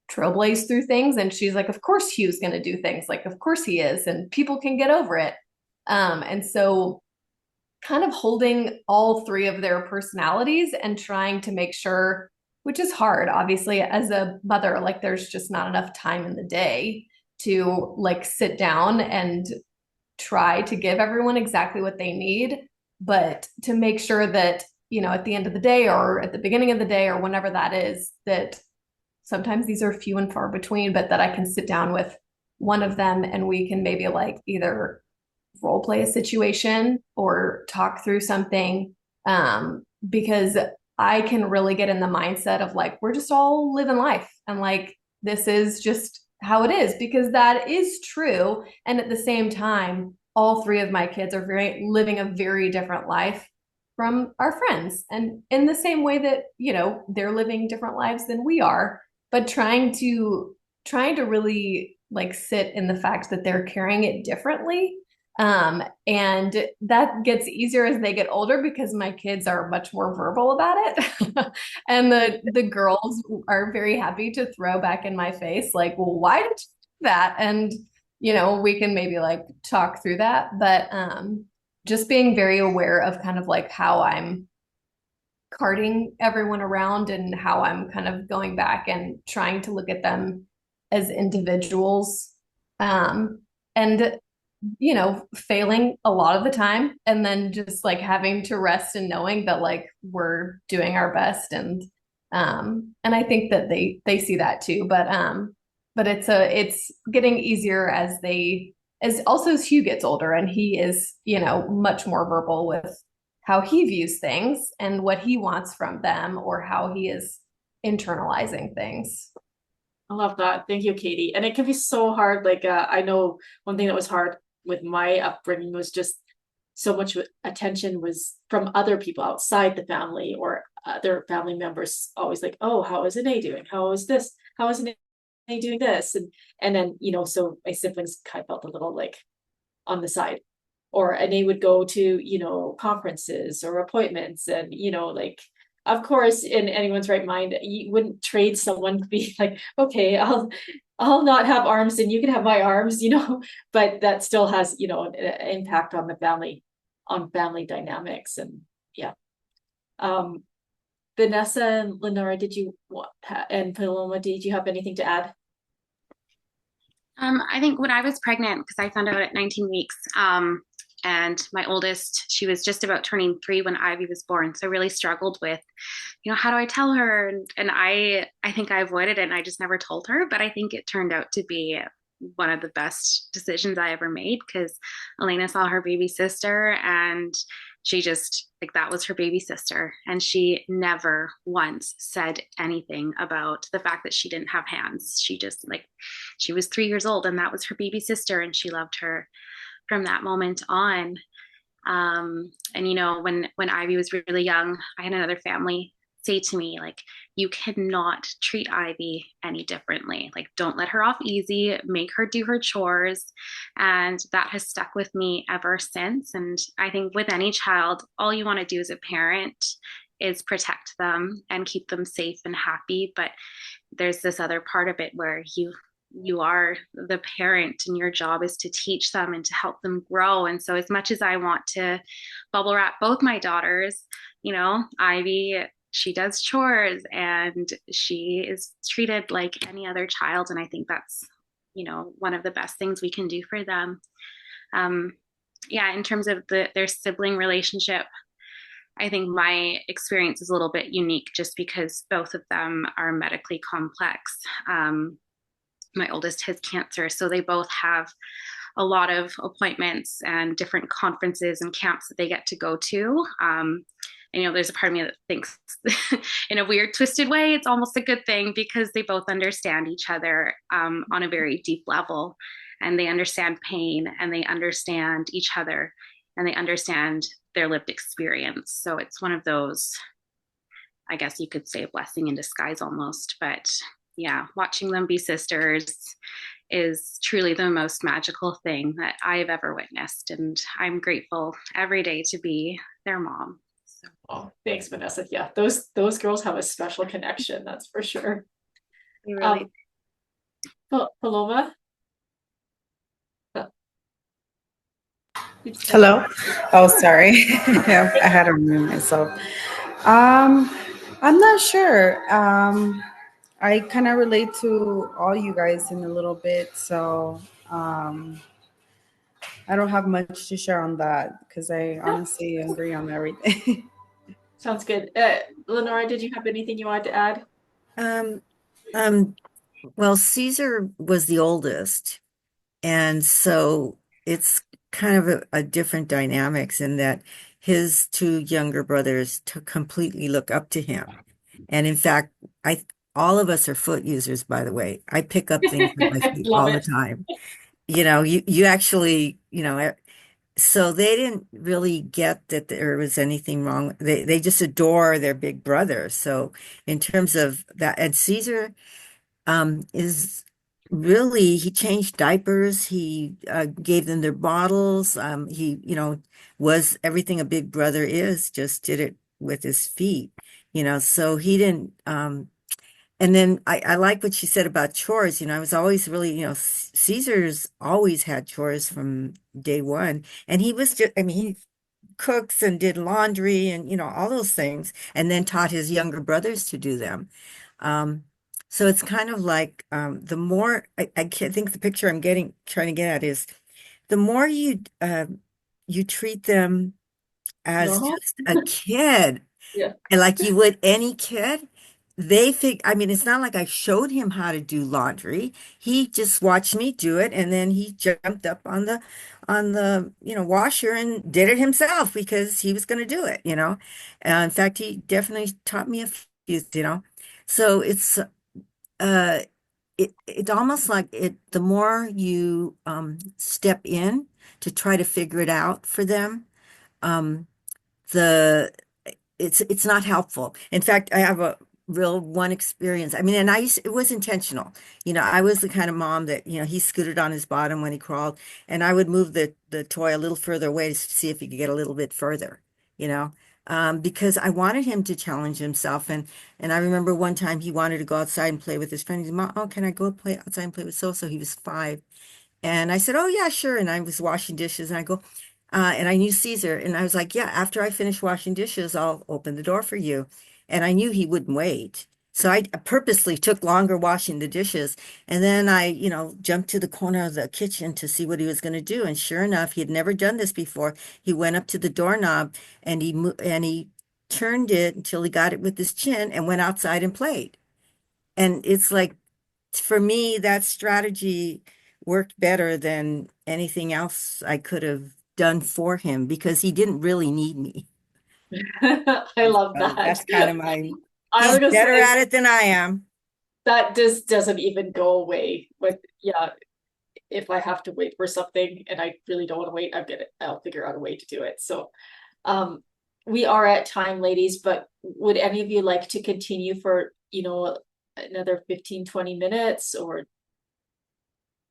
trailblaze through things. And she's like, of course, Hugh's going to do things. Like, of course he is. And people can get over it. And so kind of holding all three of their personalities and trying to make sure, which is hard, obviously, as a mother, like there's just not enough time in the day to like sit down and try to give everyone exactly what they need, but to make sure that, at the end of the day or at the beginning of the day or whenever that is, that sometimes these are few and far between, but that I can sit down with one of them and we can maybe like either role play a situation or talk through something, because I can really get in the mindset of like, we're just all living life and like, this is just how it is, because that is true. And at the same time, all three of my kids are living a very different life from our friends. And in the same way that, they're living different lives than we are, but trying to really like sit in the fact that they're carrying it differently. And that gets easier as they get older because my kids are much more verbal about it. And the girls are very happy to throw back in my face, like, well, why did you do that? And, we can maybe like talk through that, but, just being very aware of kind of like how I'm carting everyone around and how I'm kind of going back and trying to look at them as individuals. And failing a lot of the time, and then just like having to rest and knowing that like we're doing our best. And I think that they see that too. But it's getting easier as Hugh gets older, and he is, much more verbal with how he views things and what he wants from them, or how he is internalizing things. I love that. Thank you, Katie. And it can be so hard. Like, I know one thing that was hard with my upbringing was just so much attention was from other people outside the family, or other family members always like, oh, how is Anae doing? How is this? How is Anae doing this? And then, so my siblings kind of felt a little like on the side. And they would go to, conferences or appointments, and, like, of course, in anyone's right mind, you wouldn't trade someone to be like, okay, I'll not have arms and you can have my arms, but that still has, an impact on family dynamics. And yeah. Vanessa and Lenora, and Paloma, did you have anything to add? I think when I was pregnant, because I found out at 19 weeks, and my oldest, she was just about turning 3 when Ivy was born. So I really struggled with, how do I tell her? And I think I avoided it and I just never told her. But I think it turned out to be one of the best decisions I ever made, because Elena saw her baby sister and she just, like, that was her baby sister. And she never once said anything about the fact that she didn't have hands. She just, like, she was 3 years old and that was her baby sister, and she loved her from that moment on. And when Ivy was really young, I had another family say to me, like, you cannot treat Ivy any differently. Like, don't let her off easy, make her do her chores. And that has stuck with me ever since. And I think with any child, all you want to do as a parent is protect them and keep them safe and happy. But there's this other part of it where you are the parent and your job is to teach them and to help them grow. And so as much as I want to bubble wrap both my daughters, Ivy, she does chores and she is treated like any other child. And I think that's, one of the best things we can do for them. In terms of their sibling relationship, I think my experience is a little bit unique just because both of them are medically complex. My oldest has cancer, so they both have a lot of appointments and different conferences and camps that they get to go to. There's a part of me that thinks in a weird, twisted way, it's almost a good thing, because they both understand each other on a very deep level, and they understand pain, and they understand each other, and they understand their lived experience. So it's one of those, I guess you could say, a blessing in disguise almost. But yeah, watching them be sisters is truly the most magical thing that I've ever witnessed. And I'm grateful every day to be their mom. So. Oh, thanks, Vanessa. Yeah, those girls have a special connection, that's for sure. They really Paloma? Hello. Oh, sorry. Yeah, I had to remove myself. I'm not sure. I kind of relate to all you guys in a little bit, so I don't have much to share on that because I honestly agree on everything. Sounds good. Lenora, did you have anything you wanted to add? Um, well, Caesar was the oldest, and so it's kind of a different dynamics in that his 2 younger brothers to completely look up to him. And in fact, all of us are foot users, by the way. I pick up things with my feet Love all the it. time. You actually, so they didn't really get that there was anything wrong. They just adore their big brother. So in terms of that, and Caesar is really, he changed diapers, he gave them their bottles, he was everything a big brother is, just did it with his feet, so he didn't and then I like what she said about chores. I was always really, Caesar's always had chores from day one, and he was just, I mean, he cooks and did laundry and all those things, and then taught his younger brothers to do them. So it's kind of like the more I can't think the picture I'm trying to get at is the more you treat them as Normal? just a kid, Yeah. and like you would any kid, I mean, it's not like I showed him how to do laundry. He just watched me do it, and then he jumped up on the, washer and did it himself because he was going to do it, in fact, he definitely taught me a few. So uh it's almost like the more you step in to try to figure it out for them, um the it's not helpful. In fact, I have a real one experience. I mean, and it was intentional. I was the kind of mom that, he scooted on his bottom when he crawled, and I would move the toy a little further away to see if he could get a little bit further, you know, because I wanted him to challenge himself. And I remember one time he wanted to go outside and play with his friend. He's, Mom, oh, can I go play outside and play with so? So he was 5. And I said, oh, yeah, sure. And I was washing dishes, and I go, and I knew Caesar. And I was like, yeah, after I finish washing dishes, I'll open the door for you. And I knew he wouldn't wait. So I purposely took longer washing the dishes. And then I, jumped to the corner of the kitchen to see what he was going to do. And sure enough, he had never done this before. He went up to the doorknob, and he turned it until he got it with his chin and went outside and played. And it's like, for me, that strategy worked better than anything else I could have done for him because he didn't really need me. I love So that. that's kind of my, I was he's gonna better say at it than I am. that just doesn't even go away with, yeah, if I have to wait for something and I really don't want to wait, I'll figure out a way to do it. So we are at time, ladies, but would any of you like to continue for, another 15-20 minutes, or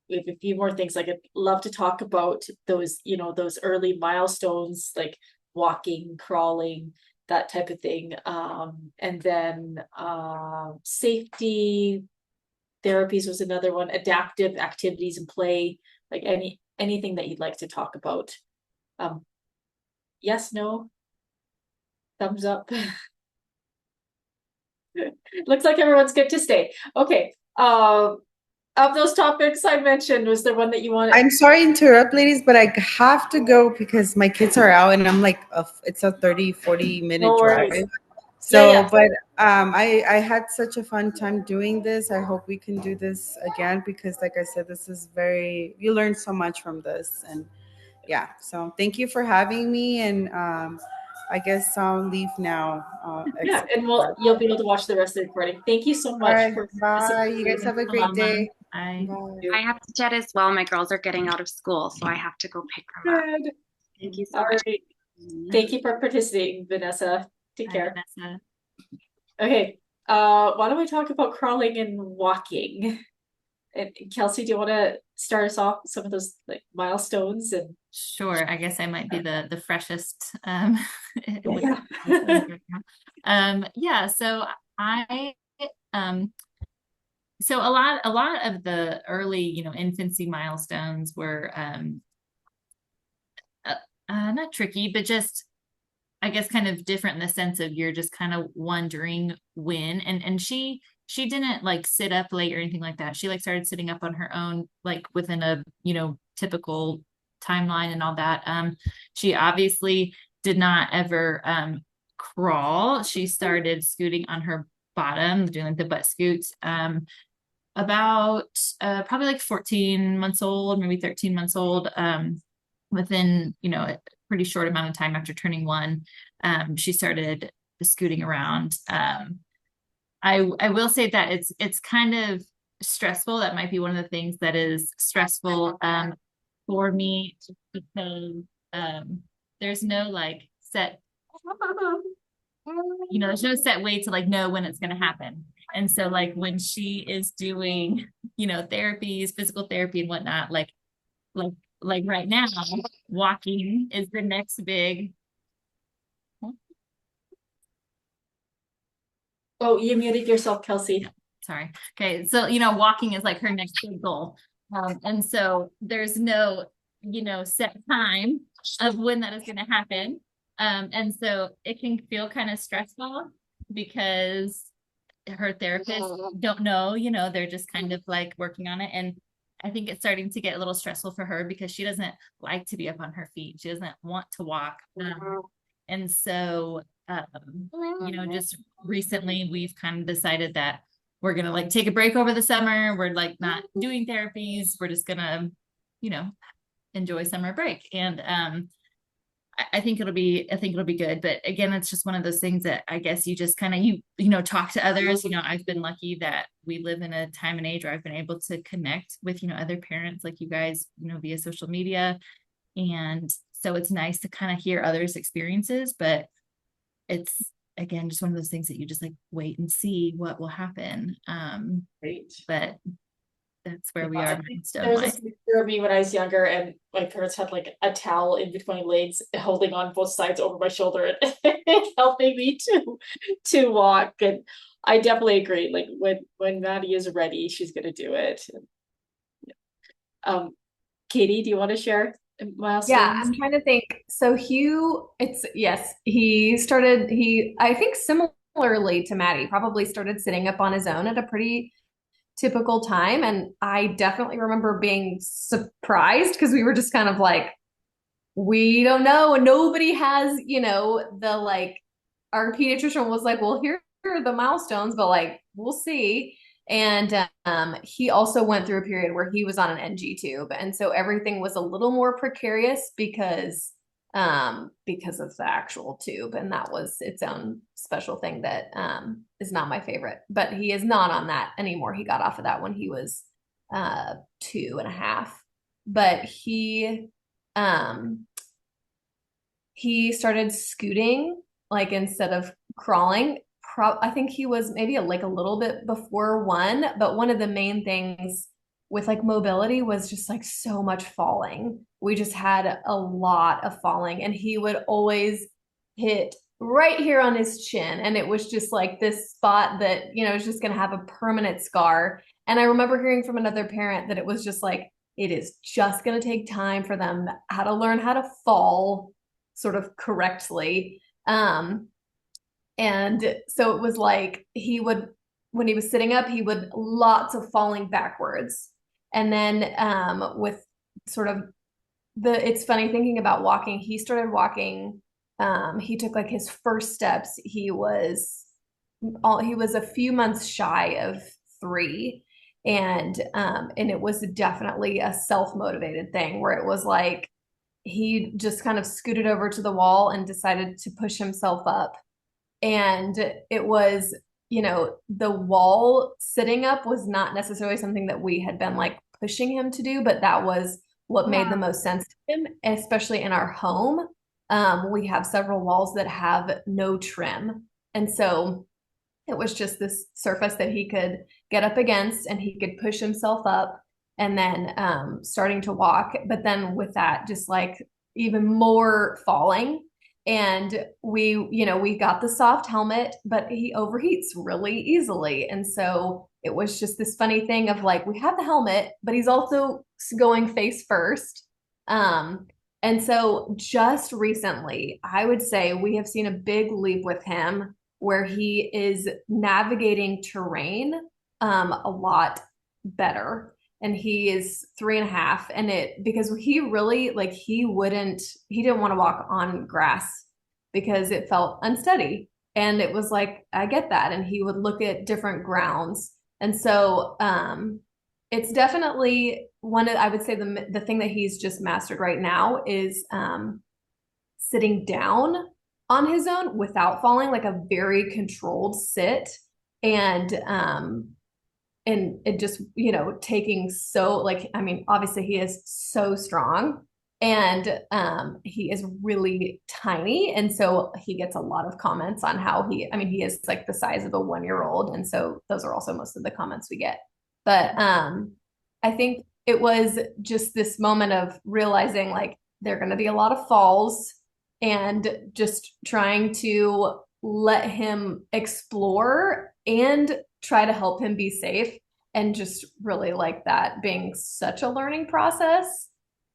we have a few more things. Like, I'd love to talk about those, those early milestones, like walking, crawling, that type of thing. And then safety therapies was another one, adaptive activities and play, like anything that you'd like to talk about. Yes, no, thumbs up. Looks like everyone's good to stay. Okay. Of those topics I mentioned, was there one that you wanted? I'm sorry to interrupt, ladies, but I have to go because my kids are out and I'm like, it's a 40 minute No drive. worries. So, Yeah. but I had such a fun time doing this. I hope we can do this again because, like I said, this is you learn so much from this. And yeah, so thank you for having me. And I guess I'll leave now. Yeah, Exit. and you'll be able to watch the rest of the recording. Thank you so All much right, for bye. You guys have a great Alama. day. Bye. Bye. I have to jet as well. My girls are getting out of school, so I have to go pick them up. Good. Thank you so All much. right. Thank you for participating, Vanessa. Take Bye, care. Vanessa. Okay. Why don't we talk about crawling and walking? And Kelsey, do you want to start us off with some of those like milestones and Sure, I guess I might be the freshest with yeah. right now. Yeah, so I so a lot of the early, infancy milestones were not tricky, but just I guess kind of different in the sense of you're just kind of wondering when. And she didn't like sit up late or anything like that. She like started sitting up on her own, like within a, typical timeline and all that. She obviously did not ever crawl. She started scooting on her bottom, doing like the butt scoots. About probably like 14 months old, maybe 13 months old. Within, a pretty short amount of time after turning 1, she started scooting around. I will say that it's kind of stressful. That might be one of the things that is stressful for me because there's no like set, there's no set way to like know when it's going to happen. And so like when she is doing, therapies, physical therapy and whatnot, like right now, walking is the next big. Oh, you muted yourself, Kelsey. Sorry. Okay. So, walking is like her next big goal. And so there's no, set time of when that is going to happen. And so it can feel kind of stressful because her therapists don't know, they're just kind of like working on it. I think it's starting to get a little stressful for her because she doesn't like to be up on her feet. She doesn't want to walk. And so, just recently we've kind of decided that we're going to like take a break over the summer. We're like not doing therapies. We're just going to, enjoy summer break. And, I think it'll be good. But again, it's just one of those things that I guess you just kind of, talk to others. I've been lucky that we live in a time and age where I've been able to connect with, other parents like you guys, via social media. And so it's nice to kind of hear others' experiences, but it's again, just one of those things that you just like wait and see what will happen. Right. But that's where we are. There was this picture of me when I was younger, and my parents had like a towel in between my legs, holding on both sides over my shoulder and helping me to walk. And I definitely agree. Like when Maddie is ready, she's gonna do it. Katie, do you want to share milestones? Yeah, I'm trying to think. So Hugh, I think similarly to Maddie, probably started sitting up on his own at a pretty typical time. And I definitely remember being surprised because we were just kind of like, we don't know. And nobody has, our pediatrician was like, well, here are the milestones, but like, we'll see. And he also went through a period where he was on an NG tube. And so everything was a little more precarious because of the actual tube. And that was its own special thing that is not my favorite. But he is not on that anymore. He got off of that when he was 2.5. But he started scooting, like instead of crawling. I think he was maybe a little bit before 1, but one of the main things with like mobility was just like so much falling. We just had a lot of falling, and he would always hit right here on his chin. And it was just like this spot that, is just going to have a permanent scar. And I remember hearing from another parent that it was just like, it is just going to take time for them how to learn how to fall sort of correctly. And so it was like when he was sitting up, he would lots of falling backwards. And then with sort of it's funny thinking about walking, he started walking. He took like his first steps. He was a few months shy of 3. And it was definitely a self-motivated thing where it was like, he just kind of scooted over to the wall and decided to push himself up. And it was, the wall sitting up was not necessarily something that we had been like pushing him to do, but that was what made the most sense to him, especially in our home. We have several walls that have no trim. And so it was just this surface that he could get up against and he could push himself up, and then starting to walk. But then with that, just like even more falling. And we got the soft helmet, but he overheats really easily. And so it was just this funny thing of like, we have the helmet, but he's also going face first. And so just recently, I would say we have seen a big leap with him where he is navigating terrain a lot better. And he is 3.5, and because he really he didn't want to walk on grass because it felt unsteady. And it was like, I get that. And he would look at different grounds. And so it's definitely I would say the thing that he's just mastered right now is sitting down on his own without falling, like a very controlled sit. And it just, taking obviously he is so strong, and he is really tiny. And so he gets a lot of comments on how he is like the size of a 1-year-old. And so those are also most of the comments we get. But I think it was just this moment of realizing like there are going to be a lot of falls, and just trying to let him explore and try to help him be safe, and just really like that being such a learning process.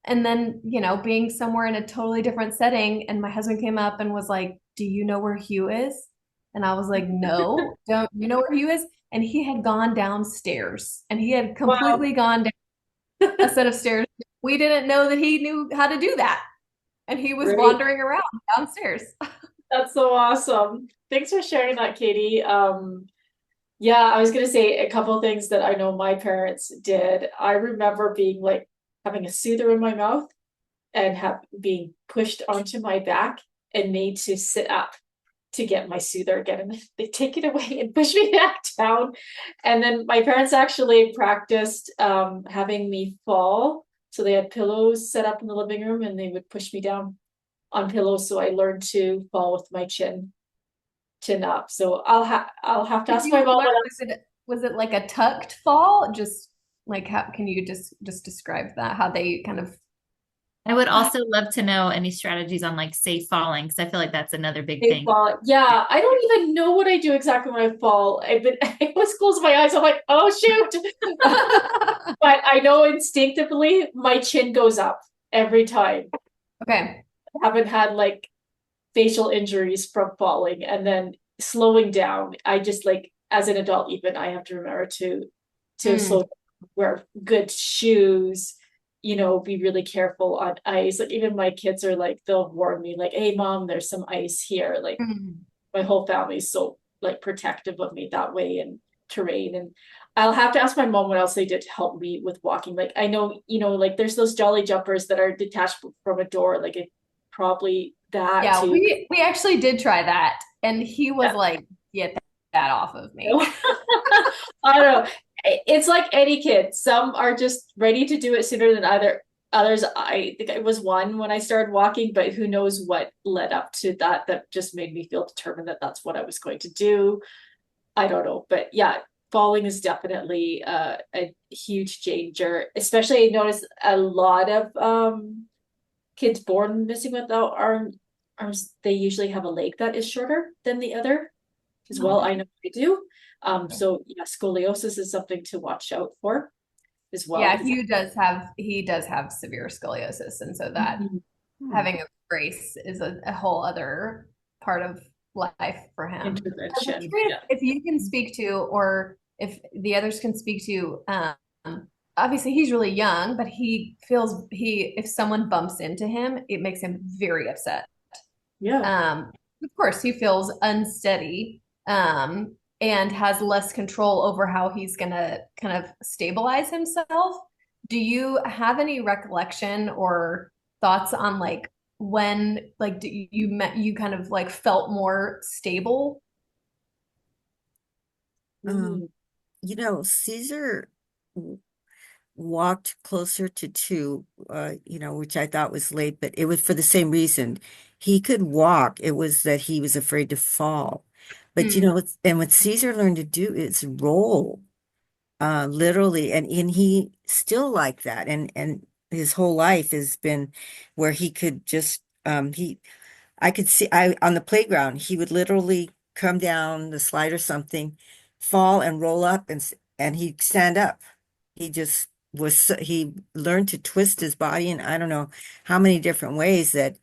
And then, being somewhere in a totally different setting, and my husband came up and was like, do you know where Hugh is? And I was like, no, don't you know where Hugh is? And he had gone downstairs, and he had completely gone down. a set of stairs. We didn't know that he knew how to do that. And he was Right. wandering around downstairs. That's so awesome. Thanks for sharing that, Katie. Yeah, I was gonna say a couple of things that I know my parents did. I remember being like having a soother in my mouth and being pushed onto my back and made to sit up to get my soother again. And they take it away and push me back down. And then my parents actually practiced having me fall. So they had pillows set up in the living room and they would push me down on pillows. So I learned to fall with my chin up. So I'll have to ask my mom. Was it like a tucked fall? Just like how can you just describe that? How they kind of I would also love to know any strategies on like safe falling, because I feel like that's another big They thing. fall. Yeah, I don't even know what I do exactly when I fall. I always close my eyes. I'm like, oh shoot. But I know instinctively my chin goes up every time. Okay. I haven't had like facial injuries from falling and then slowing down. I just like as an adult even I have to remember to slow down, wear good shoes, be really careful on ice. Like even my kids are like they'll warn me like, hey mom, there's some ice here. Like my whole family's so like protective of me that way and terrain. And I'll have to ask my mom what else they did to help me with walking. Like I know, like there's those jolly jumpers that are detached from a door. Like it probably that Yeah, too. we actually did try that, and he was like, "Get that off of me." I don't know. It's like any kid. Some are just ready to do it sooner than others. I think I was one when I started walking, but who knows what led up to that just made me feel determined that that's what I was going to do. I don't know, but yeah, falling is definitely a huge danger. Especially I notice a lot of kids born missing without arms, they usually have a leg that is shorter than the other as well. I know I do. So yeah, scoliosis is something to watch out for as well. Yeah, he does have severe scoliosis, and so that having a brace is a whole other part of life for him. Intervention. Yeah. If you can speak to, or if the others can speak to, obviously he's really young, but if someone bumps into him, it makes him very upset. Yeah. Of course, he feels unsteady, and has less control over how he's gonna kind of stabilize himself. Do you have any recollection or thoughts on like when like you kind of like felt more stable? Caesar walked closer to 2, which I thought was late, but it was for the same reason. He could walk. It was that he was afraid to fall. But and what Caesar learned to do is roll, literally, and he still like that. And his whole life has been where he could just I could see on the playground, he would literally come down the slide or something, fall and roll up and he'd stand up. He just he learned to twist his body in I don't know how many different ways that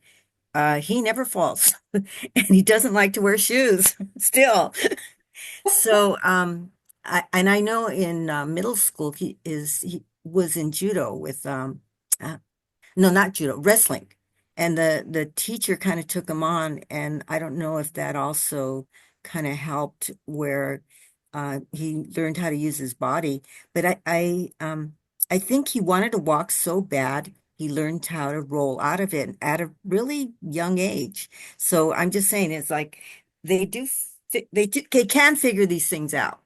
he never falls. And he doesn't like to wear shoes still. So I know in middle school he was in judo with uh, no, not judo, wrestling. And the teacher kind of took him on, and I don't know if that also kind of helped where he learned how to use his body. But I think he wanted to walk so bad, he learned how to roll out of it at a really young age. So I'm just saying, it's like they can figure these things out.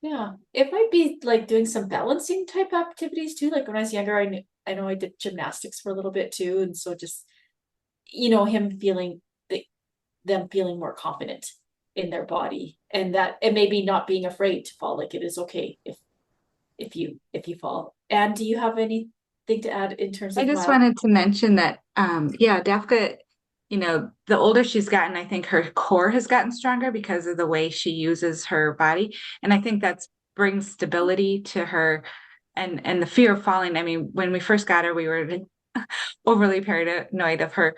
Yeah. It might be like doing some balancing type activities too. Like when I was younger, I know I did gymnastics for a little bit too. And so just, him feeling them feeling more confident in their body and that and maybe not being afraid to fall. Like it is okay if you fall. And do you have anything to add in terms I of just wanted to mention that, yeah, Dafka, the older she's gotten, I think her core has gotten stronger because of the way she uses her body. And I think that's brings stability to her and the fear of falling. I mean, when we first got her, we were overly paranoid of her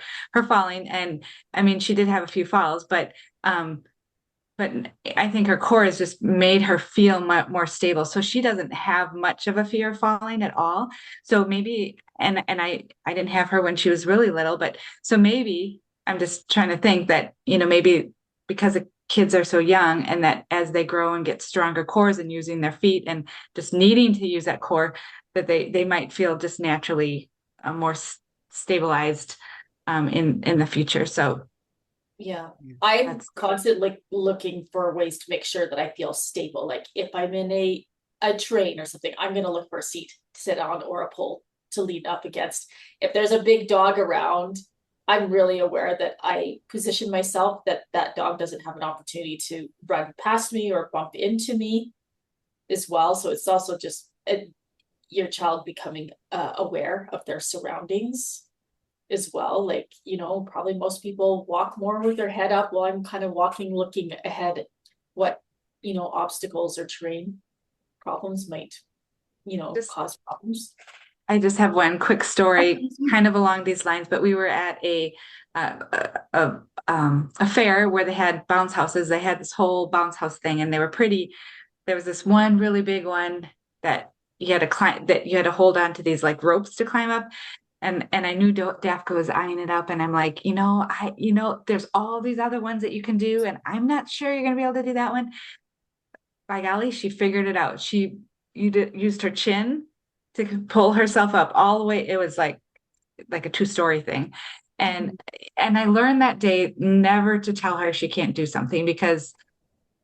falling. And I mean, she did have a few falls, but but I think her core has just made her feel more stable. So she doesn't have much of a fear of falling at all. So maybe, and I didn't have her when she was really little, but so maybe I'm just trying to think that, maybe because the kids are so young and that as they grow and get stronger cores and using their feet and just needing to use that core, that they might feel just naturally more stabilized in the future. So Yeah, I'm That's- constantly looking for ways to make sure that I feel stable. Like if I'm in a train or something, I'm gonna look for a seat to sit on or a pole to lean up against. If there's a big dog around, I'm really aware that I position myself that that dog doesn't have an opportunity to run past me or bump into me as well. So it's also just your child becoming aware of their surroundings as well. Like, probably most people walk more with their head up while I'm kind of walking, looking ahead what, obstacles or terrain problems might, Just- cause problems. I just have one quick story kind of along these lines, but we were at a fair where they had bounce houses. They had this whole bounce house thing and they were pretty. There was this one really big one that you had to climb, that you had to hold on to these like ropes to climb up. And I knew Dafka was eyeing it up, and I'm like, there's all these other ones that you can do, and I'm not sure you're gonna be able to do that one. By golly, she figured it out. She used her chin to pull herself up all the way. It was like a two-story thing. And I learned that day never to tell her she can't do something because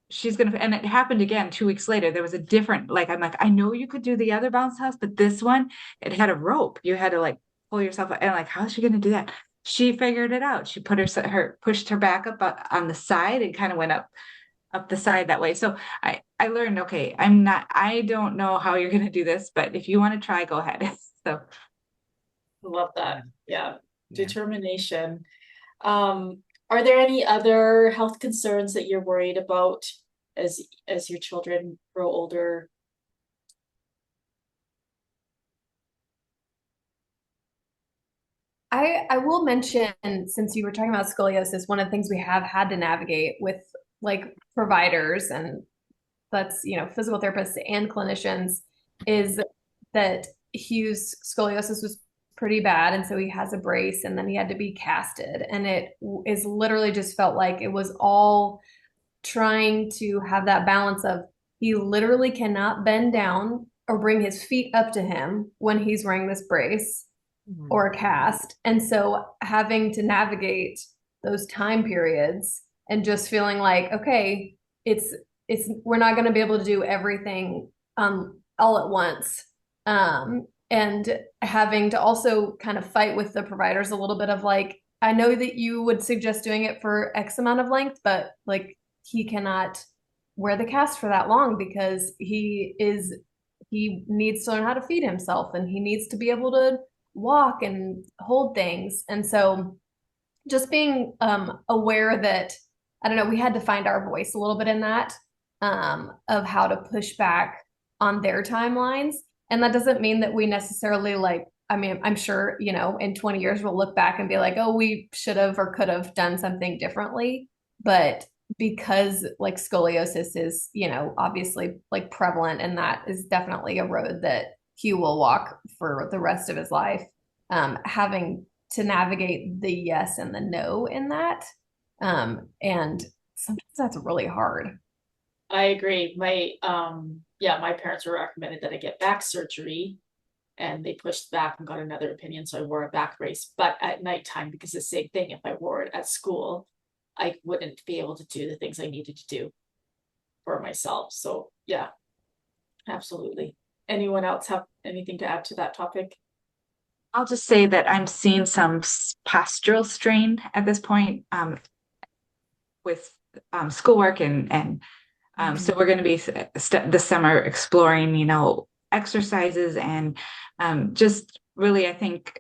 she's gonna, and it happened again 2 weeks later. There was a different, like, I'm like, I know you could do the other bounce house, but this one, it had a rope. You had to like pull yourself up. And I'm like, how's she gonna do that? She figured it out. She put her pushed her back up on the side and kind of went up the side that way. So I learned, okay, I don't know how you're gonna do this, but if you want to try, go ahead. So Love that. Yeah. Yeah. Determination. Are there any other health concerns that you're worried about as your children grow older? I will mention, since you were talking about scoliosis, one of the things we have had to navigate with like providers, and that's, physical therapists and clinicians, is that Hugh's scoliosis was pretty bad. And so he has a brace and then he had to be casted. And it is literally just felt like it was all trying to have that balance of he literally cannot bend down or bring his feet up to him when he's wearing this brace or a cast. And so having to navigate those time periods and just feeling like, okay, it's we're not going to be able to do everything all at once. And having to also kind of fight with the providers a little bit of like, I know that you would suggest doing it for X amount of length, but like he cannot wear the cast for that long because he needs to learn how to feed himself and he needs to be able to walk and hold things. And so just being aware that, I don't know, we had to find our voice a little bit in that, of how to push back on their timelines. And that doesn't mean that we necessarily like, I mean, I'm sure, in 20 years we'll look back and be like, oh, we should have or could have done something differently. But because like scoliosis is, obviously like prevalent, and that is definitely a road that Hugh will walk for the rest of his life, having to navigate the yes and the no in that. And sometimes that's really hard. I agree. My parents were recommended that I get back surgery and they pushed back and got another opinion. So I wore a back brace, but at nighttime, because the same thing, if I wore it at school, I wouldn't be able to do the things I needed to do for myself. So yeah, absolutely. Anyone else have anything to add to that topic? I'll just say that I'm seeing some postural strain at this point with schoolwork and so we're going to be this summer exploring, exercises and just really, I think,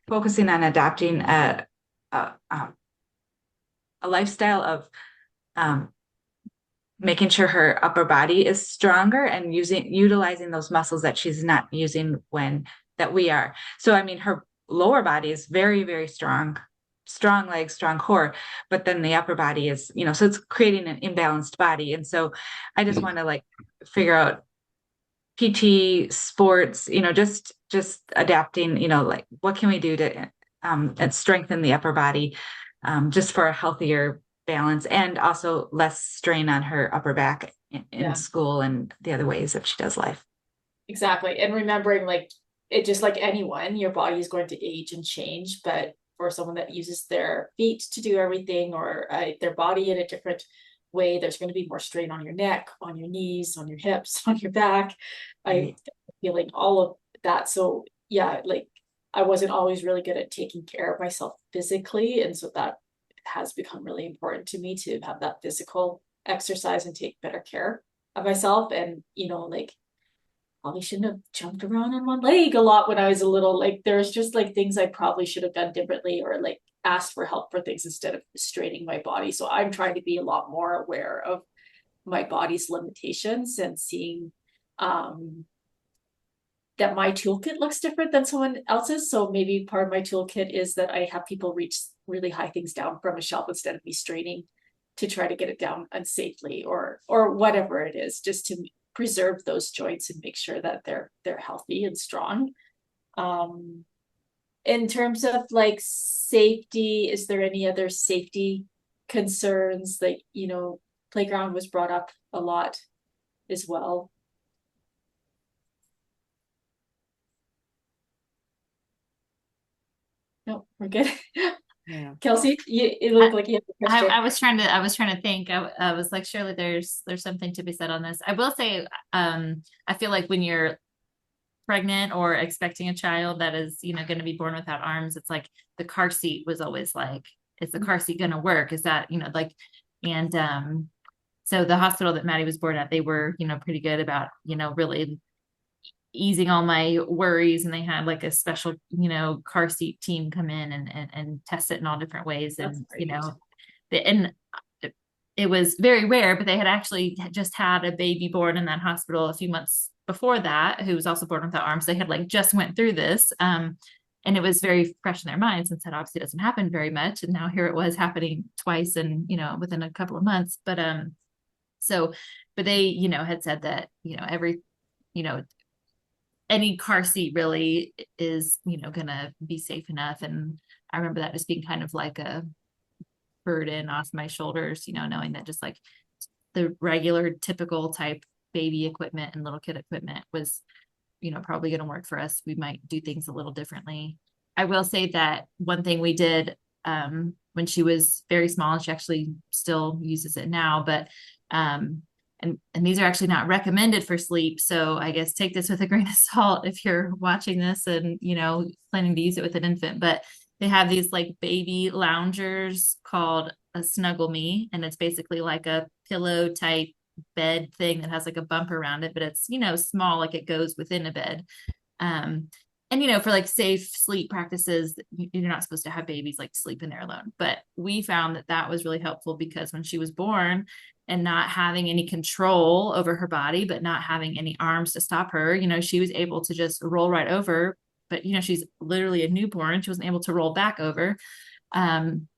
focusing on adopting a lifestyle of making sure her upper body is stronger and utilizing those muscles that she's not using that we are. So, I mean, her lower body is very, very strong. strong legs, strong core, but then the upper body is, so it's creating an imbalanced body. And so I just want to like figure out PT, sports, just adapting, like what can we do to and strengthen the upper body, just for a healthier balance and also less strain on her upper back in school and the other ways that she does life. Exactly. And remembering like it just like anyone, your body is going to age and change, but for someone that uses their feet to do everything or their body in a different way, there's going to be more strain on your neck, on your knees, on your hips, on your back. I feeling all of that. So yeah, like I wasn't always really good at taking care of myself physically. And so that has become really important to me to have that physical exercise and take better care of myself. And, like probably shouldn't have jumped around on one leg a lot when I was a little, like there's just like things I probably should have done differently or like asked for help for things instead of straining my body. So I'm trying to be a lot more aware of my body's limitations and seeing that my toolkit looks different than someone else's. So maybe part of my toolkit is that I have people reach really high things down from a shelf instead of me straining to try to get it down unsafely or whatever it is, just to preserve those joints and make sure that they're healthy and strong. In terms of like safety, is there any other safety concerns? Like, playground was brought up a lot as well. No, we're good. Yeah. Kelsey, it looked like you had a question. I was trying to think. I was like, surely there's something to be said on this. I will say, I feel like when you're pregnant or expecting a child that is, going to be born without arms, it's like the car seat was always like, is the car seat going to work? Is that, like, and so the hospital that Maddie was born at, they were, pretty good about, really easing all my worries, and they had like a special car seat team come in and test it in all different ways. And and it was very rare, but they had actually just had a baby born in that hospital a few months before that who was also born without arms. They had like just went through this and it was very fresh in their minds, since that obviously doesn't happen very much, and now here it was happening twice and within a couple of months. But but they had said that every any car seat really is, gonna be safe enough. And I remember that just being kind of like a burden off my shoulders, knowing that just like the regular typical type baby equipment and little kid equipment was, probably gonna work for us. We might do things a little differently. I will say that one thing we did when she was very small, and she actually still uses it now, but and these are actually not recommended for sleep. So I guess take this with a grain of salt if you're watching this and, planning to use it with an infant. But they have these like baby loungers called a Snuggle Me. And it's basically like a pillow type bed thing that has like a bump around it, but it's, small, like it goes within a bed. And, for like safe sleep practices, you're not supposed to have babies like sleep in there alone. But we found that was really helpful because when she was born and not having any control over her body, but not having any arms to stop her, she was able to just roll right over. But, she's literally a newborn. She wasn't able to roll back over. And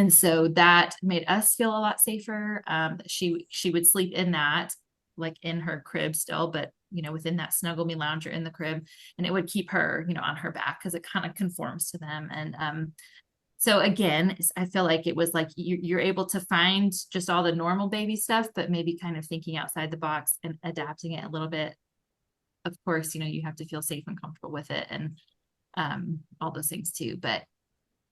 so that made us feel a lot safer. She would sleep in that, like in her crib still, but within that Snuggle Me lounger in the crib, and it would keep her, on her back because it kind of conforms to them. And so again, I feel like it was like you're able to find just all the normal baby stuff, but maybe kind of thinking outside the box and adapting it a little bit. Of course, you have to feel safe and comfortable with it, and all those things too. But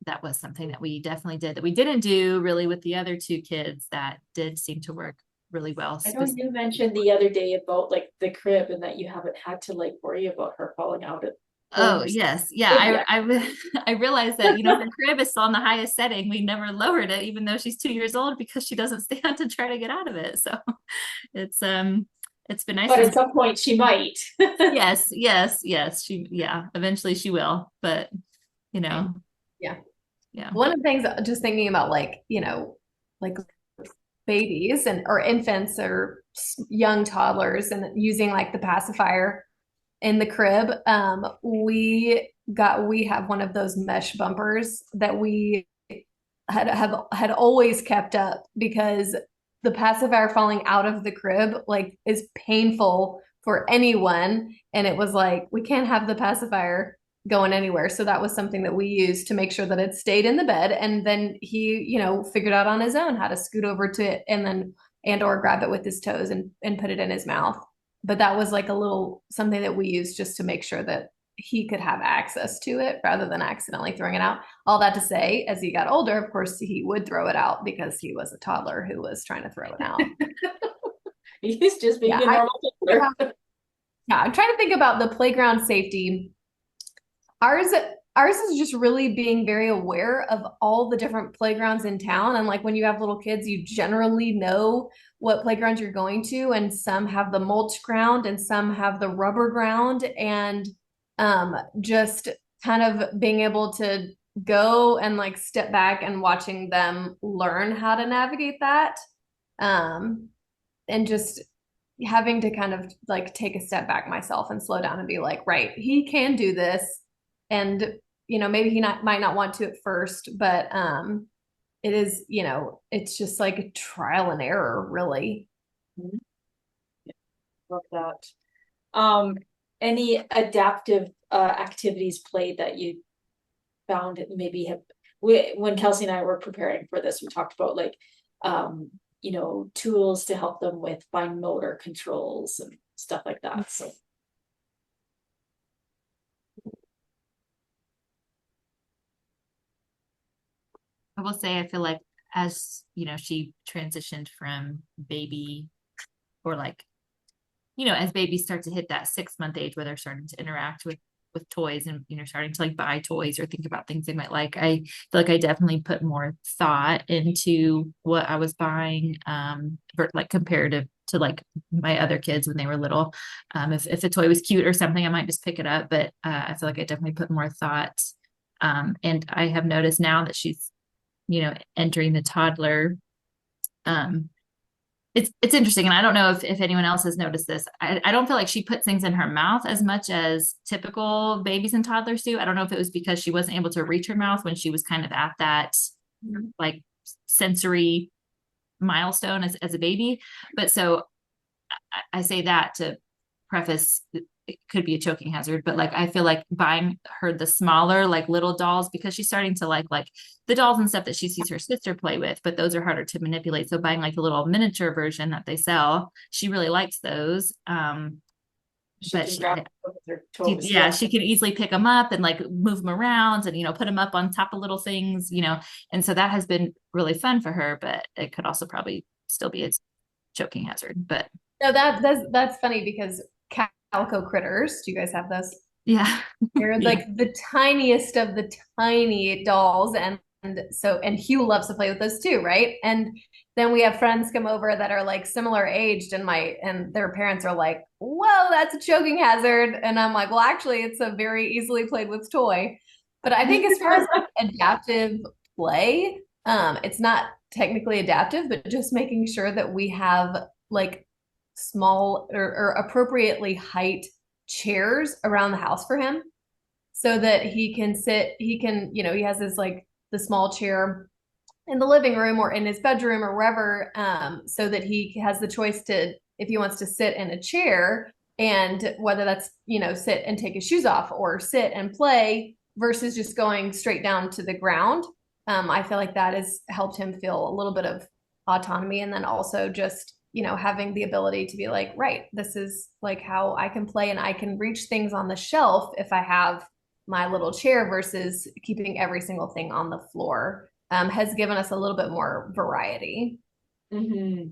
that was something that we definitely did that we didn't do really with the other two kids that did seem to work really well. I know you mentioned the other day about like the crib and that you haven't had to like worry about her falling out at Oh yes. Yeah. I realized that, the crib is still on the highest setting. We never lowered it, even though she's 2 years old, because she doesn't stand to try to get out of it. So it's been nice. But at some point she might. Yes. Eventually she will, but Yeah. Yeah. One of the things, just thinking about like, like babies or infants or young toddlers and using like the pacifier in the crib. We have one of those mesh bumpers that we had always kept up, because the pacifier falling out of the crib like is painful for anyone, and it was like we can't have the pacifier going anywhere. So that was something that we used to make sure that it stayed in the bed, and then he, figured out on his own how to scoot over to it and then or grab it with his toes and put it in his mouth. But that was like a little something that we used just to make sure that he could have access to it rather than accidentally throwing it out. All that to say, as he got older, of course, he would throw it out because he was a toddler who was trying to throw it out. He's just being Yeah, a normal toddler. Yeah, I'm trying to think about the playground safety. Ours is just really being very aware of all the different playgrounds in town. And like when you have little kids, you generally know what playground you're going to, and some have the mulch ground and some have the rubber ground, and just kind of being able to go and like step back and watching them learn how to navigate that. And just having to kind of like take a step back myself and slow down and be like, right, he can do this. And, maybe might not want to at first, but it is, it's just like a trial and error, really. Mhm. Yeah, love that. Any adaptive activities played that you found it maybe when Kelsey and I were preparing for this, we talked about like tools to help them with fine motor controls and stuff like that. So I will say, I feel like as, she transitioned from baby, or like, as babies start to hit that 6-month age where they're starting to interact with toys, and, starting to like buy toys or think about things they might like. I feel like I definitely put more thought into what I was buying, like comparative to like my other kids when they were little. If a toy was cute or something, I might just pick it up, but I feel like I definitely put more thought. And I have noticed now that she's, entering the toddler, it's interesting. And I don't know if anyone else has noticed this. I don't feel like she puts things in her mouth as much as typical babies and toddlers do. I don't know if it was because she wasn't able to reach her mouth when she was kind of at that like sensory milestone as a baby. But so I say that to preface, it could be a choking hazard, but like I feel like buying her the smaller like little dolls, because she's starting to like the dolls and stuff that she sees her sister play with, but those are harder to manipulate. So buying like the little miniature version that they sell, she really likes those. But she can grab them with her toes. yeah, she can easily pick them up and like move them around and put them up on top of little things, and so that has been really fun for her, but it could also probably still be a choking hazard. But No, that's funny, because calico critters, do you guys have those? yeah. They're Yeah. like the tiniest of the tiny dolls, and Hugh loves to play with those too, right? And then we have friends come over that are like similar aged, and their parents are like, "Whoa, that's a choking hazard," and I'm like, "Well, actually, it's a very easily played with toy." But I think as far as like adaptive play, it's not technically adaptive, but just making sure that we have like small or appropriately height chairs around the house for him, so that he can sit, he has his like the small chair in the living room or in his bedroom or wherever, so that he has the choice to, if he wants to sit in a chair, and whether that's, sit and take his shoes off or sit and play versus just going straight down to the ground. I feel like that has helped him feel a little bit of autonomy, and then also just, having the ability to be like, right, this is like how I can play, and I can reach things on the shelf if I have my little chair, versus keeping every single thing on the floor, has given us a little bit more variety. I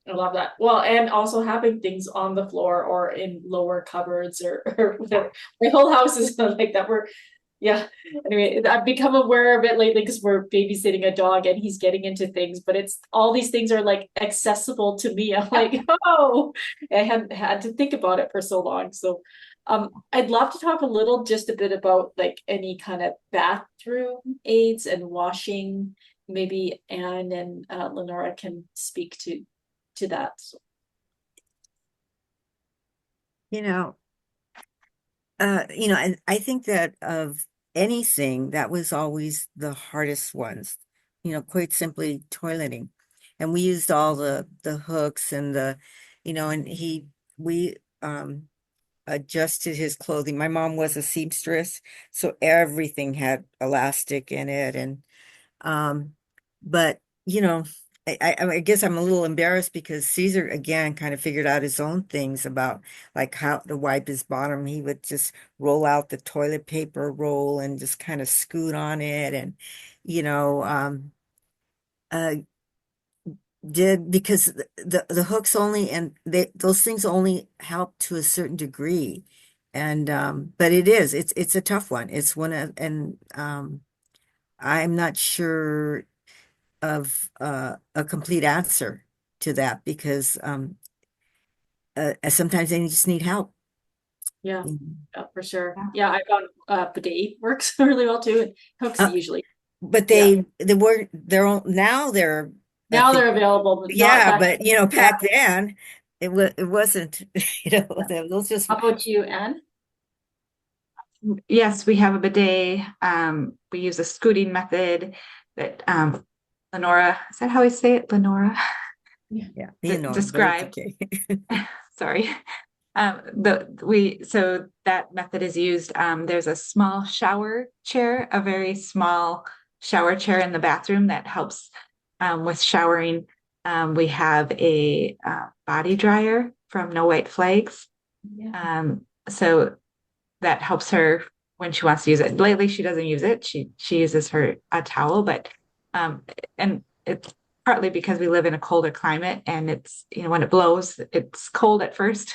love that. Well, and also having things on the floor or in lower cupboards or whatever. My whole house is like that. Anyway, I've become aware of it lately because we're babysitting a dog and he's getting into things, but it's all these things are like accessible to me. I'm like, oh, I hadn't had to think about it for so long. So I'd love to talk just a bit about like any kind of bathroom aids and washing. Maybe Anne and Lenora can speak to that. So. I think that of anything, that was always the hardest ones quite simply toileting. And we used all the hooks and and we adjusted his clothing. My mom was a seamstress, so everything had elastic in it. And but I guess I'm a little embarrassed because Caesar again kind of figured out his own things about like how to wipe his bottom. He would just roll out the toilet paper roll and just kind of scoot on it, and you know uh did because the hooks only, and those things only help to a certain degree. And but it's a tough one. It's one of, and I'm not sure of a complete answer to that, because sometimes they just need help. Yeah, for sure. Yeah. Yeah, I found bidet works really well too. And hooks Uh, usually. But Yeah. they were now they're I Now think, they're available, but not yeah, back. but back then it wasn't, those just. How about you, Anne? Yes, we have a bidet. We use a scooting method that Lenora, is that how I say it? Lenora? Yeah, but it's Described. okay. Sorry. So that method is used. There's a small shower chair, a very small shower chair in the bathroom that helps with showering. We have a body dryer from No White Flags. Yeah. So that helps her when she wants to use it. Lately, she doesn't use it. She uses a towel, but and it's partly because we live in a colder climate, and it's when it blows, it's cold at first.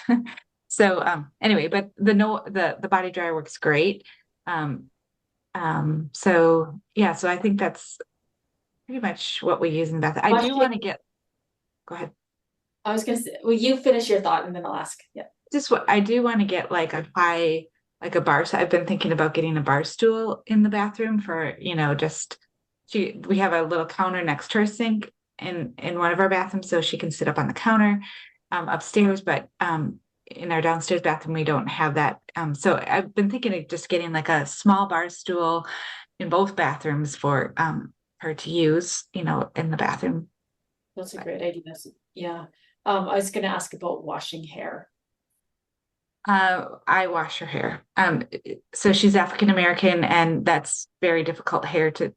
So anyway, but the body dryer works great. So yeah, so I think that's pretty much what we use in the bathroom. I do want to get. Go ahead. I was gonna say, well, you finish your thought and then I'll ask. Yeah. Just what I do want to get like a bar. So I've been thinking about getting a bar stool in the bathroom for, we have a little counter next to our sink in one of our bathrooms, so she can sit up on the counter upstairs, but in our downstairs bathroom we don't have that. So I've been thinking of just getting like a small bar stool in both bathrooms for her to use, in the bathroom. That's a great idea. Yeah. I was gonna ask about washing hair. I wash her hair. So she's African American, and that's very difficult hair to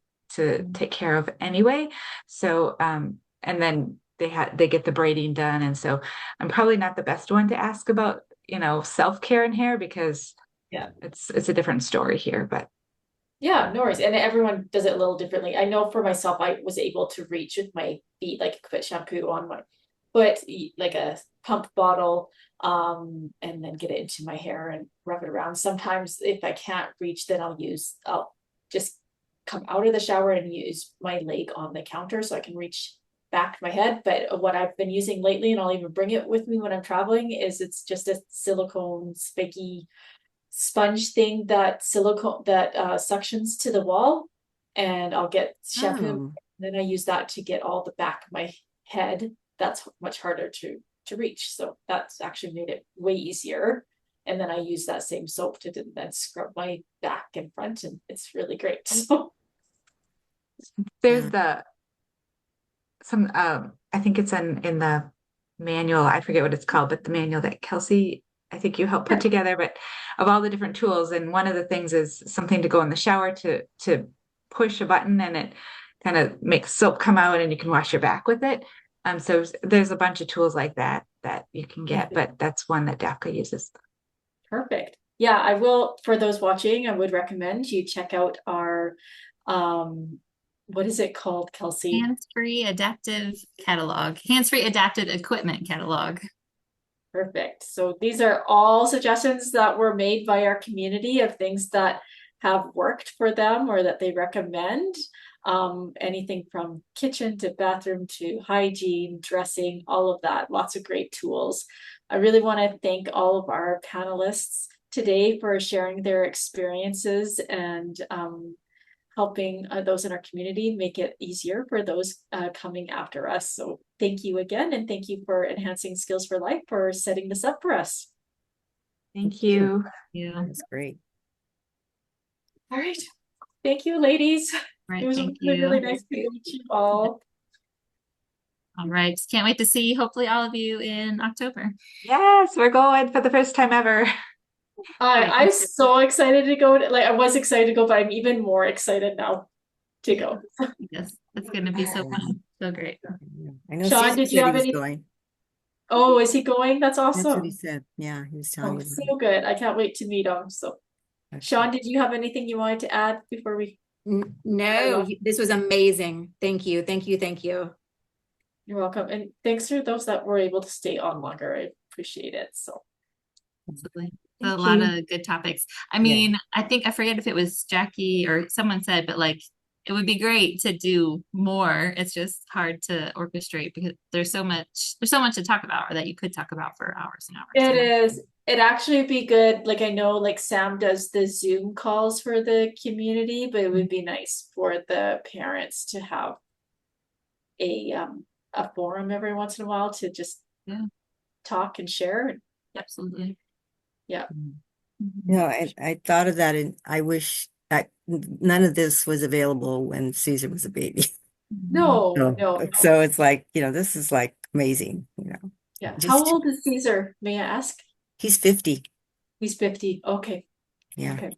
take care of anyway. So, and then they get the braiding done, and so I'm probably not the best one to ask about, self-care in hair, because Yeah, it's a different story here. But yeah, no worries. And everyone does it a little differently. I know for myself, I was able to reach with my feet, like put shampoo on my foot, like a pump bottle, and then get it into my hair and rub it around. Sometimes if I can't reach, then I'll just come out of the shower and use my leg on the counter so I can reach back my head. But what I've been using lately, and I'll even bring it with me when I'm traveling, is it's just a silicone spiky sponge thing that suctions to the wall, and I'll get shampoo. Oh. And then I use that to get all the back of my head. That's much harder to reach, so that's actually made it way easier. And then I use that same soap to then scrub my back and front, and it's really great. So there's I think it's in the manual, I forget what it's called, but the manual that Kelsey, I think you helped put together, but of all the different tools. And one of the things is something to go in the shower to push a button, and it kind of makes soap come out, and you can wash your back with it. So there's a bunch of tools like that you can get, but that's one that Dafka uses. perfect. Yeah, I will, for those watching, I would recommend you check out our what is it called, Kelsey? Hands-free adaptive catalog, hands-free adapted equipment catalog. Perfect. So these are all suggestions that were made by our community of things that have worked for them or that they recommend. Anything from kitchen to bathroom to hygiene, dressing, all of that. Lots of great tools. I really want to thank all of our panelists today for sharing their experiences and helping those in our community make it easier for those coming after us. So thank you again, and thank you for Enhancing Skills for Life for setting this up for us. Thank you. Yeah. That's great. All right. Thank you, ladies. Right, It was thank really, really you. nice to meet you all. All right, just can't wait to see hopefully all of you in October. Yes, we're going for the first time ever. I'm so excited to go. I was excited to go, but I'm even more excited now to go. Yes, it's gonna be so fun, so great. I know Sean, Caesar did you said he have was any? going. Oh, is he going? That's That's what he awesome. said. Yeah, he was Oh, telling me. so good. I can't wait to meet him. So, Okay. Sean, did you have anything you wanted to add before we? No, this was amazing. Thank you. Thank you. Thank you. You're welcome. And thanks for those that were able to stay on longer. I appreciate it. So, Absolutely. A Thank lot you. of good topics. I mean, I think I forget if it was Jackie or someone said, but like it would be great to do more. It's just hard to orchestrate because there's so much to talk about or that you could talk about for hours and hours. it is. It'd actually be good. Like I know like Sam does the Zoom calls for the community, but it would be nice for the parents to have a forum every once in a while to just talk and share. Absolutely. Yeah. No, I thought of that, and I wish that none of this was available when Caesar was a baby. No, So, no. so it's like, this is like amazing, Yeah. Just How old is Caesar? May I ask? he's 50. He's 50. Okay. Yeah. Okay.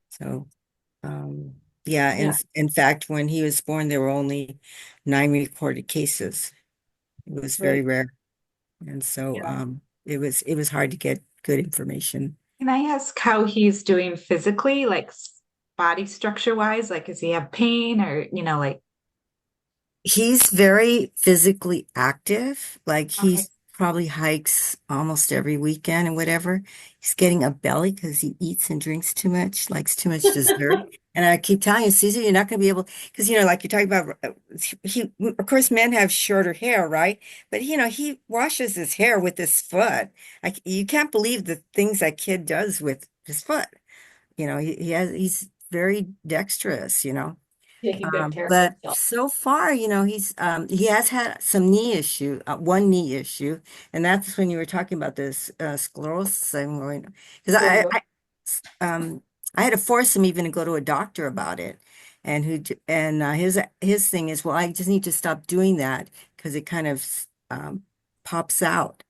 So, yeah, in fact, when he was born, there were only 9 reported cases. It was very rare. And so, it was hard to get good information. Can I ask how he's doing physically, like body structure wise? Like, does he have pain or, like? He's very physically active. Like Okay. he's probably hikes almost every weekend and whatever. He's getting a belly because he eats and drinks too much, likes too much dessert. And I keep telling you, Caesar, you're not going to be able, because, like you're talking about, of course, men have shorter hair, right? But, he washes his hair with his foot. You can't believe the things that kid does with his foot. He's very dexterous. Taking good care of But himself. so far, he has had some knee issue, one knee issue, and that's when you were talking about this sclerosis. I'm going because I had to force him even to go to a doctor about it, and his thing is, well, I just need to stop doing that because it kind of pops out,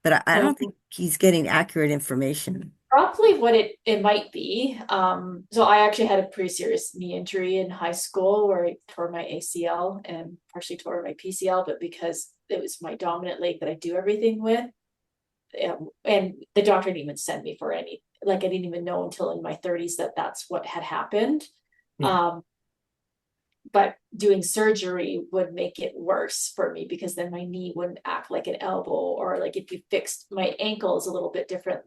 but I don't think he's getting accurate information. Roughly what it might be. So I actually had a pretty serious knee injury in high school where I tore my ACL and partially tore my PCL, but because it was my dominant leg that I do everything with, and the doctor didn't even send me for any, like I didn't even know until in my 30s that that's what had happened. Yeah. But doing surgery would make it worse for me because then my knee wouldn't act like an elbow, or like if you fixed my ankle is a little bit different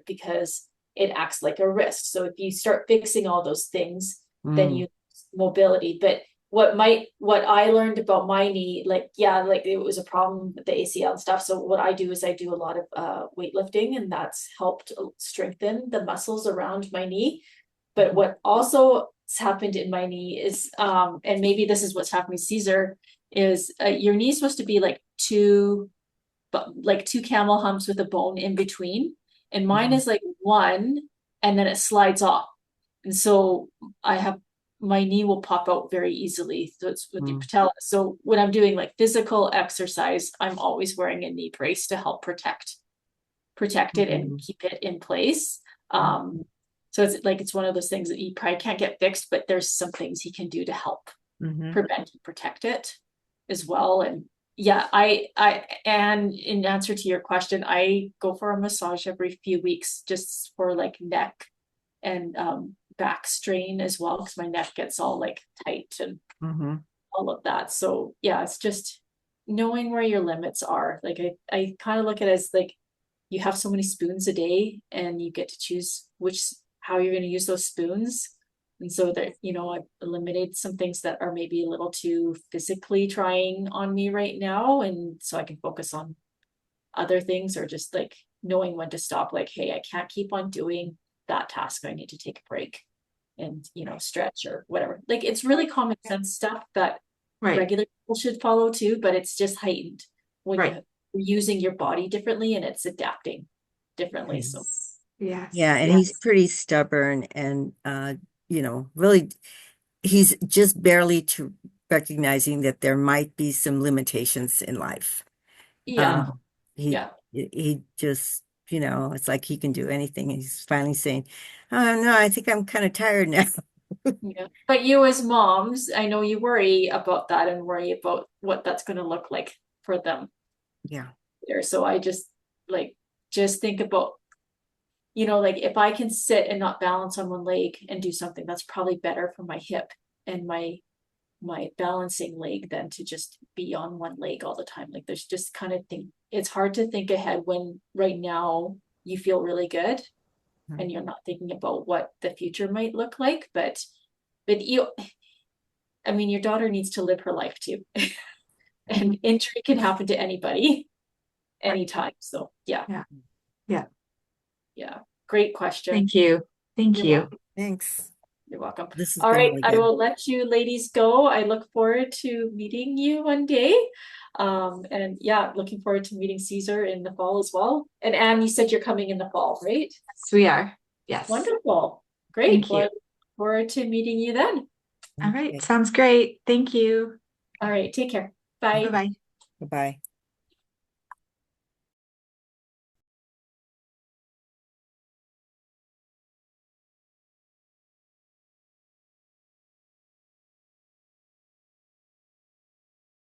because it acts like a wrist. So if you start fixing all those things, then you lose mobility. But what I learned about my knee, like it was a problem with the ACL and stuff. So what I do is I do a lot of weightlifting, and that's helped strengthen the muscles around my knee. But what also happened in my knee is, and maybe this is what's happening to Caesar, is your knee is supposed to be like two camel humps with a bone in between. And mine is like one, and then it slides off. And so my knee will pop out very easily. So it's with the patella. So when I'm doing like physical exercise, I'm always wearing a knee brace to help protect it and keep it in place. So it's one of those things that you probably can't get fixed, but there's some things he can do to help prevent and protect it as well. And and in answer to your question, I go for a massage every few weeks just for like neck and back strain as well, because my neck gets all like tight and all of that. So yeah, it's just knowing where your limits are. Like I kind of look at it as like you have so many spoons a day and you get to choose how you're going to use those spoons. And so that, I've eliminated some things that are maybe a little too physically trying on me right now. And so I can focus on other things, or just like knowing when to stop, like, hey, I can't keep on doing that task. I need to take a break and, stretch or whatever. Like it's really common sense stuff that regular people should follow too, but it's just heightened when you're using your body differently and it's adapting differently. So Yes. Yeah, and he's pretty stubborn and really he's just barely to recognizing that there might be some limitations in life. Yeah. He Yeah. he just, it's like he can do anything. He's finally saying, "Oh no, I think I'm kind of tired now." Yeah. But you as moms, I know you worry about that and worry about what that's going to look like for them Yeah. there. So I just think about, like if I can sit and not balance on one leg and do something, that's probably better for my hip and my balancing leg than to just be on one leg all the time. Like there's just kind of thing. It's hard to think ahead when right now you feel really good and you're not thinking about what the future might look like. But your daughter needs to live her life too. And injury can happen to anybody anytime. So yeah. Great question. Thank you. Thank You're you. welcome. Thanks. You're welcome. This has All been right, really I good. will let you ladies go. I look forward to meeting you one day. And yeah, looking forward to meeting Caesar in the fall as well. And Anne, you said you're coming in the fall, right? Yes, we are. Yes. Wonderful. Great. Thank you. Well, I look forward to meeting you then. All right. Okay. Sounds great. Thank you. All right, take care. Bye. Bye-bye. Bye-bye.